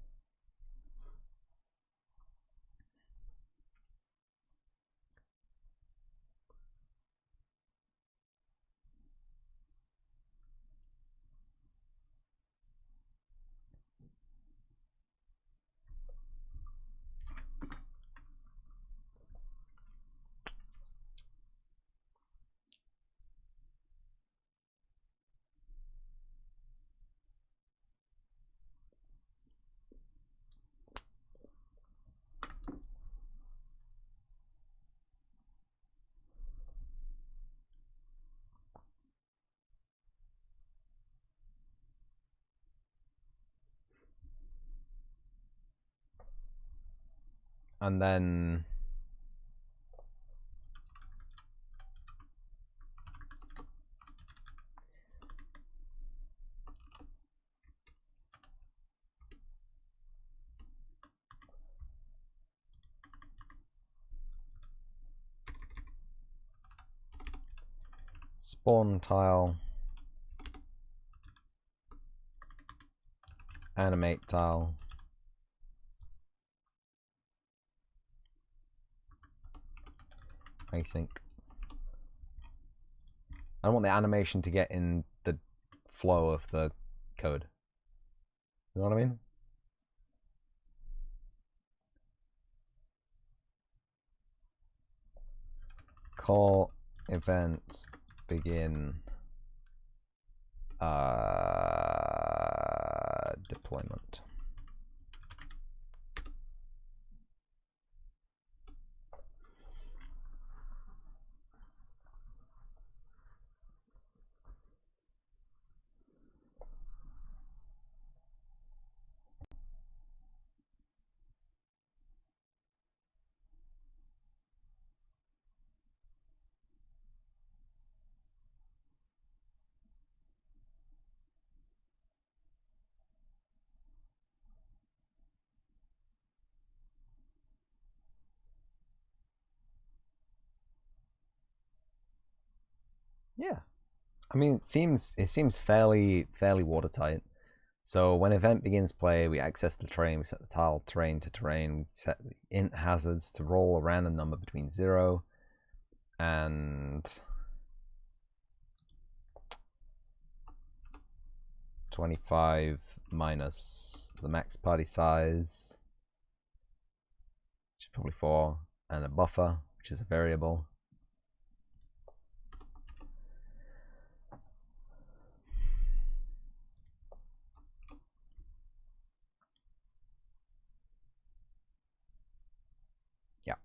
And then spawn tile, animate tile, async. I want the animation to get in the flow of the code. You know what I mean? Call event begin deployment. Yeah, I mean it seems fairly watertight. So when event begins play, we access the terrain, we set the tile terrain to terrain, we set the int hazards to roll a random number between 0 and 25 minus the max party size, which is probably 4, and a buffer, which is a variable. Yeah.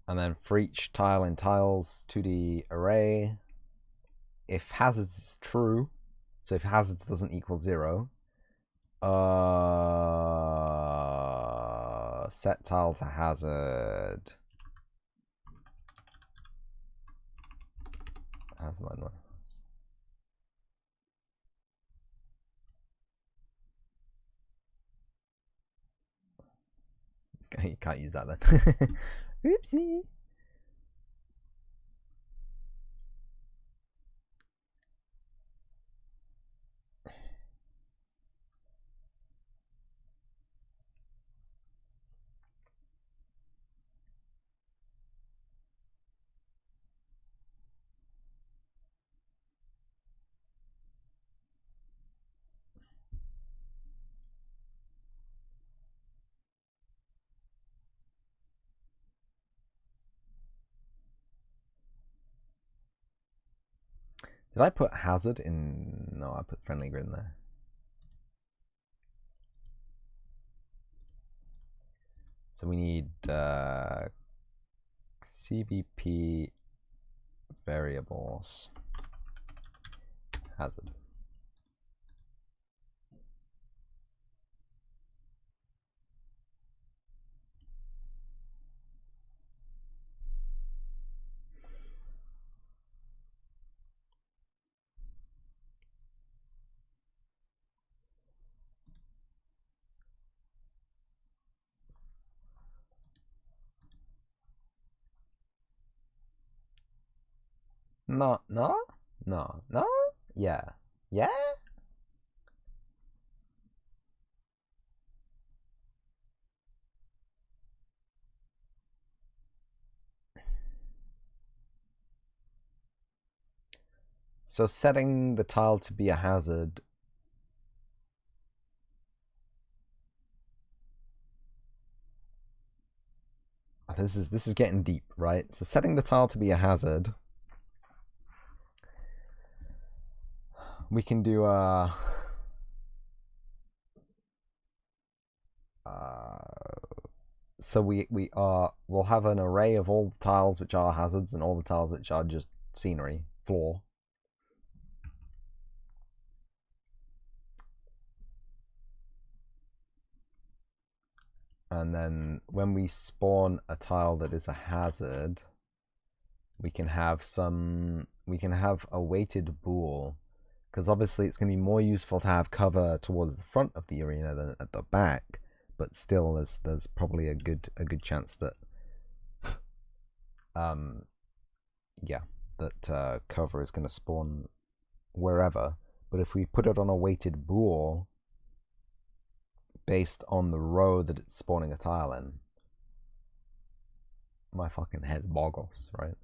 And then for each tile in tiles 2D array, if hazards is true, so if hazards doesn't equal 0, set tile to hazard. How's my one? You can't use that then. Oopsie. Did I put hazard in? No, I put friendly grid in there. So we need CVP variables hazard. No, yeah, yeah. So setting the tile to be a hazard. This is getting deep, right? So setting the tile to be a hazard. We can do so we'll have an array of all the tiles which are hazards and all the tiles which are just scenery, floor. And then when we spawn a tile that is a hazard, we can have a weighted bool, because obviously it's going to be more useful to have cover towards the front of the arena than at the back, but still there's probably a good chance that cover is going to spawn wherever. But if we put it on a weighted bool based on the row that it's spawning a tile in, my fucking head boggles, right?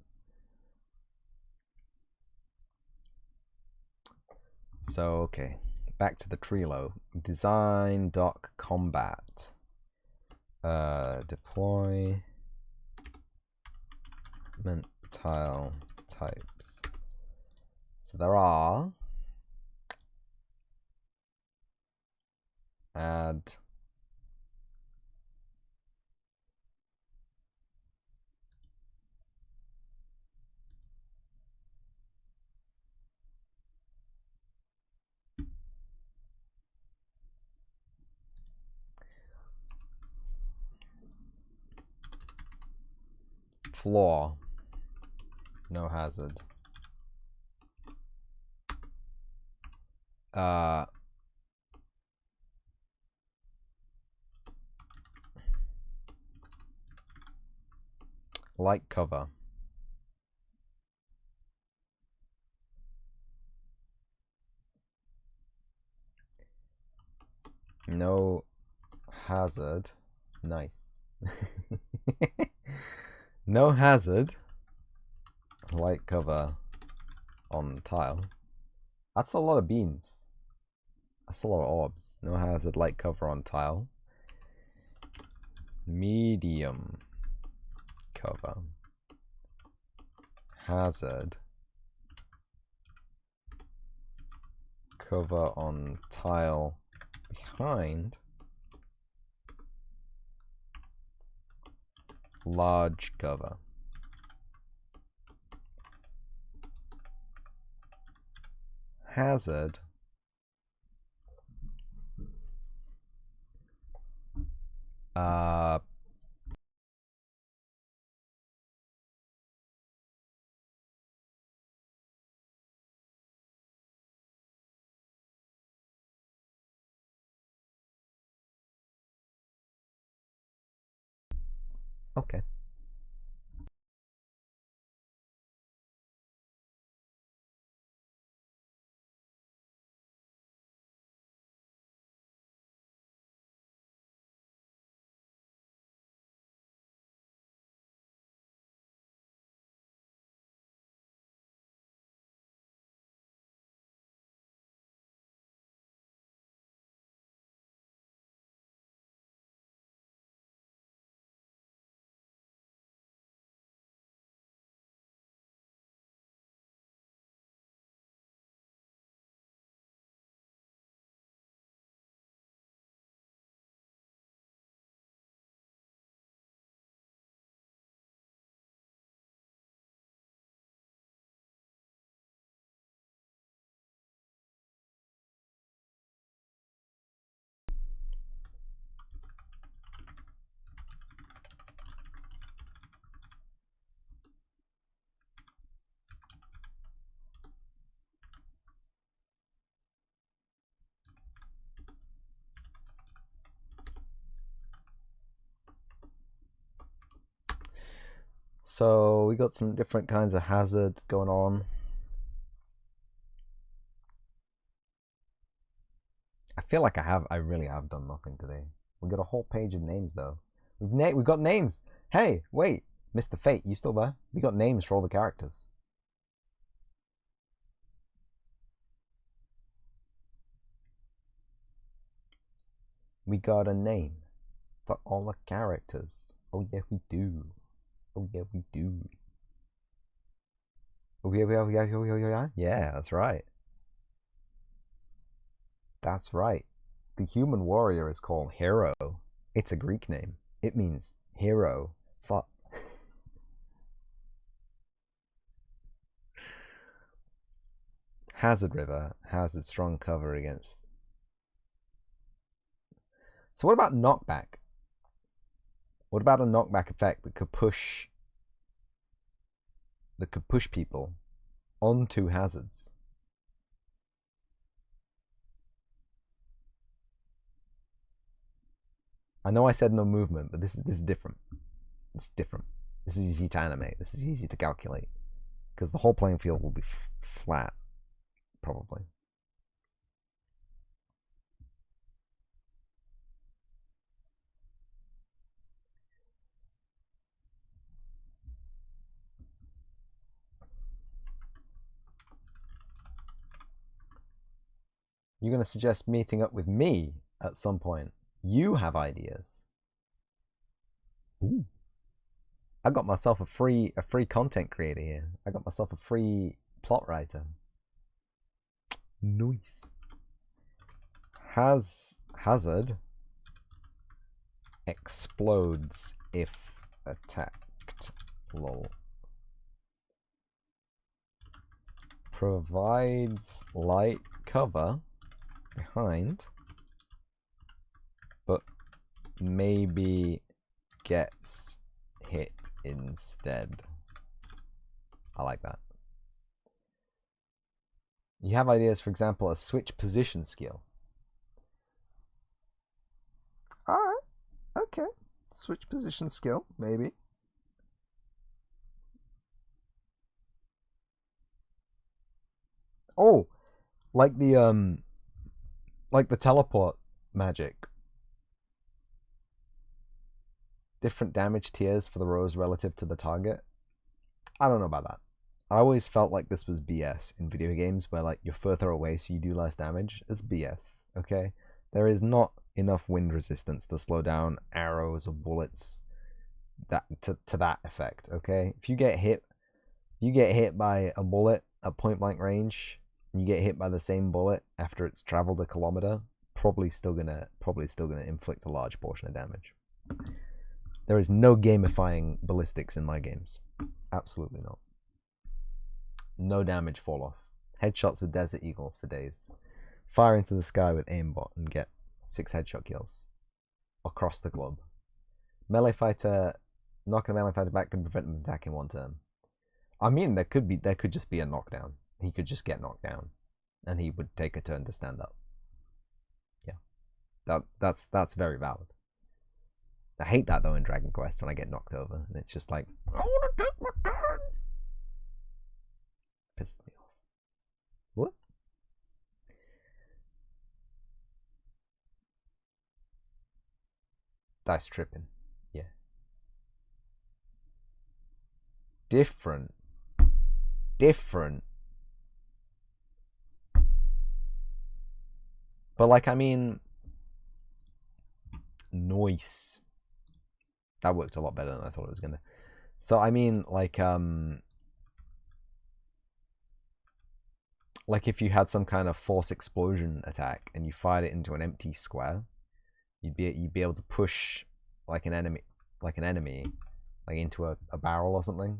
So, okay, back to the Trello. Design doc combat. Deploy tile types. So there are add floor, no hazard. Light cover. No hazard. Nice. No hazard. Light cover on tile. That's a lot of beans. That's a lot of orbs. No hazard, light cover on tile. Medium cover. Hazard. Cover on tile behind. Large cover. Hazard. Okay. So we got some different kinds of hazards going on. I feel like I really have done nothing today. We got a whole page of names though. We've got names. Hey, wait, Mr. Fate, you still there? We got names for all the characters. We got a name for all the characters. Oh yeah, we do. Oh yeah, we do. Oh yeah. Yeah, that's right. That's right. The human warrior is called Hero. It's a Greek name. It means hero. Fuck. Hazard River has a strong cover against. So what about knockback? What about a knockback effect that could push people onto hazards? I know I said no movement, but this is different. It's different. This is easy to animate. This is easy to calculate. Because the whole playing field will be flat, probably. You're going to suggest meeting up with me at some point. You have ideas. Ooh. I got myself a free content creator here. I got myself a free plot writer. Nice. Hazard explodes if attacked. Lol. Provides light cover behind, but maybe gets hit instead. I like that. You have ideas, for example, a switch position skill. Alright, okay. Switch position skill, maybe. Oh, like the teleport magic. Different damage tiers for the rows relative to the target. I don't know about that. I always felt like this was BS in video games where like you're further away so you do less damage. It's BS, okay? There is not enough wind resistance to slow down arrows or bullets to that effect, okay? If you get hit by a bullet at point blank range, and you get hit by the same bullet after it's traveled a kilometer, probably still gonna inflict a large portion of damage. There is no gamifying ballistics in my games. Absolutely not. No damage fall off. Headshots with Desert Eagles for days. Fire into the sky with aimbot and get 6 headshot kills across the globe. Melee fighter, knocking a melee fighter back can prevent them attacking one turn. I mean, there could just be a knockdown. He could just get knocked down, and he would take a turn to stand up. Yeah, that's very valid. I hate that though in Dragon Quest when I get knocked over, and it's just like, I want to take my turn. Pisses me off. What? Dice tripping. Yeah. Different. But like, I mean, noise. That worked a lot better than I thought it was gonna. So I mean, like if you had some kind of force explosion attack and you fired it into an empty square, you'd be able to push like an enemy like into a barrel or something.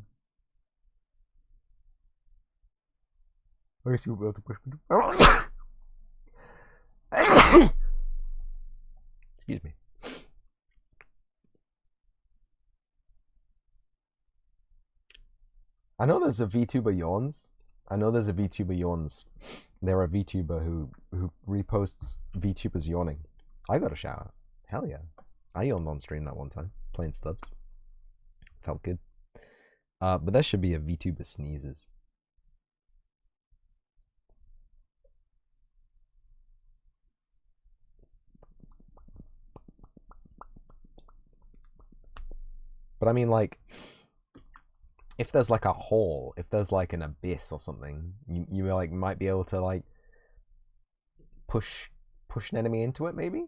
I guess you'll be able to push me into a barrel. Excuse me. I know there's a VTuber Yawns. They're a VTuber who reposts VTubers yawning. I got a shout out. Hell yeah. I yawned on stream that one time, playing Stubs. Felt good. But there should be a VTuber sneezes. But I mean, like, if there's like a hole, if there's like an abyss or something, you like might be able to like push an enemy into it, maybe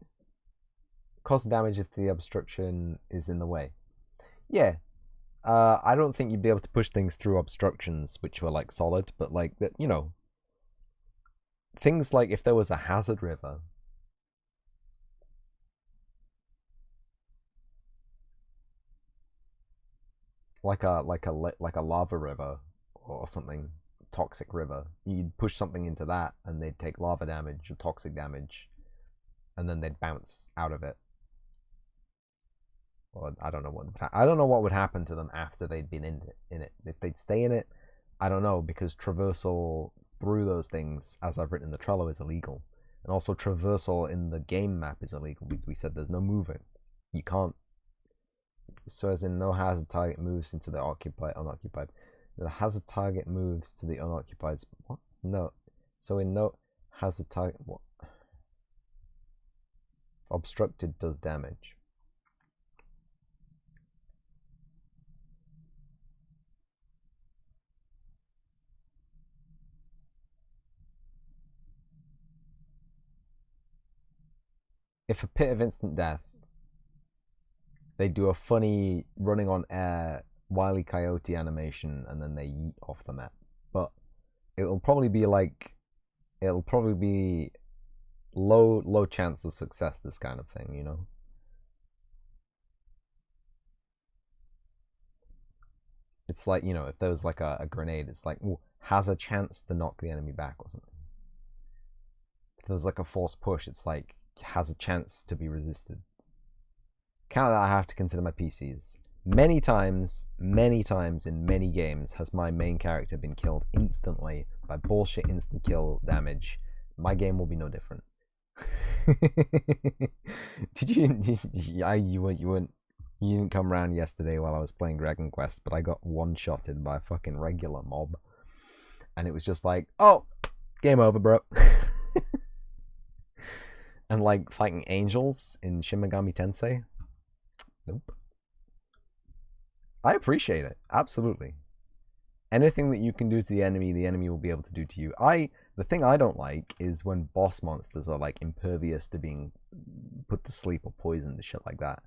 cause damage if the obstruction is in the way. Yeah, I don't think you'd be able to push things through obstructions which were like solid, but like that, you know, things like if there was a hazard river. Like a lava river or something, toxic river. You'd push something into that and they'd take lava damage or toxic damage, and then they'd bounce out of it. Or I don't know what would happen to them after they'd been in it. If they'd stay in it, I don't know, because traversal through those things, as I've written in the Trello, is illegal. And also traversal in the game map is illegal. We said there's no moving. You can't. So as in no hazard target moves into the unoccupied. The hazard target moves to the unoccupied. What? No. So in no hazard target, what? Obstructed does damage. If a pit of instant death, they do a funny running on air Wile E. Coyote animation and then they yeet off the map. But it'll probably be low chance of success, this kind of thing, you know? It's like, you know, if there was like a grenade, it's like, ooh, has a chance to knock the enemy back or something. If there's like a forced push, it's like, has a chance to be resisted. Count that I have to consider my PCs. Many times in many games has my main character been killed instantly by bullshit instant kill damage. My game will be no different. You didn't come around yesterday while I was playing Dragon Quest, but I got one-shotted by a fucking regular mob. And it was just like, oh, game over, bro. And like fighting angels in Shin Megami Tensei. Nope. I appreciate it. Absolutely. Anything that you can do to the enemy will be able to do to you. The thing I don't like is when boss monsters are like impervious to being put to sleep or poisoned and shit like that.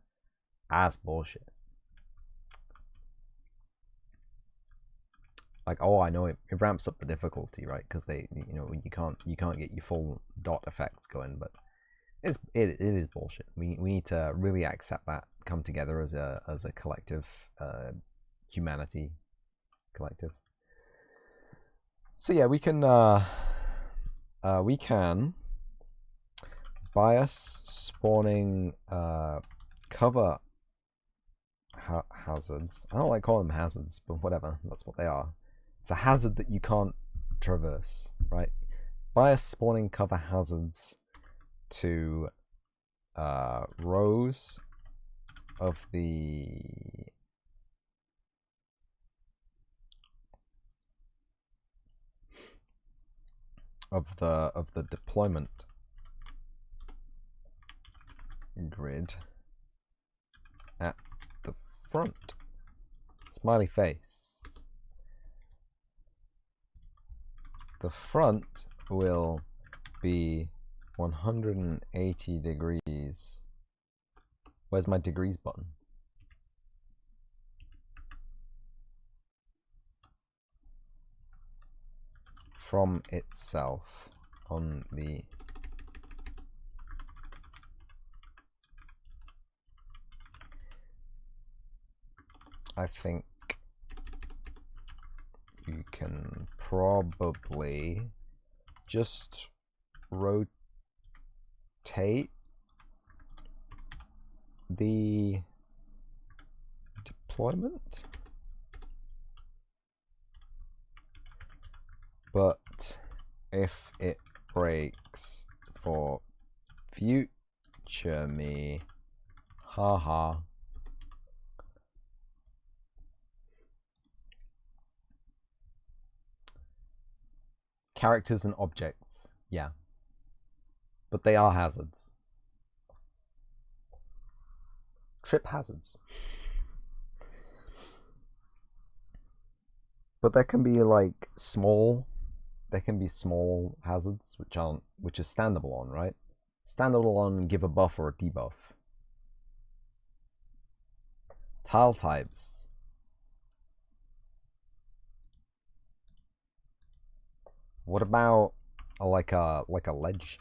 Ass bullshit. Like, oh, I know it ramps up the difficulty, right? Because you can't get your full dot effects going, but it is bullshit. We need to really accept that, come together as a collective, humanity collective. So yeah, we can bias spawning cover hazards. I don't like calling them hazards, but whatever, that's what they are. It's a hazard that you can't traverse, right? Bias spawning cover hazards to rows of the deployment grid at the front. Smiley face. The front will be 180 degrees. Where's my degrees button? From itself on the I think you can probably just rotate the deployment, but if it breaks for future me, haha. Characters and objects, yeah. But they are hazards. Trip hazards. But there can be like small hazards which is standable on, right? Standable on give a buff or a debuff. Tile types. What about like a ledge?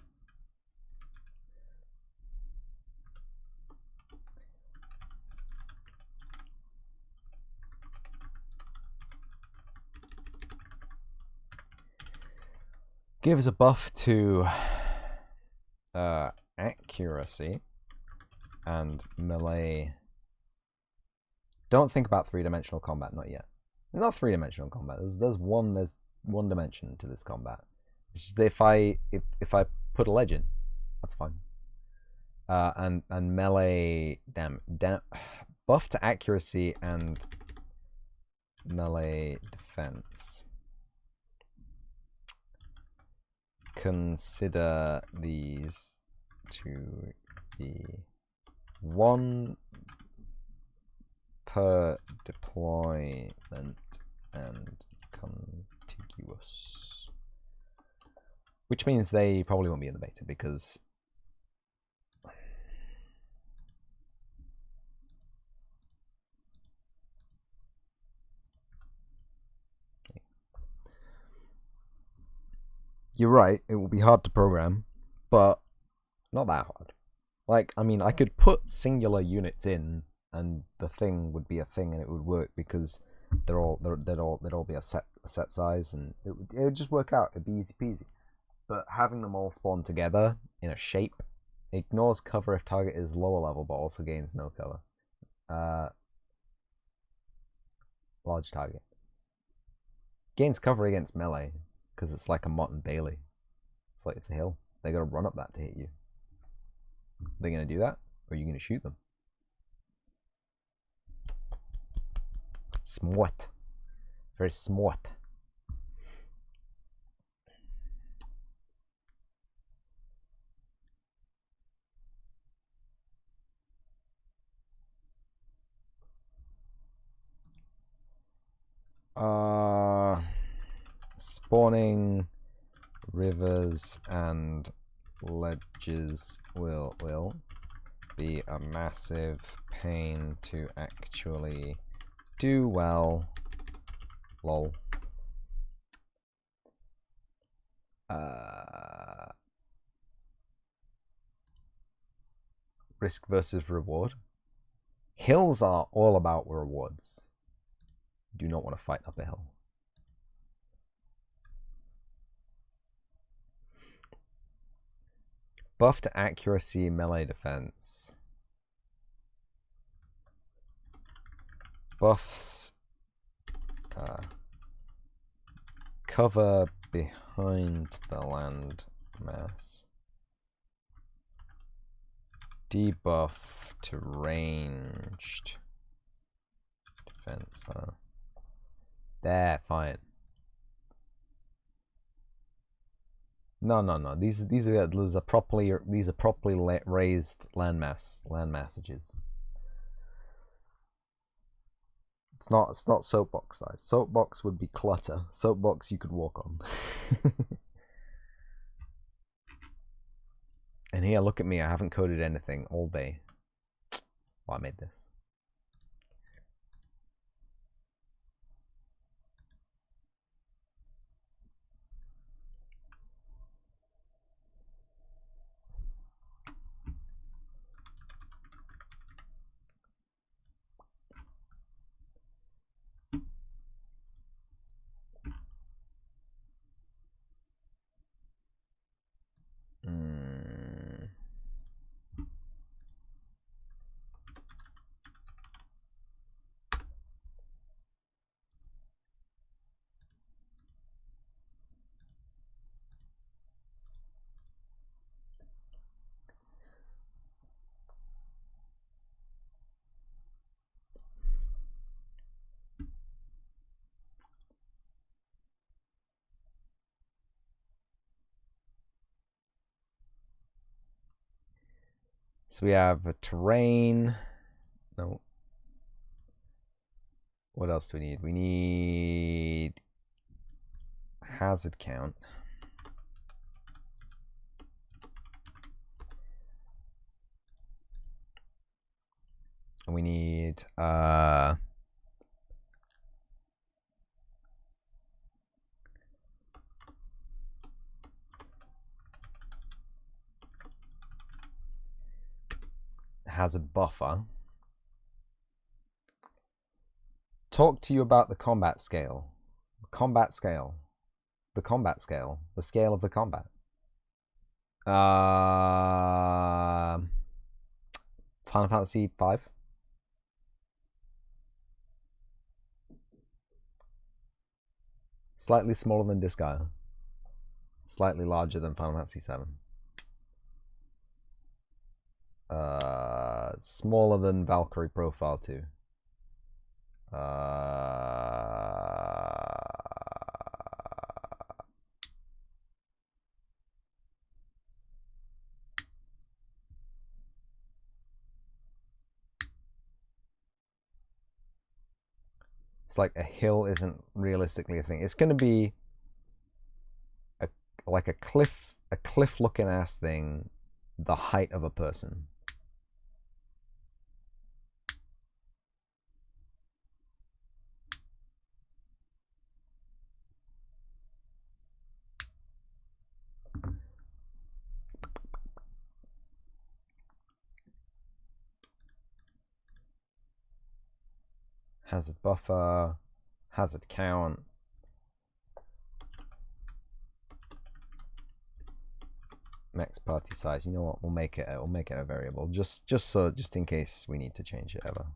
Gives a buff to accuracy and melee Don't think about three-dimensional combat, not yet. Not three-dimensional combat. There's one dimension to this combat. It's just if I put a ledge in, that's fine. And melee buff to accuracy and melee defense. Consider these to be 1 per deployment and contiguous. Which means they probably won't be in the beta because you're right, it will be hard to program, but not that hard. Like, I mean, I could put singular units in and the thing would be a thing and it would work because they'd all be a set size and it would just work out. It'd be easy peasy. But having them all spawn together in a shape ignores cover if target is lower level but also gains no cover. Large target. Gains cover against melee because it's like a Mott and Bailey. It's like it's a hill. They gotta run up that to hit you. They're gonna do that, or are you gonna shoot them? Smart. Very smart. Spawning rivers and ledges will be a massive pain to actually do well. Lol. Risk versus reward. Hills are all about rewards. Do not want to fight up a hill. Buff to accuracy, melee defense. Buffs. Cover behind the land mass. Debuff to ranged defense. There, fine. No. These are properly raised land massages. It's not soapbox size. Soapbox would be clutter. Soapbox you could walk on. And here, look at me. I haven't coded anything all day. Well, I made this. So we have a terrain. No. What else do we need? We need hazard count. And we need hazard buffer. Talk to you about the combat scale. Combat scale. The combat scale. The scale of the combat. Final Fantasy V. Slightly smaller than Disgaea. Slightly larger than Final Fantasy VII. Smaller than Valkyrie Profile 2. It's like a hill isn't realistically a thing. It's going to be like a cliff looking ass thing, the height of a person. Hazard buffer, hazard count. Max party size. You know what? We'll make it a variable just in case we need to change it ever.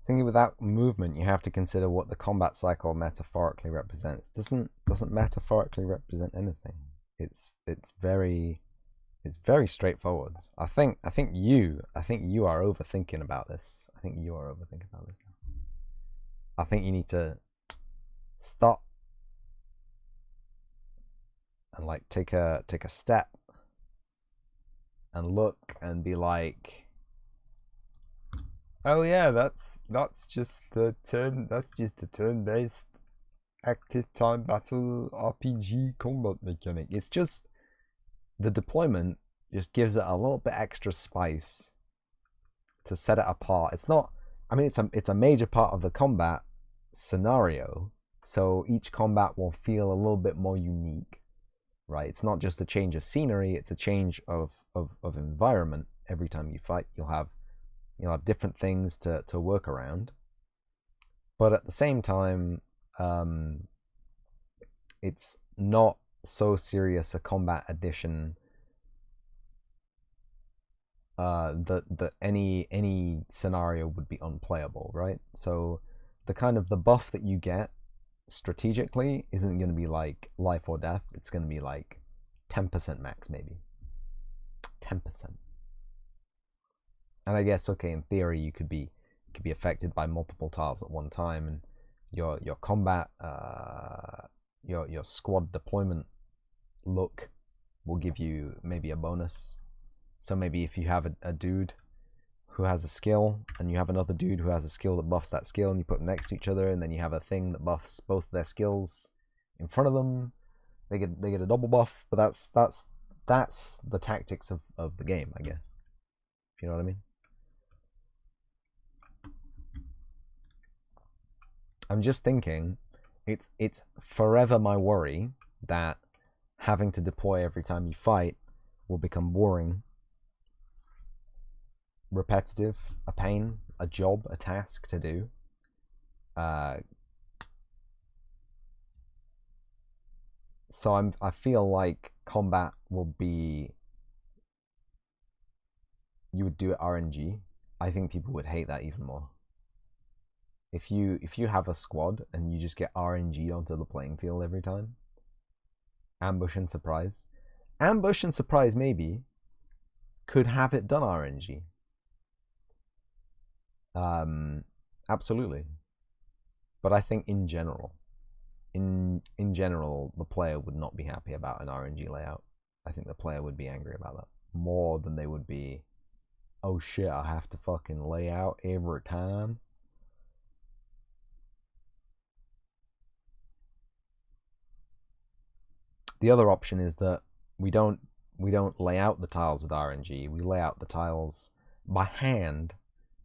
Thinking without movement, you have to consider what the combat cycle metaphorically represents. Doesn't metaphorically represent anything. It's very straightforward. I think you are overthinking about this. I think you need to stop and like take a step and look and be like, oh yeah, that's just a turn-based active time battle RPG combat mechanic. It's just the deployment just gives it a little bit extra spice to set it apart. It's not, I mean, it's a major part of the combat scenario, so each combat will feel a little bit more unique, right? It's not just a change of scenery, it's a change of environment. Every time you fight, you'll have different things to work around, but at the same time, it's not so serious a combat addition that any scenario would be unplayable, right? So the kind of the buff that you get strategically isn't going to be like life or death. It's going to be like 10% max, maybe 10%. And I guess, okay, in theory, you could be affected by multiple tiles at one time, and your combat, your squad deployment look will give you maybe a bonus. So maybe if you have a dude who has a skill, and you have another dude who has a skill that buffs that skill, and you put them next to each other, and then you have a thing that buffs both their skills in front of them, they get a double buff. But that's the tactics of the game, I guess. If you know what I mean. I'm just thinking, it's forever my worry that having to deploy every time you fight will become boring, repetitive, a pain, a job, a task to do. So I feel like combat will be, you would do it RNG. I think people would hate that even more. If you have a squad and you just get RNG onto the playing field every time, ambush and surprise maybe could have it done RNG. Absolutely. But I think in general, the player would not be happy about an RNG layout. I think the player would be angry about that more than they would be, oh shit, I have to fucking lay out every time. The other option is that we don't we don't lay out the tiles with RNG. We lay out the tiles by hand,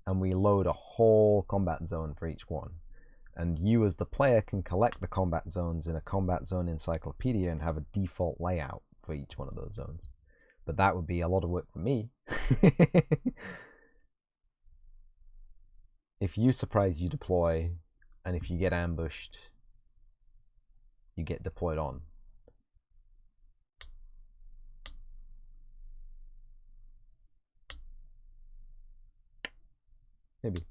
and we load a whole combat zone for each one. And you as the player can collect the combat zones in a combat zone encyclopedia and have a default layout for each one of those zones. But that would be a lot of work for me. If you surprise, you deploy, and if you get ambushed, you get deployed on. Maybe.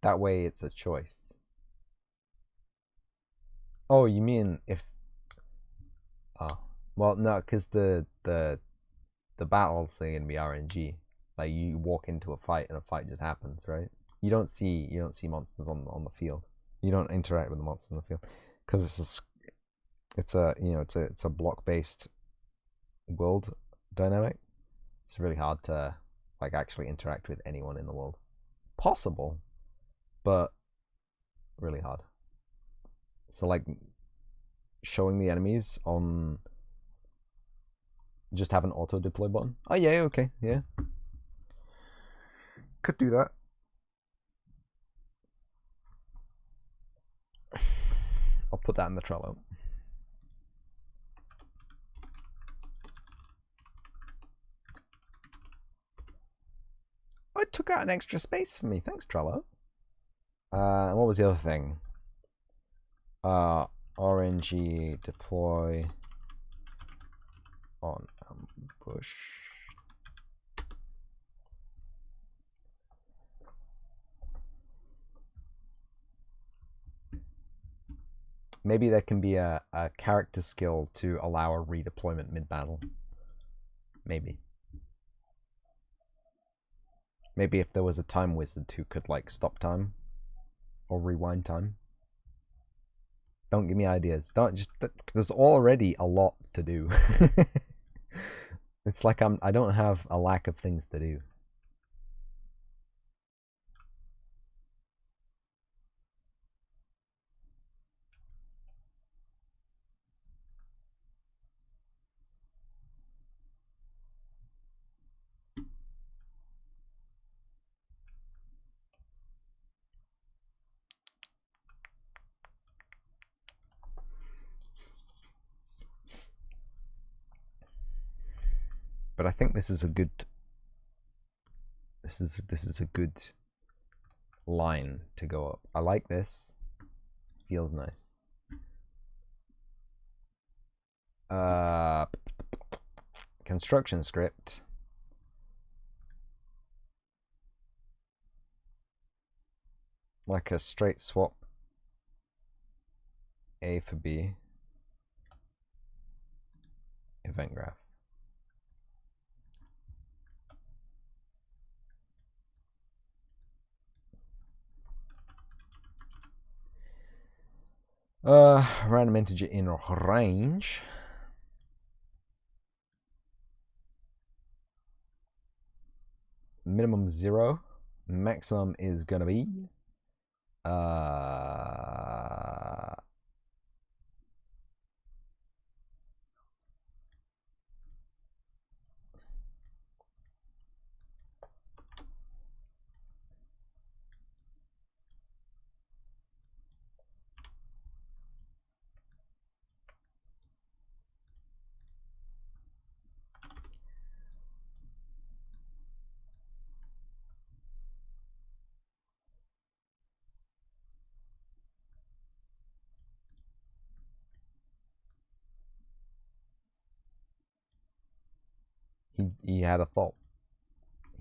That way it's a choice. Oh, you mean if... Oh, well, no, because the battles are gonna be RNG. Like, you walk into a fight and a fight just happens, right? You don't see monsters on the field. You don't interact with the monsters on the field because it's a block-based world dynamic. It's really hard to like actually interact with anyone in the world. Possible, but really hard. So like showing the enemies on, just have an auto deploy button. Oh yeah, okay, yeah. Could do that. I'll put that in the Trello. Oh, it took out an extra space for me. Thanks, Trello. And what was the other thing? RNG deploy on ambush. Maybe there can be a character skill to allow a redeployment mid-battle. Maybe. Maybe if there was a time wizard who could like stop time or rewind time. Don't give me ideas. Don't just. There's already a lot to do. It's like I don't have a lack of things to do. But I think this is a good. This is a good line to go up. I like this. Feels nice. Construction script. Like a straight swap. A for B. Event graph. Random integer in range. Minimum 0. Maximum is gonna be he had a thought.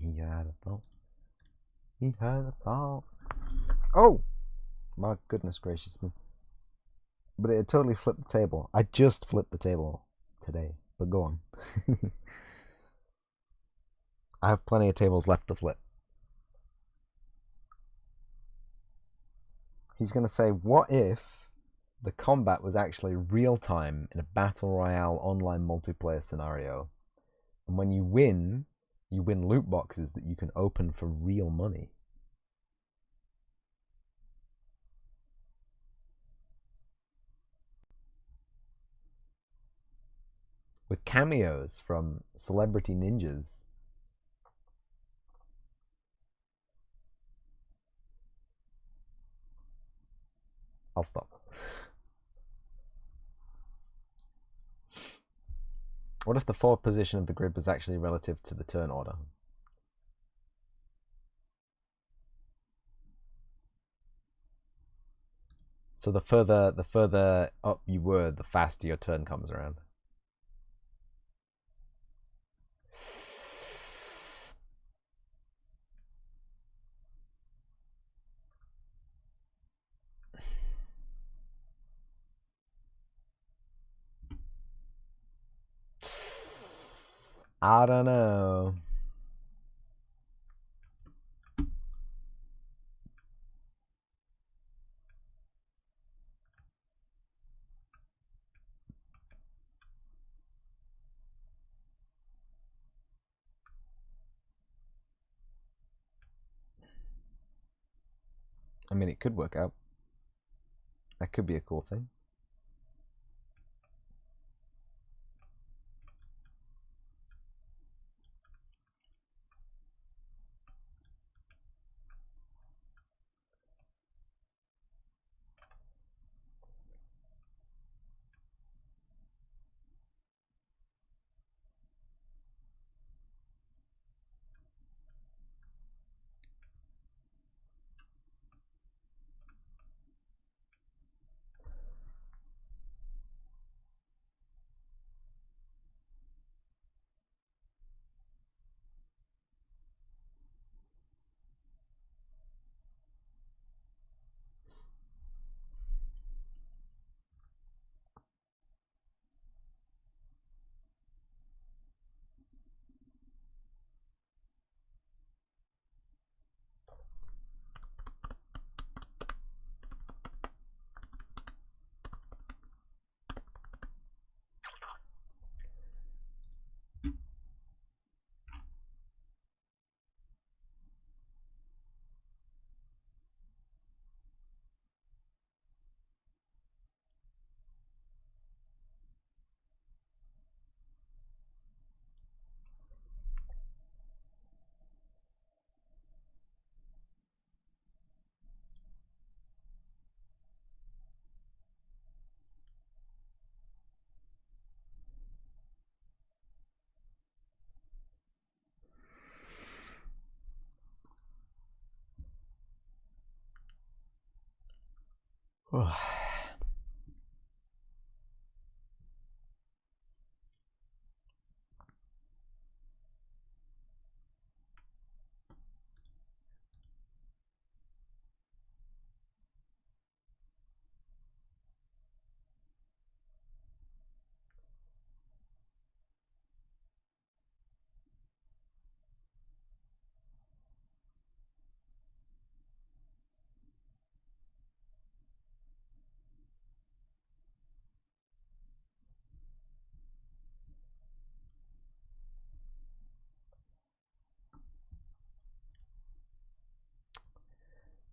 He had a thought. He had a thought. Oh! My goodness gracious me. But it totally flipped the table. I just flipped the table today. But go on. I have plenty of tables left to flip. He's going to say, what if the combat was actually real time in a battle royale online multiplayer scenario? And when you win loot boxes that you can open for real money. with cameos from celebrity ninjas. I'll stop. What if the forward position of the grid was actually relative to the turn order? So the further up you were, the faster your turn comes around. I don't know. I mean, it could work out. That could be a cool thing.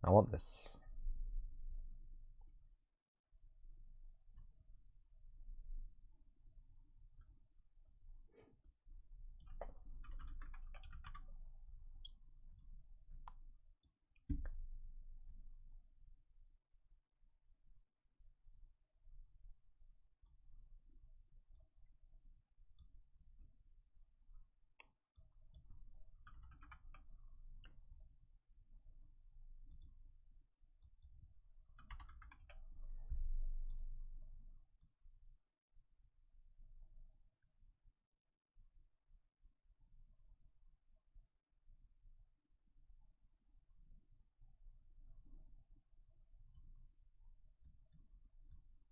I want this.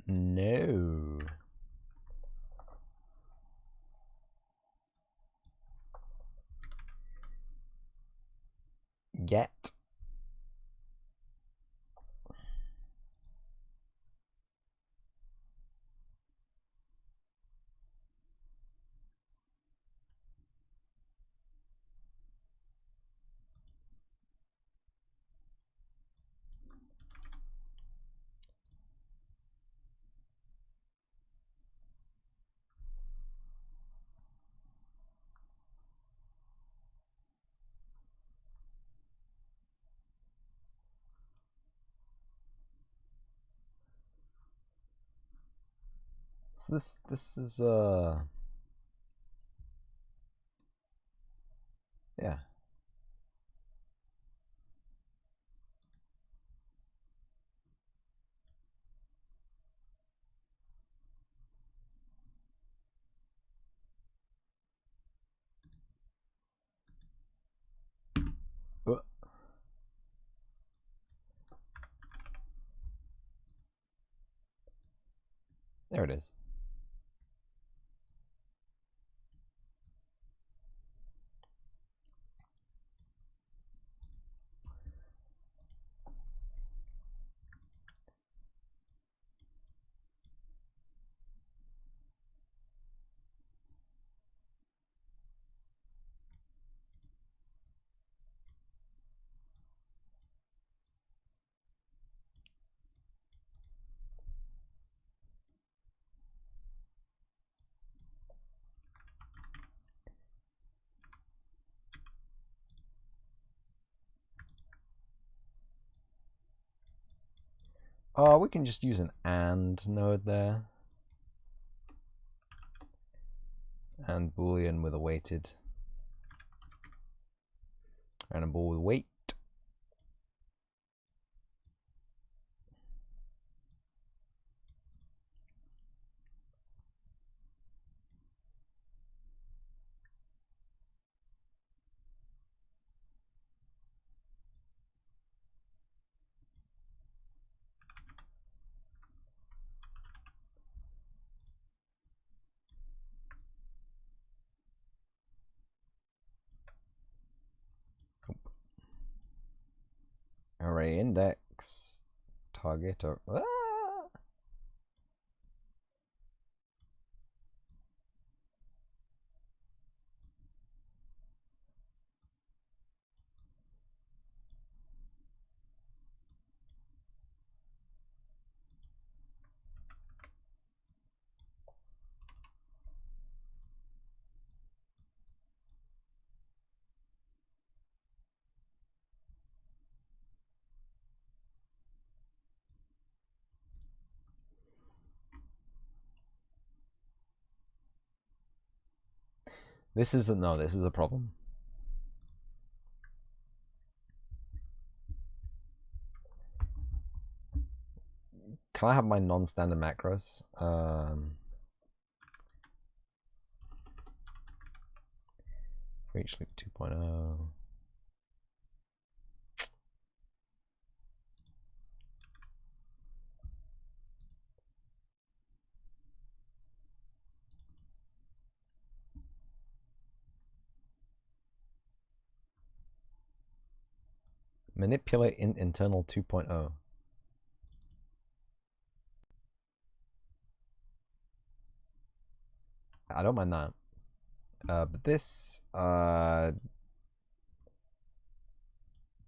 No. Get. So this is yeah. There it is. Oh, we can just use an AND node there. And Boolean with a weighted. And a ball with weight. Array index. Target or... This is a problem. Can I have my non-standard macros? For each loop 2.0. Manipulate internal 2.0. I don't mind that. But this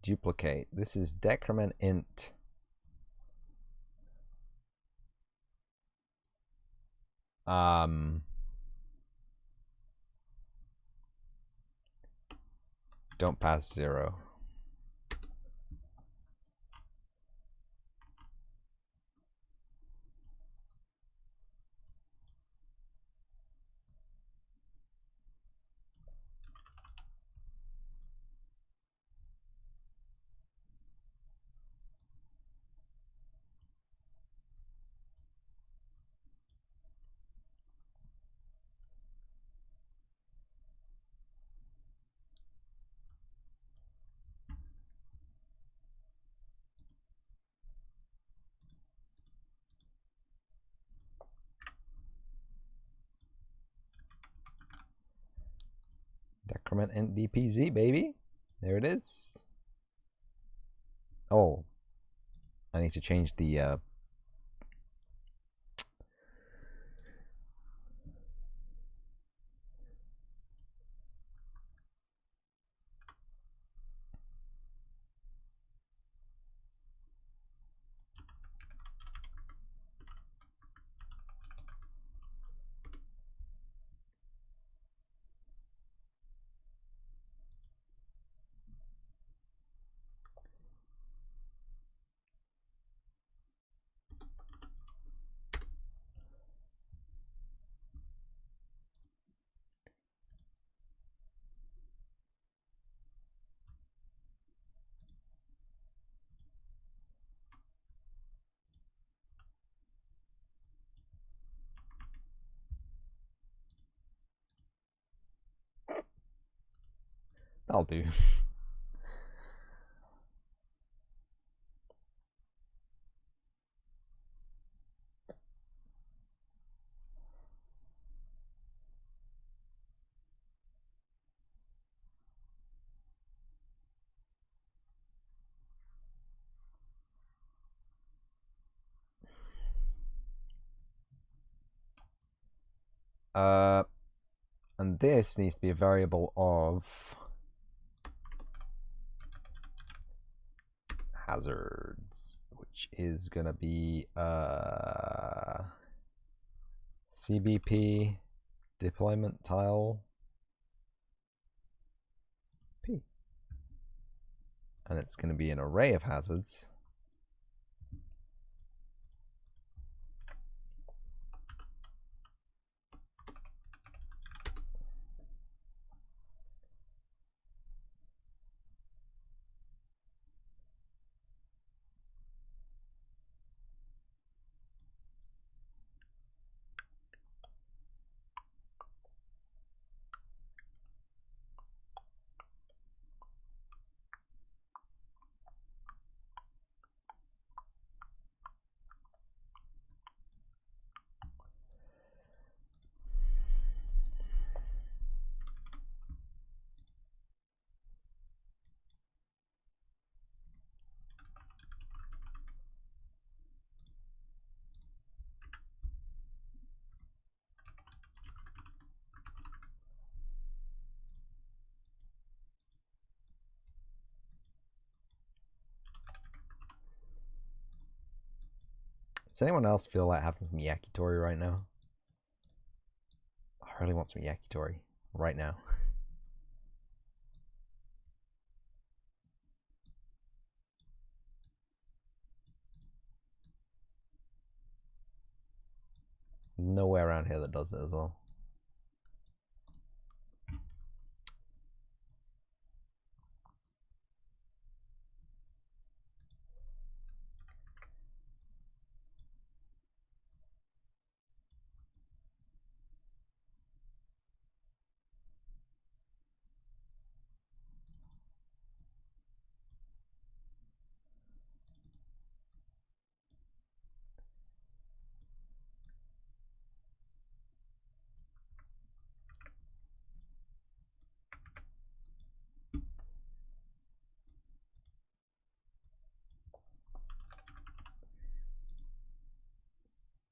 duplicate. This is decrement int. Don't pass 0. Decrement int dpz, baby. There it is. Oh, I need to change the That'll do. And this needs to be a variable of hazards, which is gonna be CBP deployment tile P, and it's gonna be an array of hazards. Does anyone else feel like having some yakitori right now? I really want some yakitori right now. Nowhere around here that does it as well.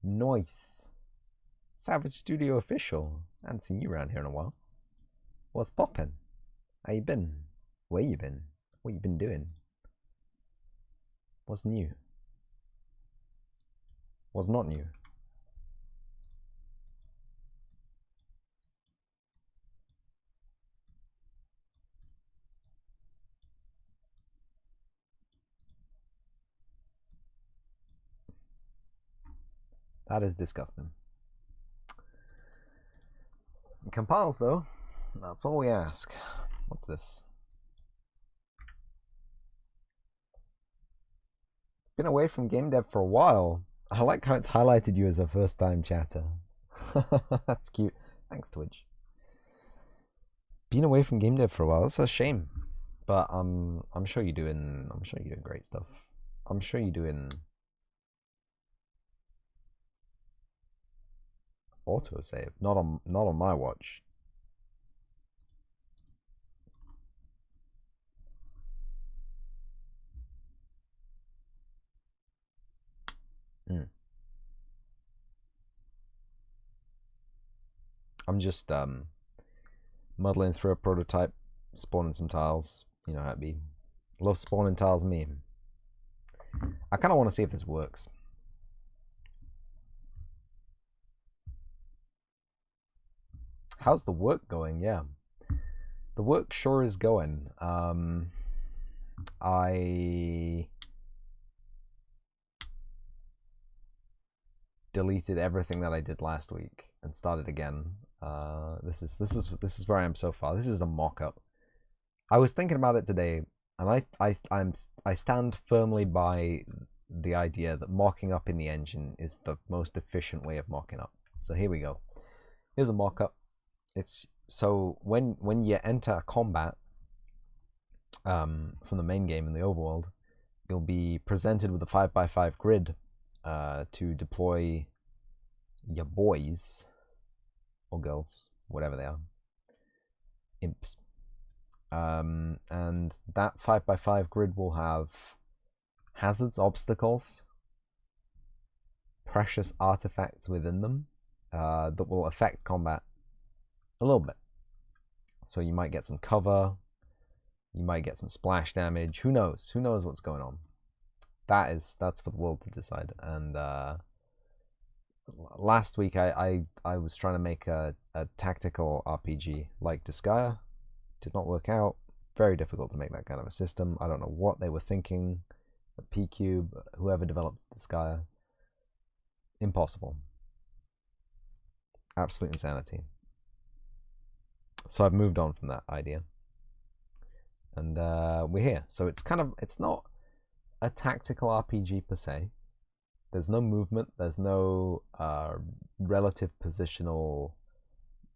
Nice. Savage Studio official. I haven't seen you around here in a while. What's poppin'? How you been? Where you been? What you been doing? What's new? What's not new? That is disgusting. It compiles though. That's all we ask. What's this? Been away from game dev for a while. I like how it's highlighted you as a first-time chatter. That's cute. Thanks, Twitch. Been away from game dev for a while. That's a shame, but I'm sure you're doing. I'm sure you're doing great stuff. I'm sure you're doing autosave. Not on my watch. I'm just muddling through a prototype, spawning some tiles. You know how it be. Love spawning tiles meme. I kind of want to see if this works. How's the work going? Yeah, the work sure is going. I deleted everything that I did last week and started again. This is where I am so far. This is a mock-up. I was thinking about it today, and I stand firmly by the idea that mocking up in the engine is the most efficient way of mocking up. So here we go. Here's a mock-up. It's so when you enter combat, from the main game in the overworld, you'll be presented with a 5x5 grid to deploy your boys or girls, whatever they are, imps. And that 5x5 grid will have hazards, obstacles, precious artifacts within them that will affect combat a little bit. So you might get some cover, you might get some splash damage. Who knows? Who knows what's going on? That's for the world to decide. And last week I was trying to make a tactical RPG like Disgaea. Did not work out. Very difficult to make that kind of a system. I don't know what they were thinking at P-Cube, whoever developed Disgaea. Impossible. Absolute insanity. So I've moved on from that idea. And we're here. So it's not a tactical RPG per se. There's no movement. There's no relative positional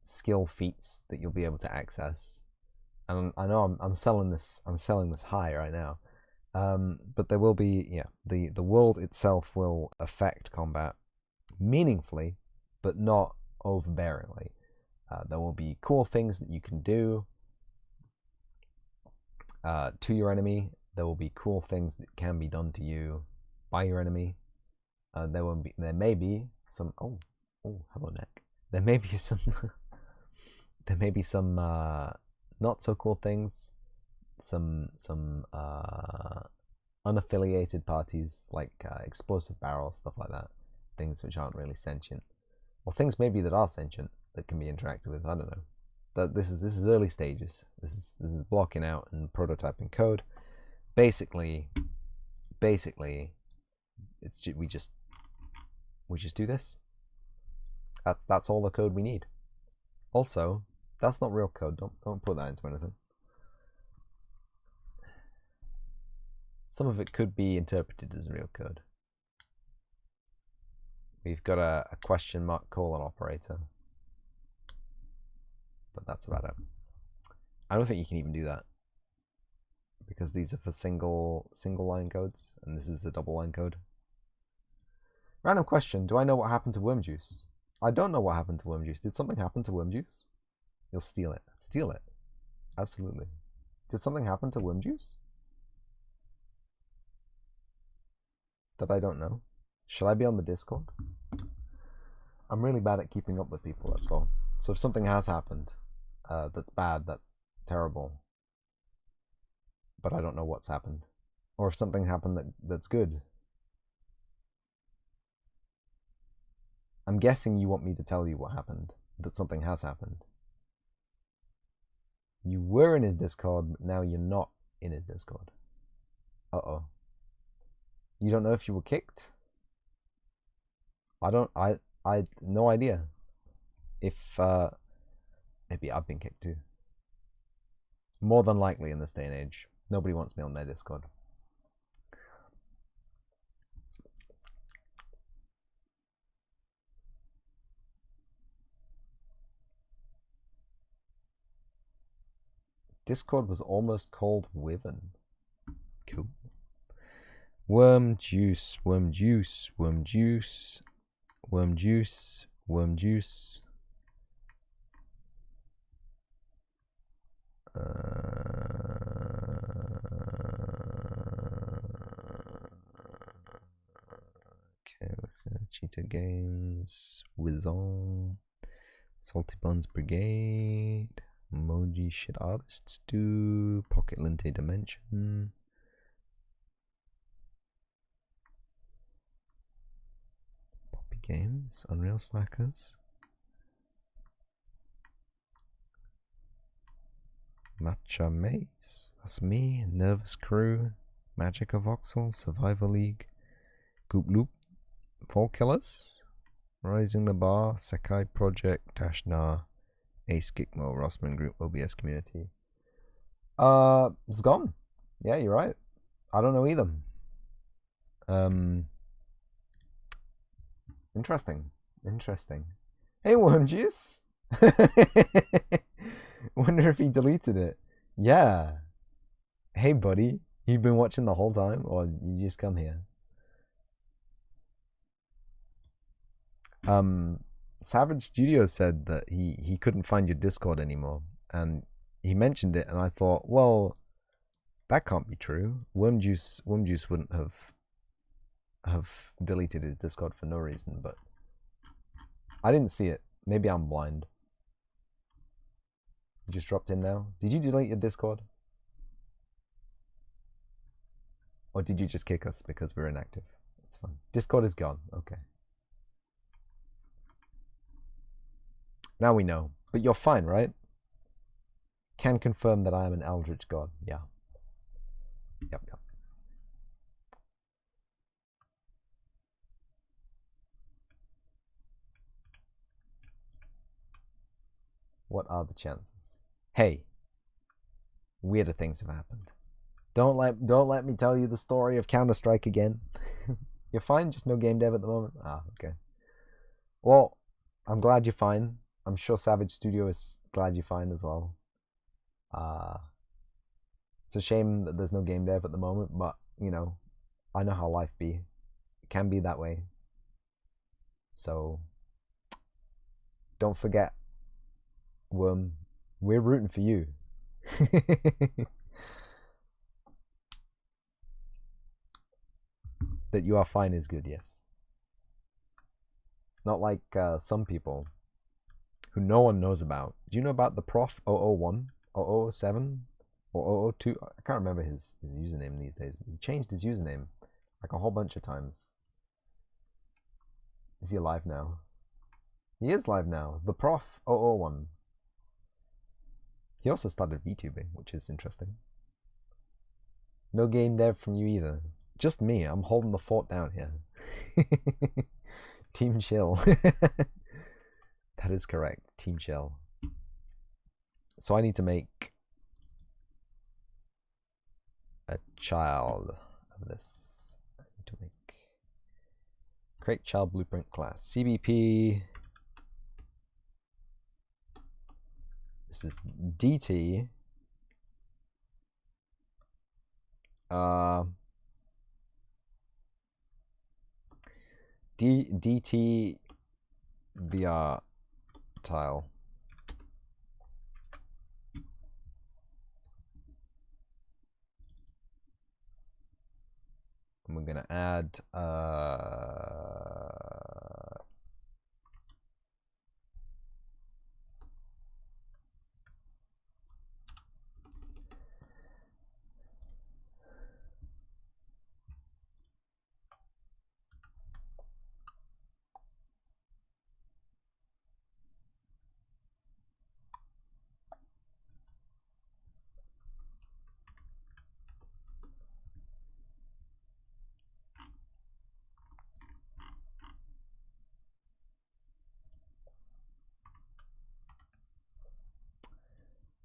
skill feats that you'll be able to access. And I know I'm selling this high right now. But there will be, the world itself will affect combat meaningfully, but not overbearingly. There will be cool things that you can do to your enemy. There will be cool things that can be done to you by your enemy. There may be some. Oh, hello, neck. There may be some. There may be some not so cool things. Some unaffiliated parties like explosive barrels, stuff like that. Things which aren't really sentient, or things maybe that are sentient that can be interacted with. I don't know. This is early stages. This is blocking out and prototyping code. Basically, it's we just do this. That's all the code we need. Also, that's not real code. Don't put that into anything. Some of it could be interpreted as real code. We've got a question mark colon operator, but that's about it. I don't think you can even do that because these are for single line codes, and this is the double line code. Random question: do I know what happened to worm juice? I don't know what happened to worm juice. Did something happen to worm juice? You'll steal it. Steal it. Absolutely. Did something happen to worm juice that I don't know? Should I be on the Discord? I'm really bad at keeping up with people, that's all. So if something has happened that's bad, that's terrible, but I don't know what's happened. Or if something happened that's good. I'm guessing you want me to tell you what happened, that something has happened. You were in his Discord, but now you're not in his Discord. Uh-oh. You don't know if you were kicked? I no idea. If maybe I've been kicked too. More than likely in this day and age. Nobody wants me on their Discord. Discord was almost called Withen. Cool. Worm juice, worm juice, worm juice, worm juice, worm juice. Okay, Cheetah Games, Wizon, Salty Buns Brigade, Emoji Shit Artists Do, Pocket Linte Dimension. Poppy Games, Unreal Slackers. Matcha Maze, that's me, Nervous Crew, Magic of Voxel, Survival League, Goop Loop, Fall Killers, Rising the Bar, Sekai Project, Tashnar, Ace Gikmo, Rossman Group, OBS Community. It's gone. Yeah, you're right. I don't know either. Interesting. Hey, Worm Juice. Wonder if he deleted it. Yeah. Hey, buddy. You've been watching the whole time, or you just come here? Savage Studios said that he couldn't find your Discord anymore, and he mentioned it, and I thought, well, that can't be true. Wormjuice wouldn't have deleted his Discord for no reason, but I didn't see it. Maybe I'm blind. You just dropped in now. Did you delete your Discord? Or did you just kick us because we're inactive? It's fine. Discord is gone. Okay. Now we know. But you're fine, right? Can confirm that I am an eldritch god. Yeah. Yep. What are the chances? Hey. Weirder things have happened. Don't let me tell you the story of Counter-Strike again. You're fine, just no game dev at the moment? Ah, okay. Well, I'm glad you're fine. I'm sure Savage Studio is glad you're fine as well. It's a shame that there's no game dev at the moment, but, you know, I know how life be. It can be that way. So, don't forget, Worm, we're rooting for you. That you are fine is good, yes. Not like some people who no one knows about. Do you know about the Prof 001, 007, or 002? I can't remember his username these days. He changed his username like a whole bunch of times. Is he alive now? He is live now. The Prof 001. He also started VTubing, which is interesting. No game dev from you either. Just me. I'm holding the fort down here. Team chill. That is correct. Team chill. So I need to make a child of this. I need to make create child blueprint class. CBP. This is DT. DT VR tile. And we're gonna add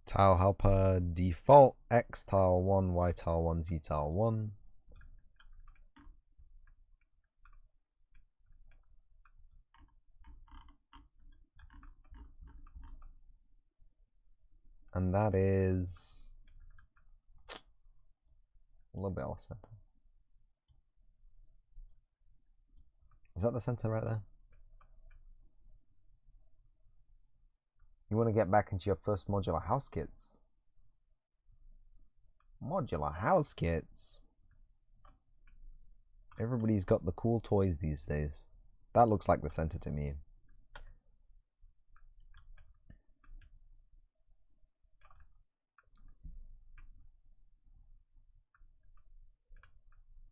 tile helper default X tile 1, Y tile 1, Z tile 1. And that is a little bit off center. Is that the center right there? You want to get back into your first modular house kits? Modular house kits? Everybody's got the cool toys these days. That looks like the center to me.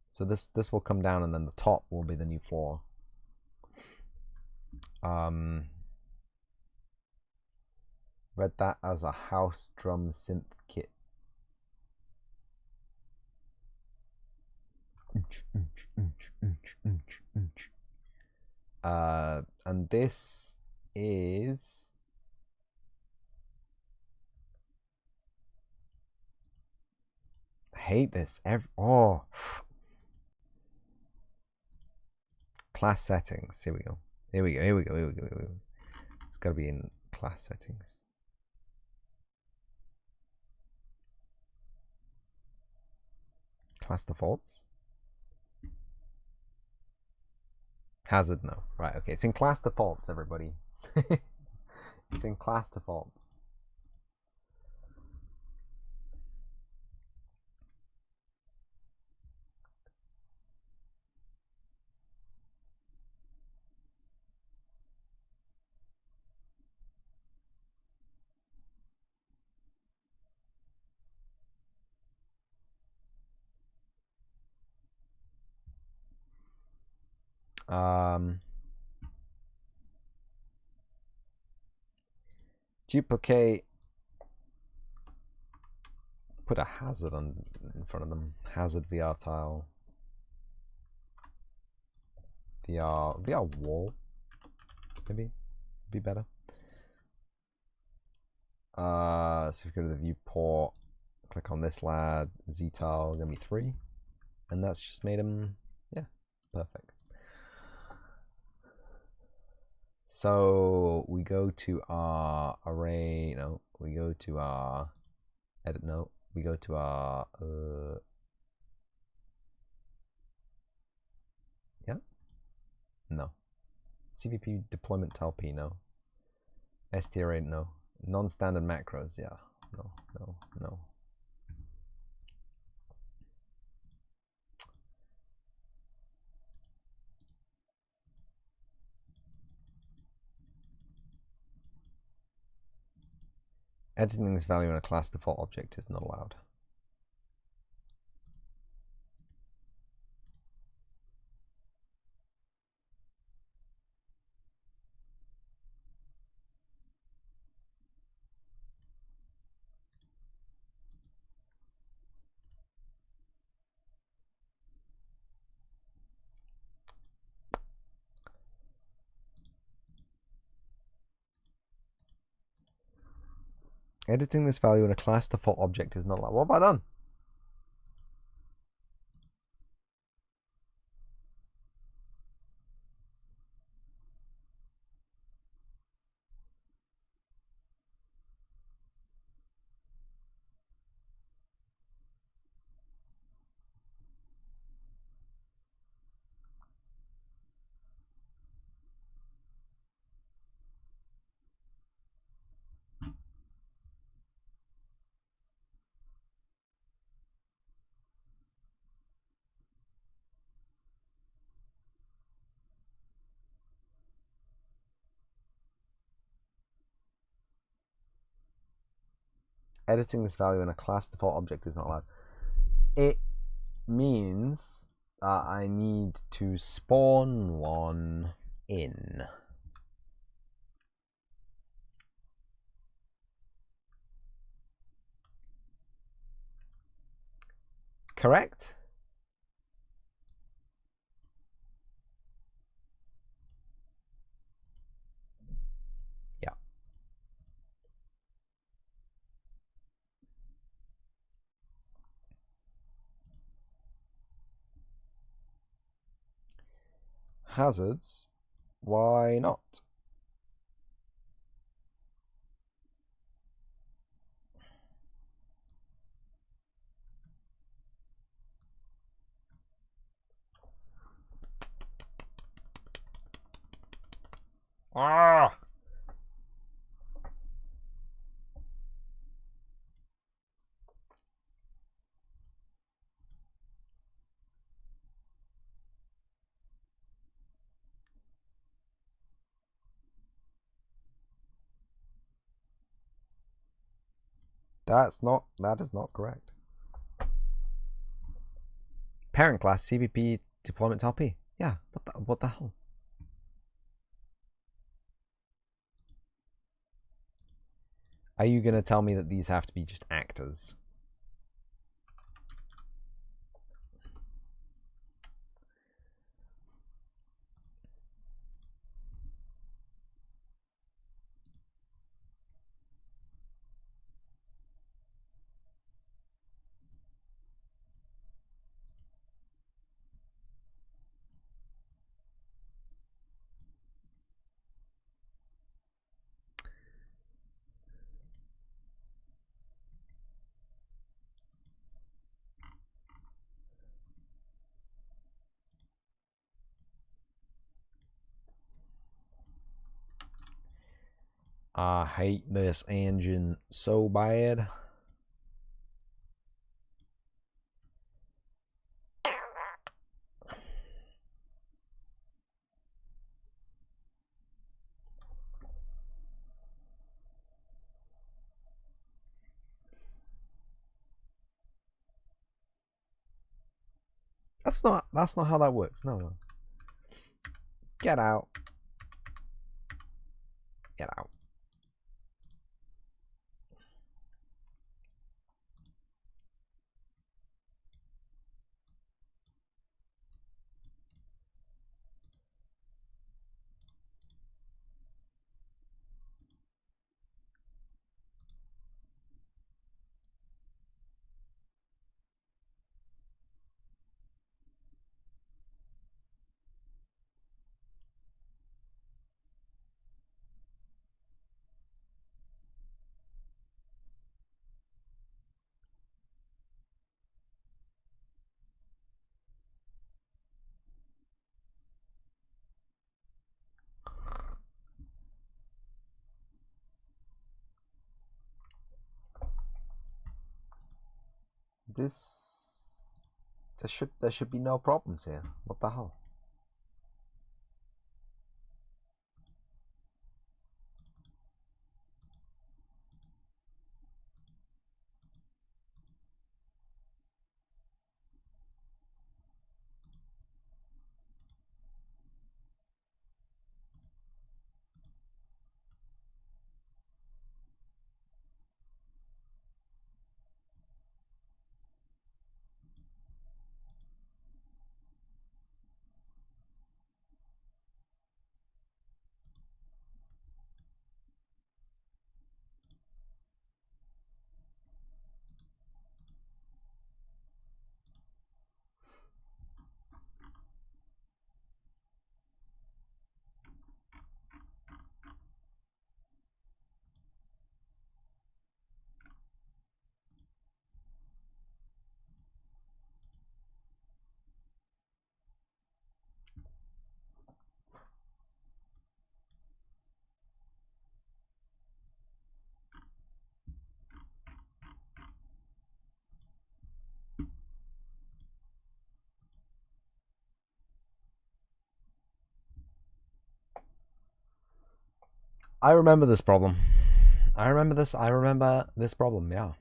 So this will come down, and then the top will be the new floor. Read that as a house drum synth kit. And this is I hate this. Class settings. Here we go. Here we go. It's got to be in class settings. Class defaults. Hazard, no. Right, okay. It's in class defaults, everybody. It's in class defaults. Duplicate. Put a hazard on in front of them. Hazard VR tile. VR wall. Maybe be better. So if we go to the viewport, click on this lad, Z tile, gonna be 3, and that's just made him, yeah, perfect. So we go to our array, no, we go to our edit note, we go to our, yeah, no, CVP deployment tile P, no, ST array, no, non-standard macros, yeah, no, no, no. Editing this value in a class default object is not allowed. Editing this value in a class default object is not allowed. What have I done? Editing this value in a class default object is not allowed. It means that I need to spawn one in. Correct? Yeah. Hazards? Why not? Ah! That is not correct. Parent class CVP deployment tile P. Yeah, what the hell? Are you gonna tell me that these have to be just actors? I hate this engine so bad. That's not how that works. No. Get out. Get out. There should be no problems here. What the hell? I remember this problem. I remember this problem, yeah.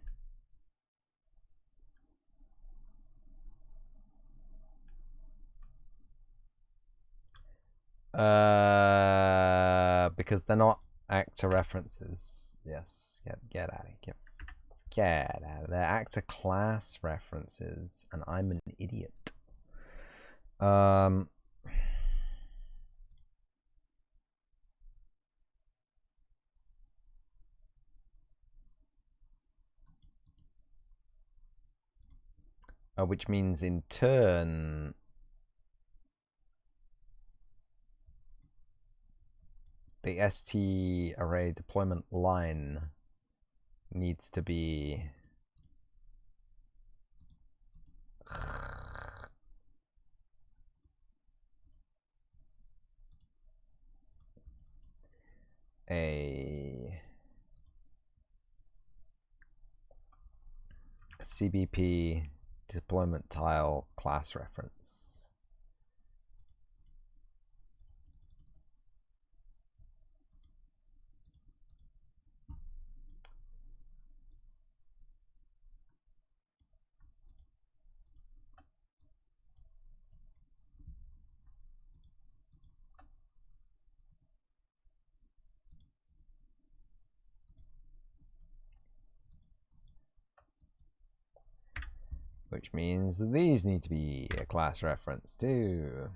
Because they're not actor references. Yes, get out of here. Get out of there. Actor class references, and I'm an idiot. Which means in turn the ST array deployment line needs to be a CBP deployment tile class reference. Which means that these need to be a class reference too.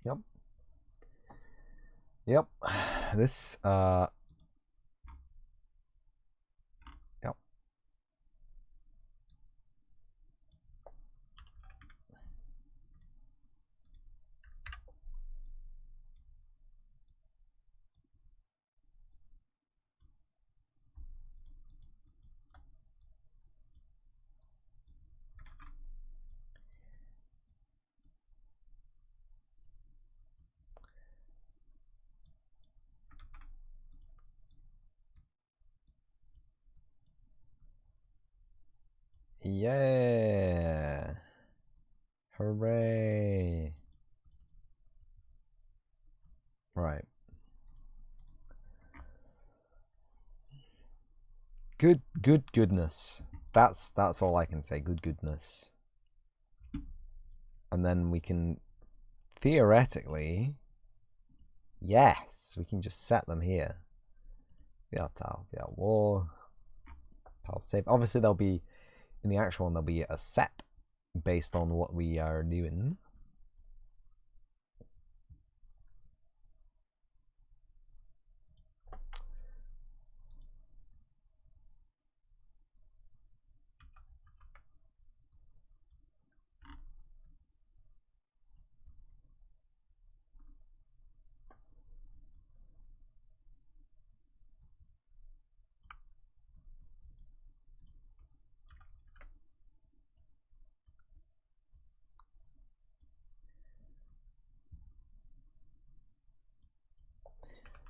Yep. Yep. This yep. Yeah. Hooray. Right. Goodness. That's all I can say. Goodness. And then we can theoretically, yes, we can just set them here. VR tile, VR wall, pal save. Obviously, there'll be in the actual one there'll be a set based on what we are doing.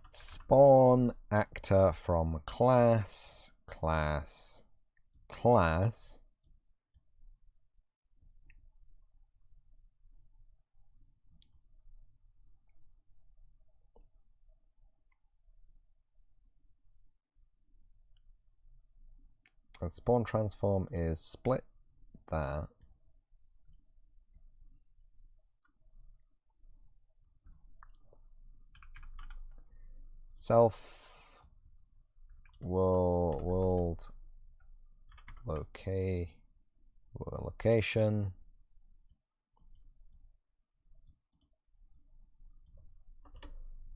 Spawn actor from class. And spawn transform is split that. Self world location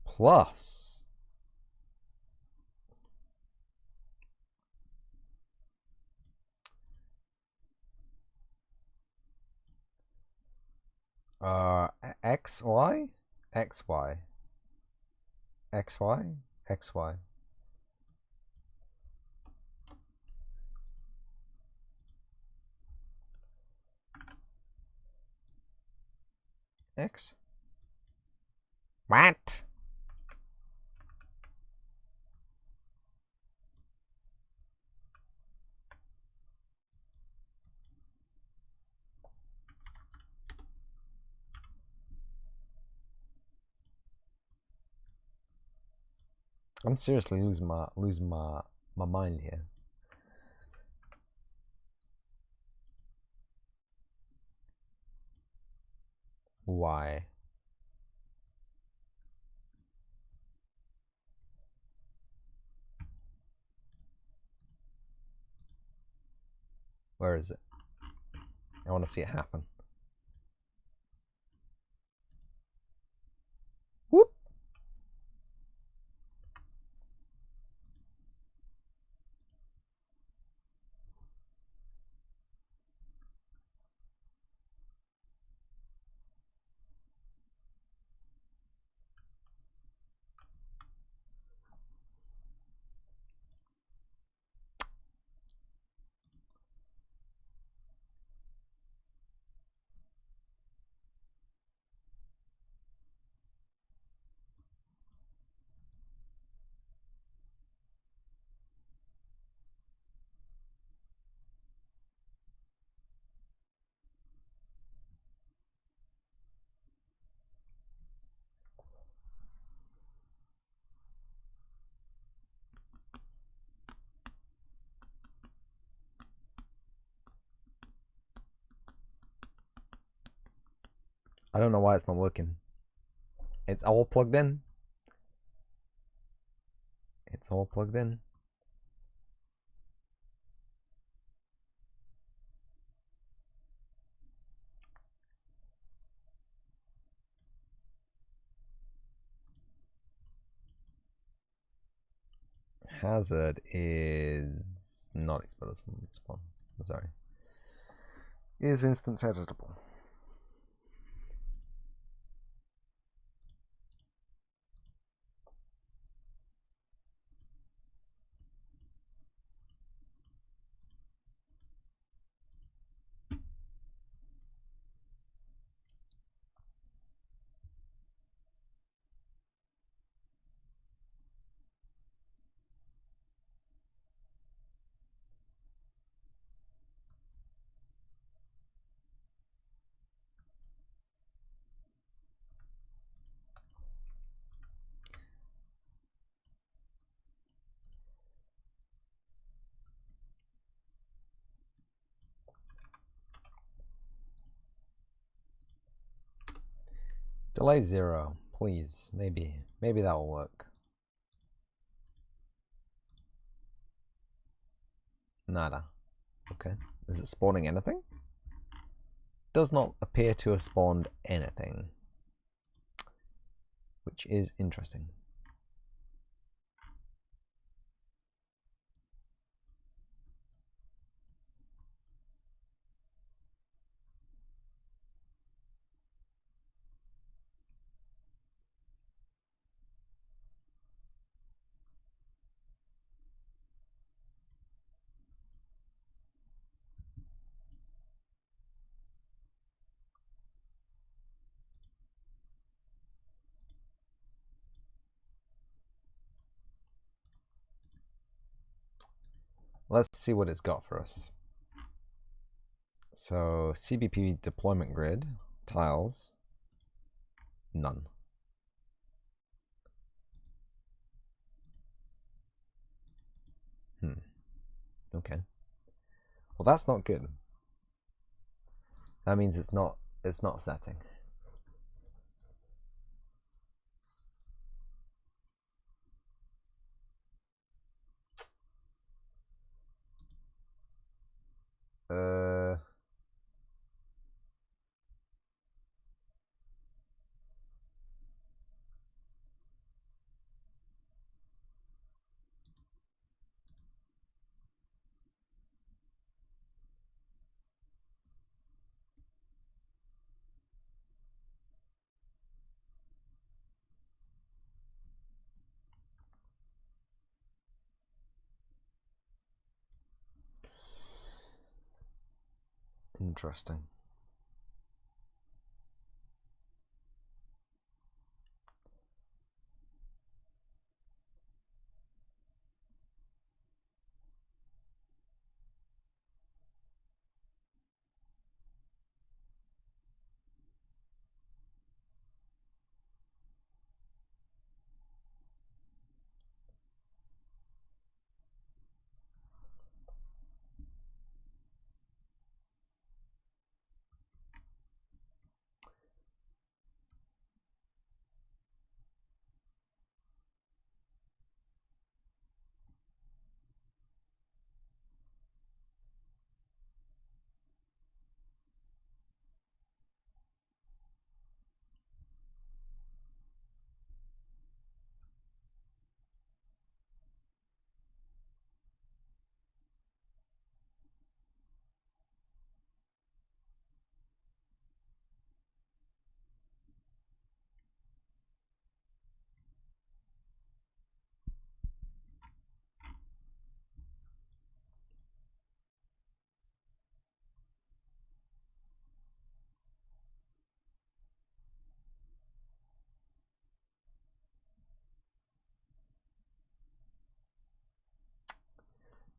plus xy x. What? I'm seriously losing my mind here. Why? Where is it? I want to see it happen. Whoop. I don't know why it's not working. It's all plugged in. It's all plugged in. Hazard is not explodable. Spawn. Sorry. Is instance editable. Delay 0, please. Maybe that will work. Nada. Okay. Is it spawning anything? Does not appear to have spawned anything, which is interesting. Let's see what it's got for us. So CBP deployment grid, tiles, none. Okay. Well, that's not good. That means it's not setting. Interesting.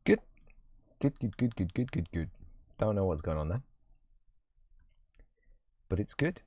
Good. Good. Don't know what's going on there, but it's good.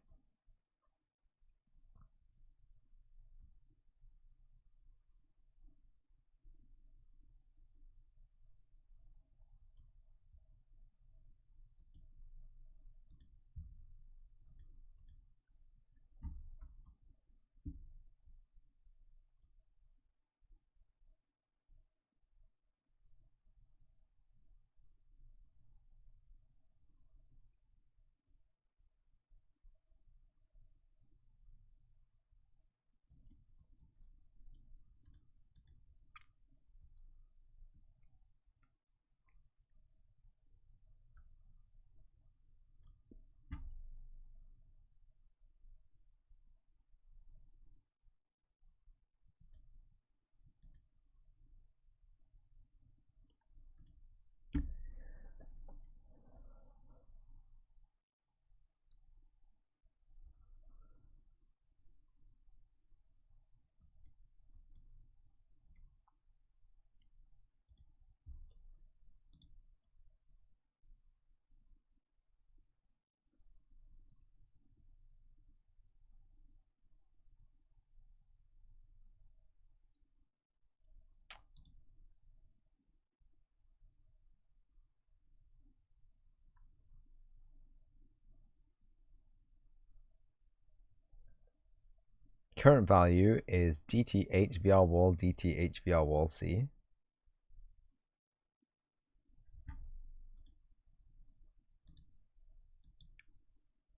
Current value is DTH VR wall, DTH VR wall C.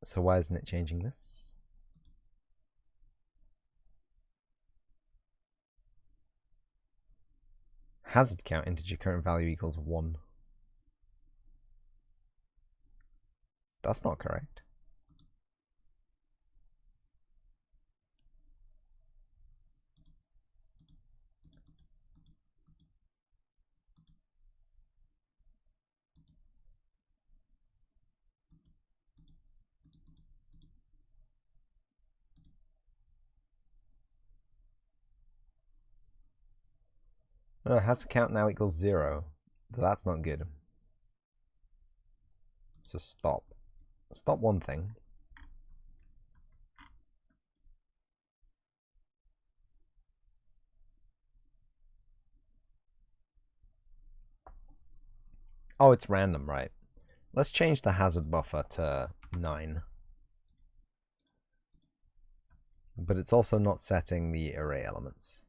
So why isn't it changing this? Hazard count integer current value equals 1. That's not correct. No, hazard count now equals 0. That's not good. So stop. Stop one thing. Oh, it's random, right? Let's change the hazard buffer to 9. But it's also not setting the array elements.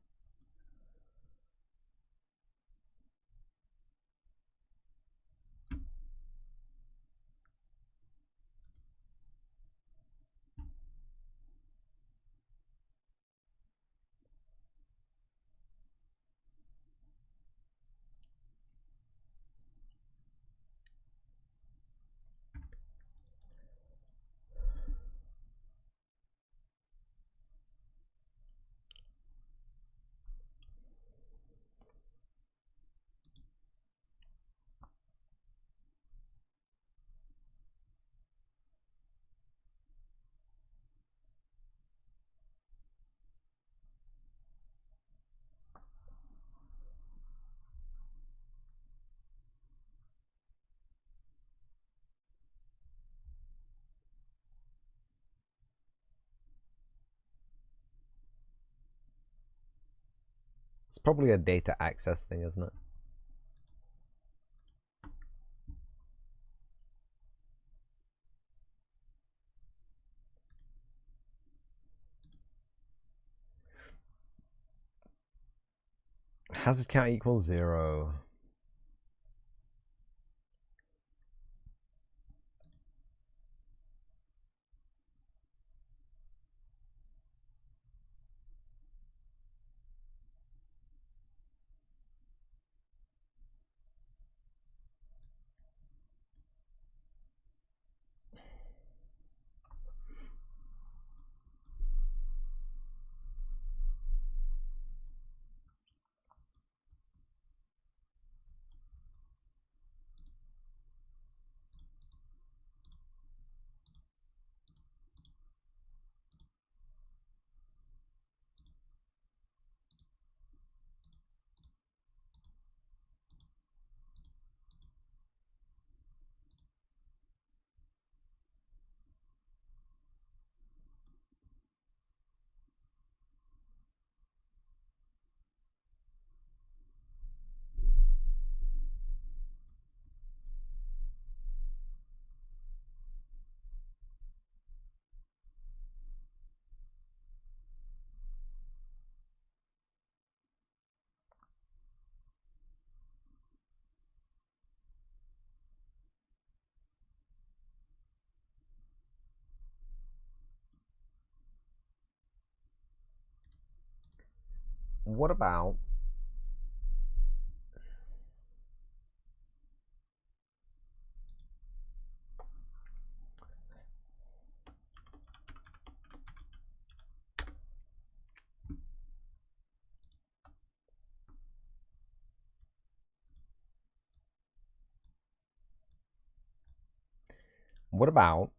It's probably a data access thing, isn't it? Hazard count equals 0. What about what about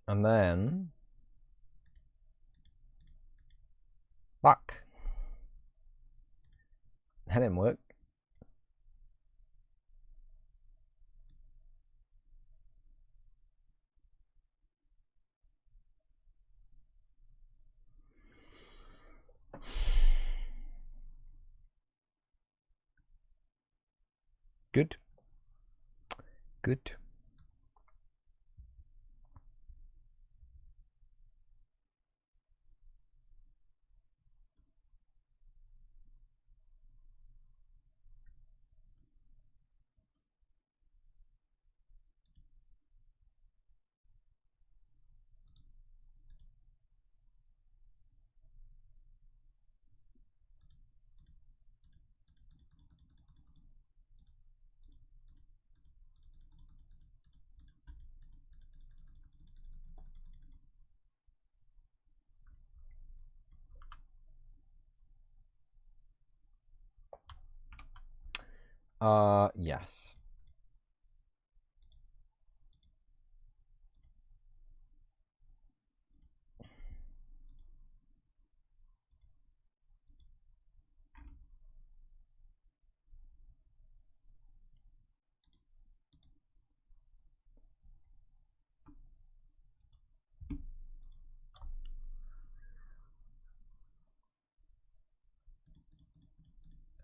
And then... Fuck. That didn't work. Good. Good. Yes.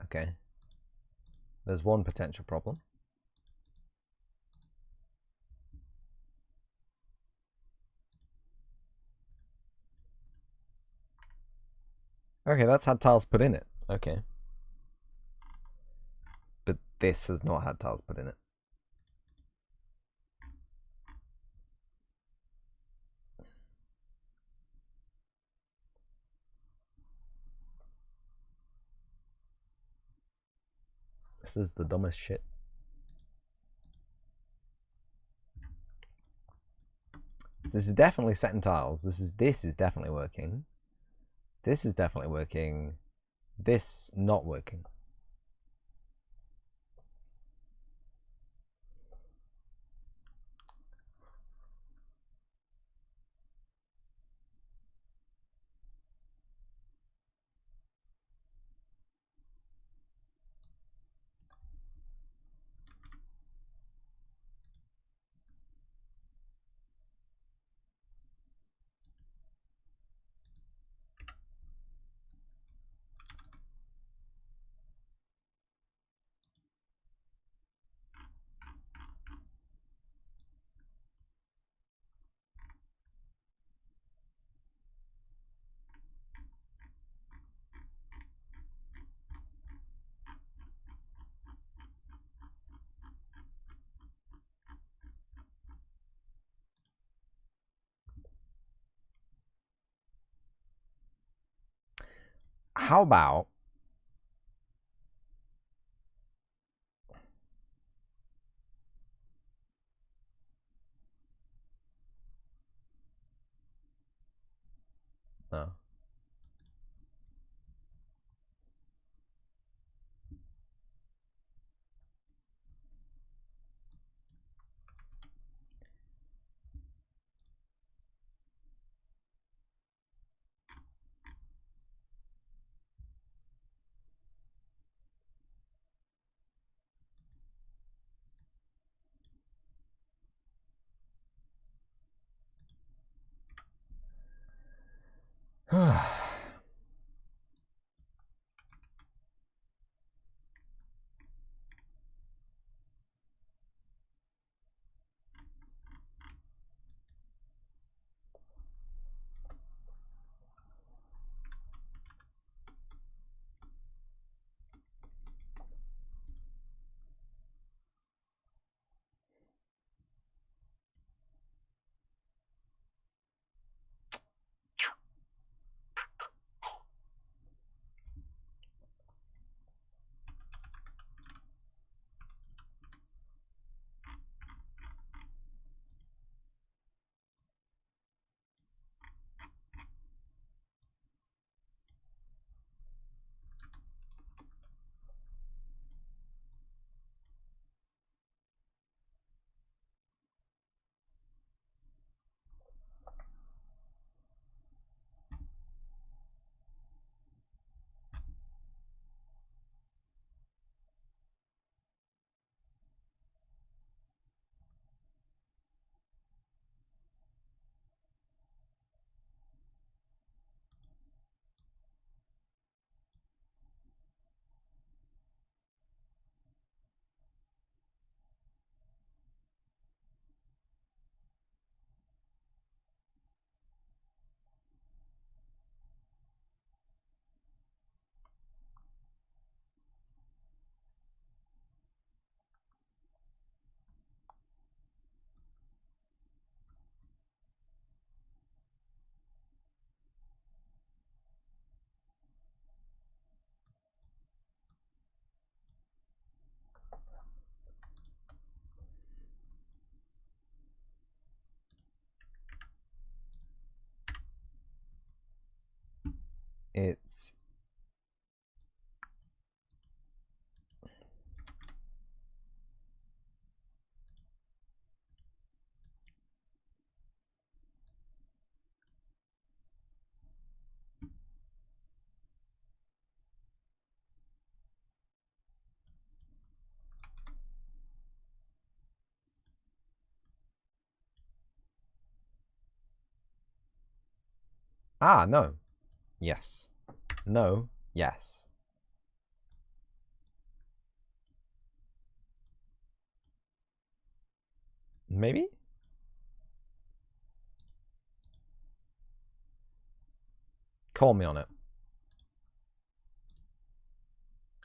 Okay. There's one potential problem. Okay, that's had tiles put in it. Okay. But this has not had tiles put in it. This is the dumbest shit. So this is definitely setting tiles. This is definitely working. This is definitely working. This not working. How about no. It's no. Yes. No. Yes. Maybe? Call me on it.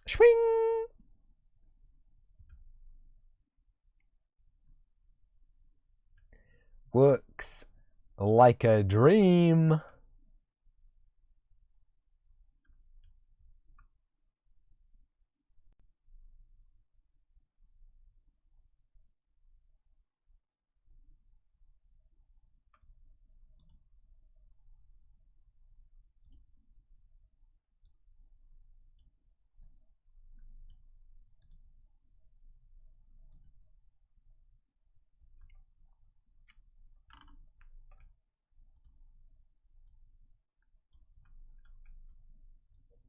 Swing! Works like a dream.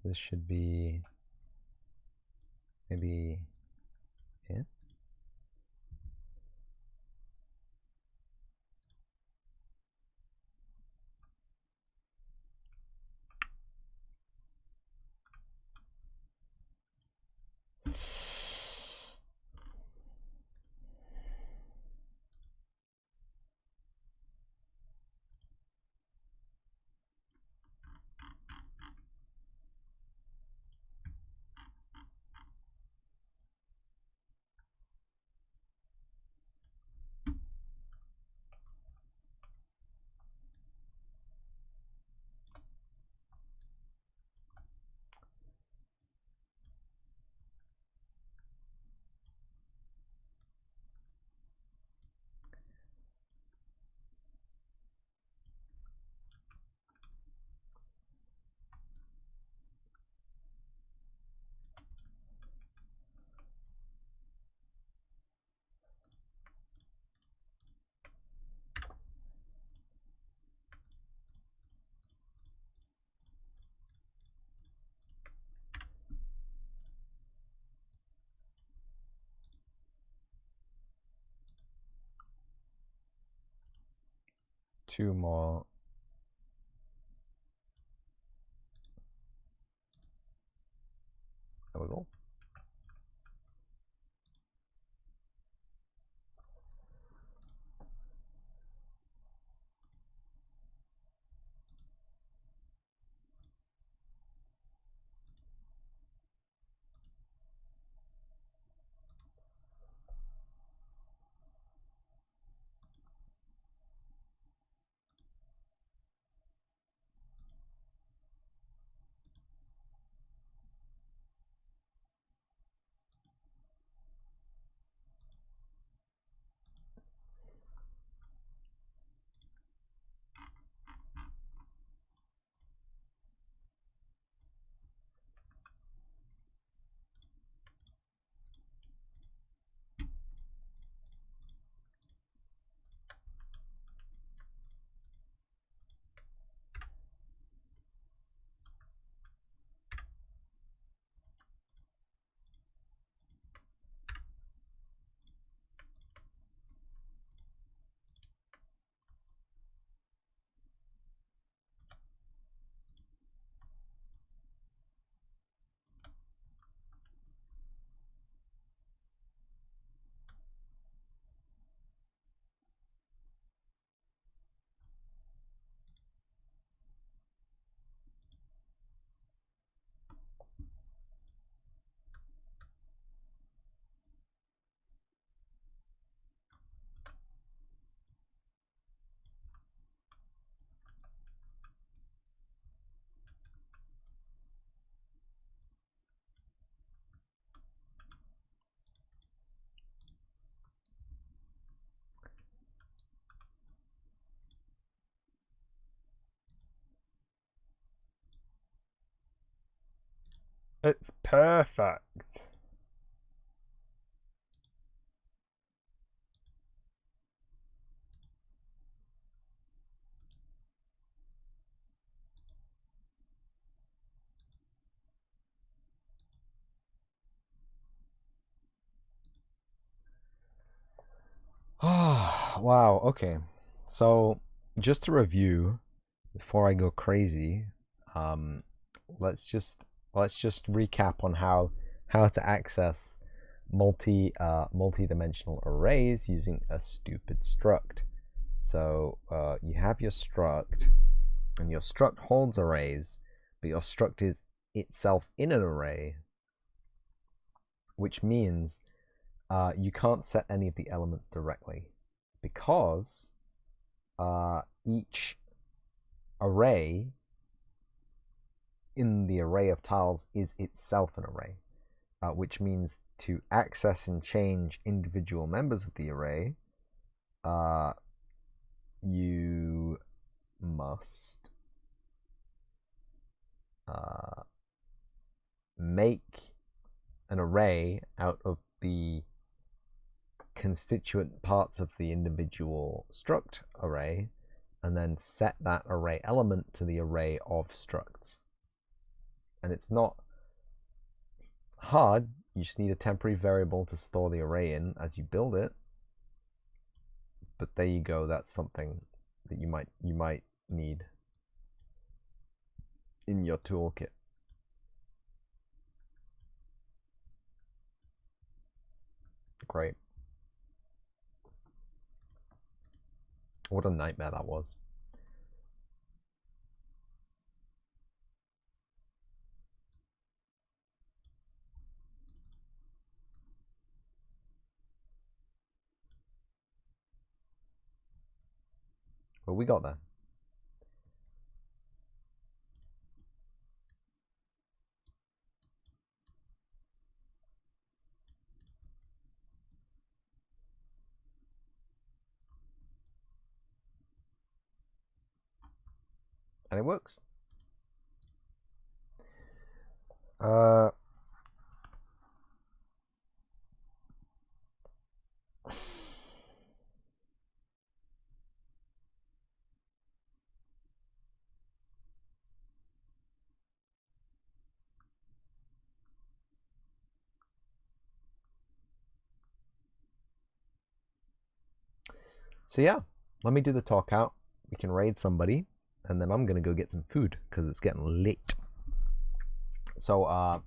This should be maybe here. Two more. There we go. It's perfect. Wow, okay. So just to review before I go crazy, um, let's just recap on how to access multi-dimensional arrays using a stupid struct. So you have your struct, and your struct holds arrays, but your struct is itself in an array, which means you can't set any of the elements directly because each array in the array of tiles is itself an array, which means to access and change individual members of the array, you must make an array out of the constituent parts of the individual struct array, and then set that array element to the array of structs. And it's not hard, you just need a temporary variable to store the array in as you build it. But there you go, that's something that you might need in your toolkit. Great. What a nightmare that was. But we got there. And it works. So yeah, let me do the talk out. We can raid somebody, and then I'm gonna go get some food because it's getting late. So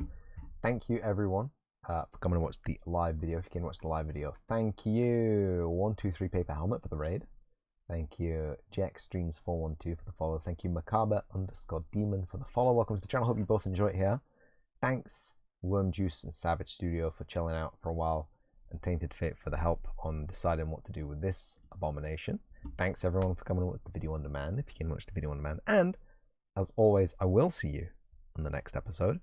thank you everyone for coming and watch the live video. If you can watch the live video, thank you. 123 Paper Helmet for the raid. Thank you Jackstreams412 for the follow. Thank you Macabre_Demon for the follow. Welcome to the channel. Hope you both enjoy it here. Thanks Worm Juice and Savage Studio for chilling out for a while, and Tainted Fate for the help on deciding what to do with this abomination. Thanks everyone for coming and watch the video on demand, if you can watch the video on demand. And as always, I will see you on the next episode.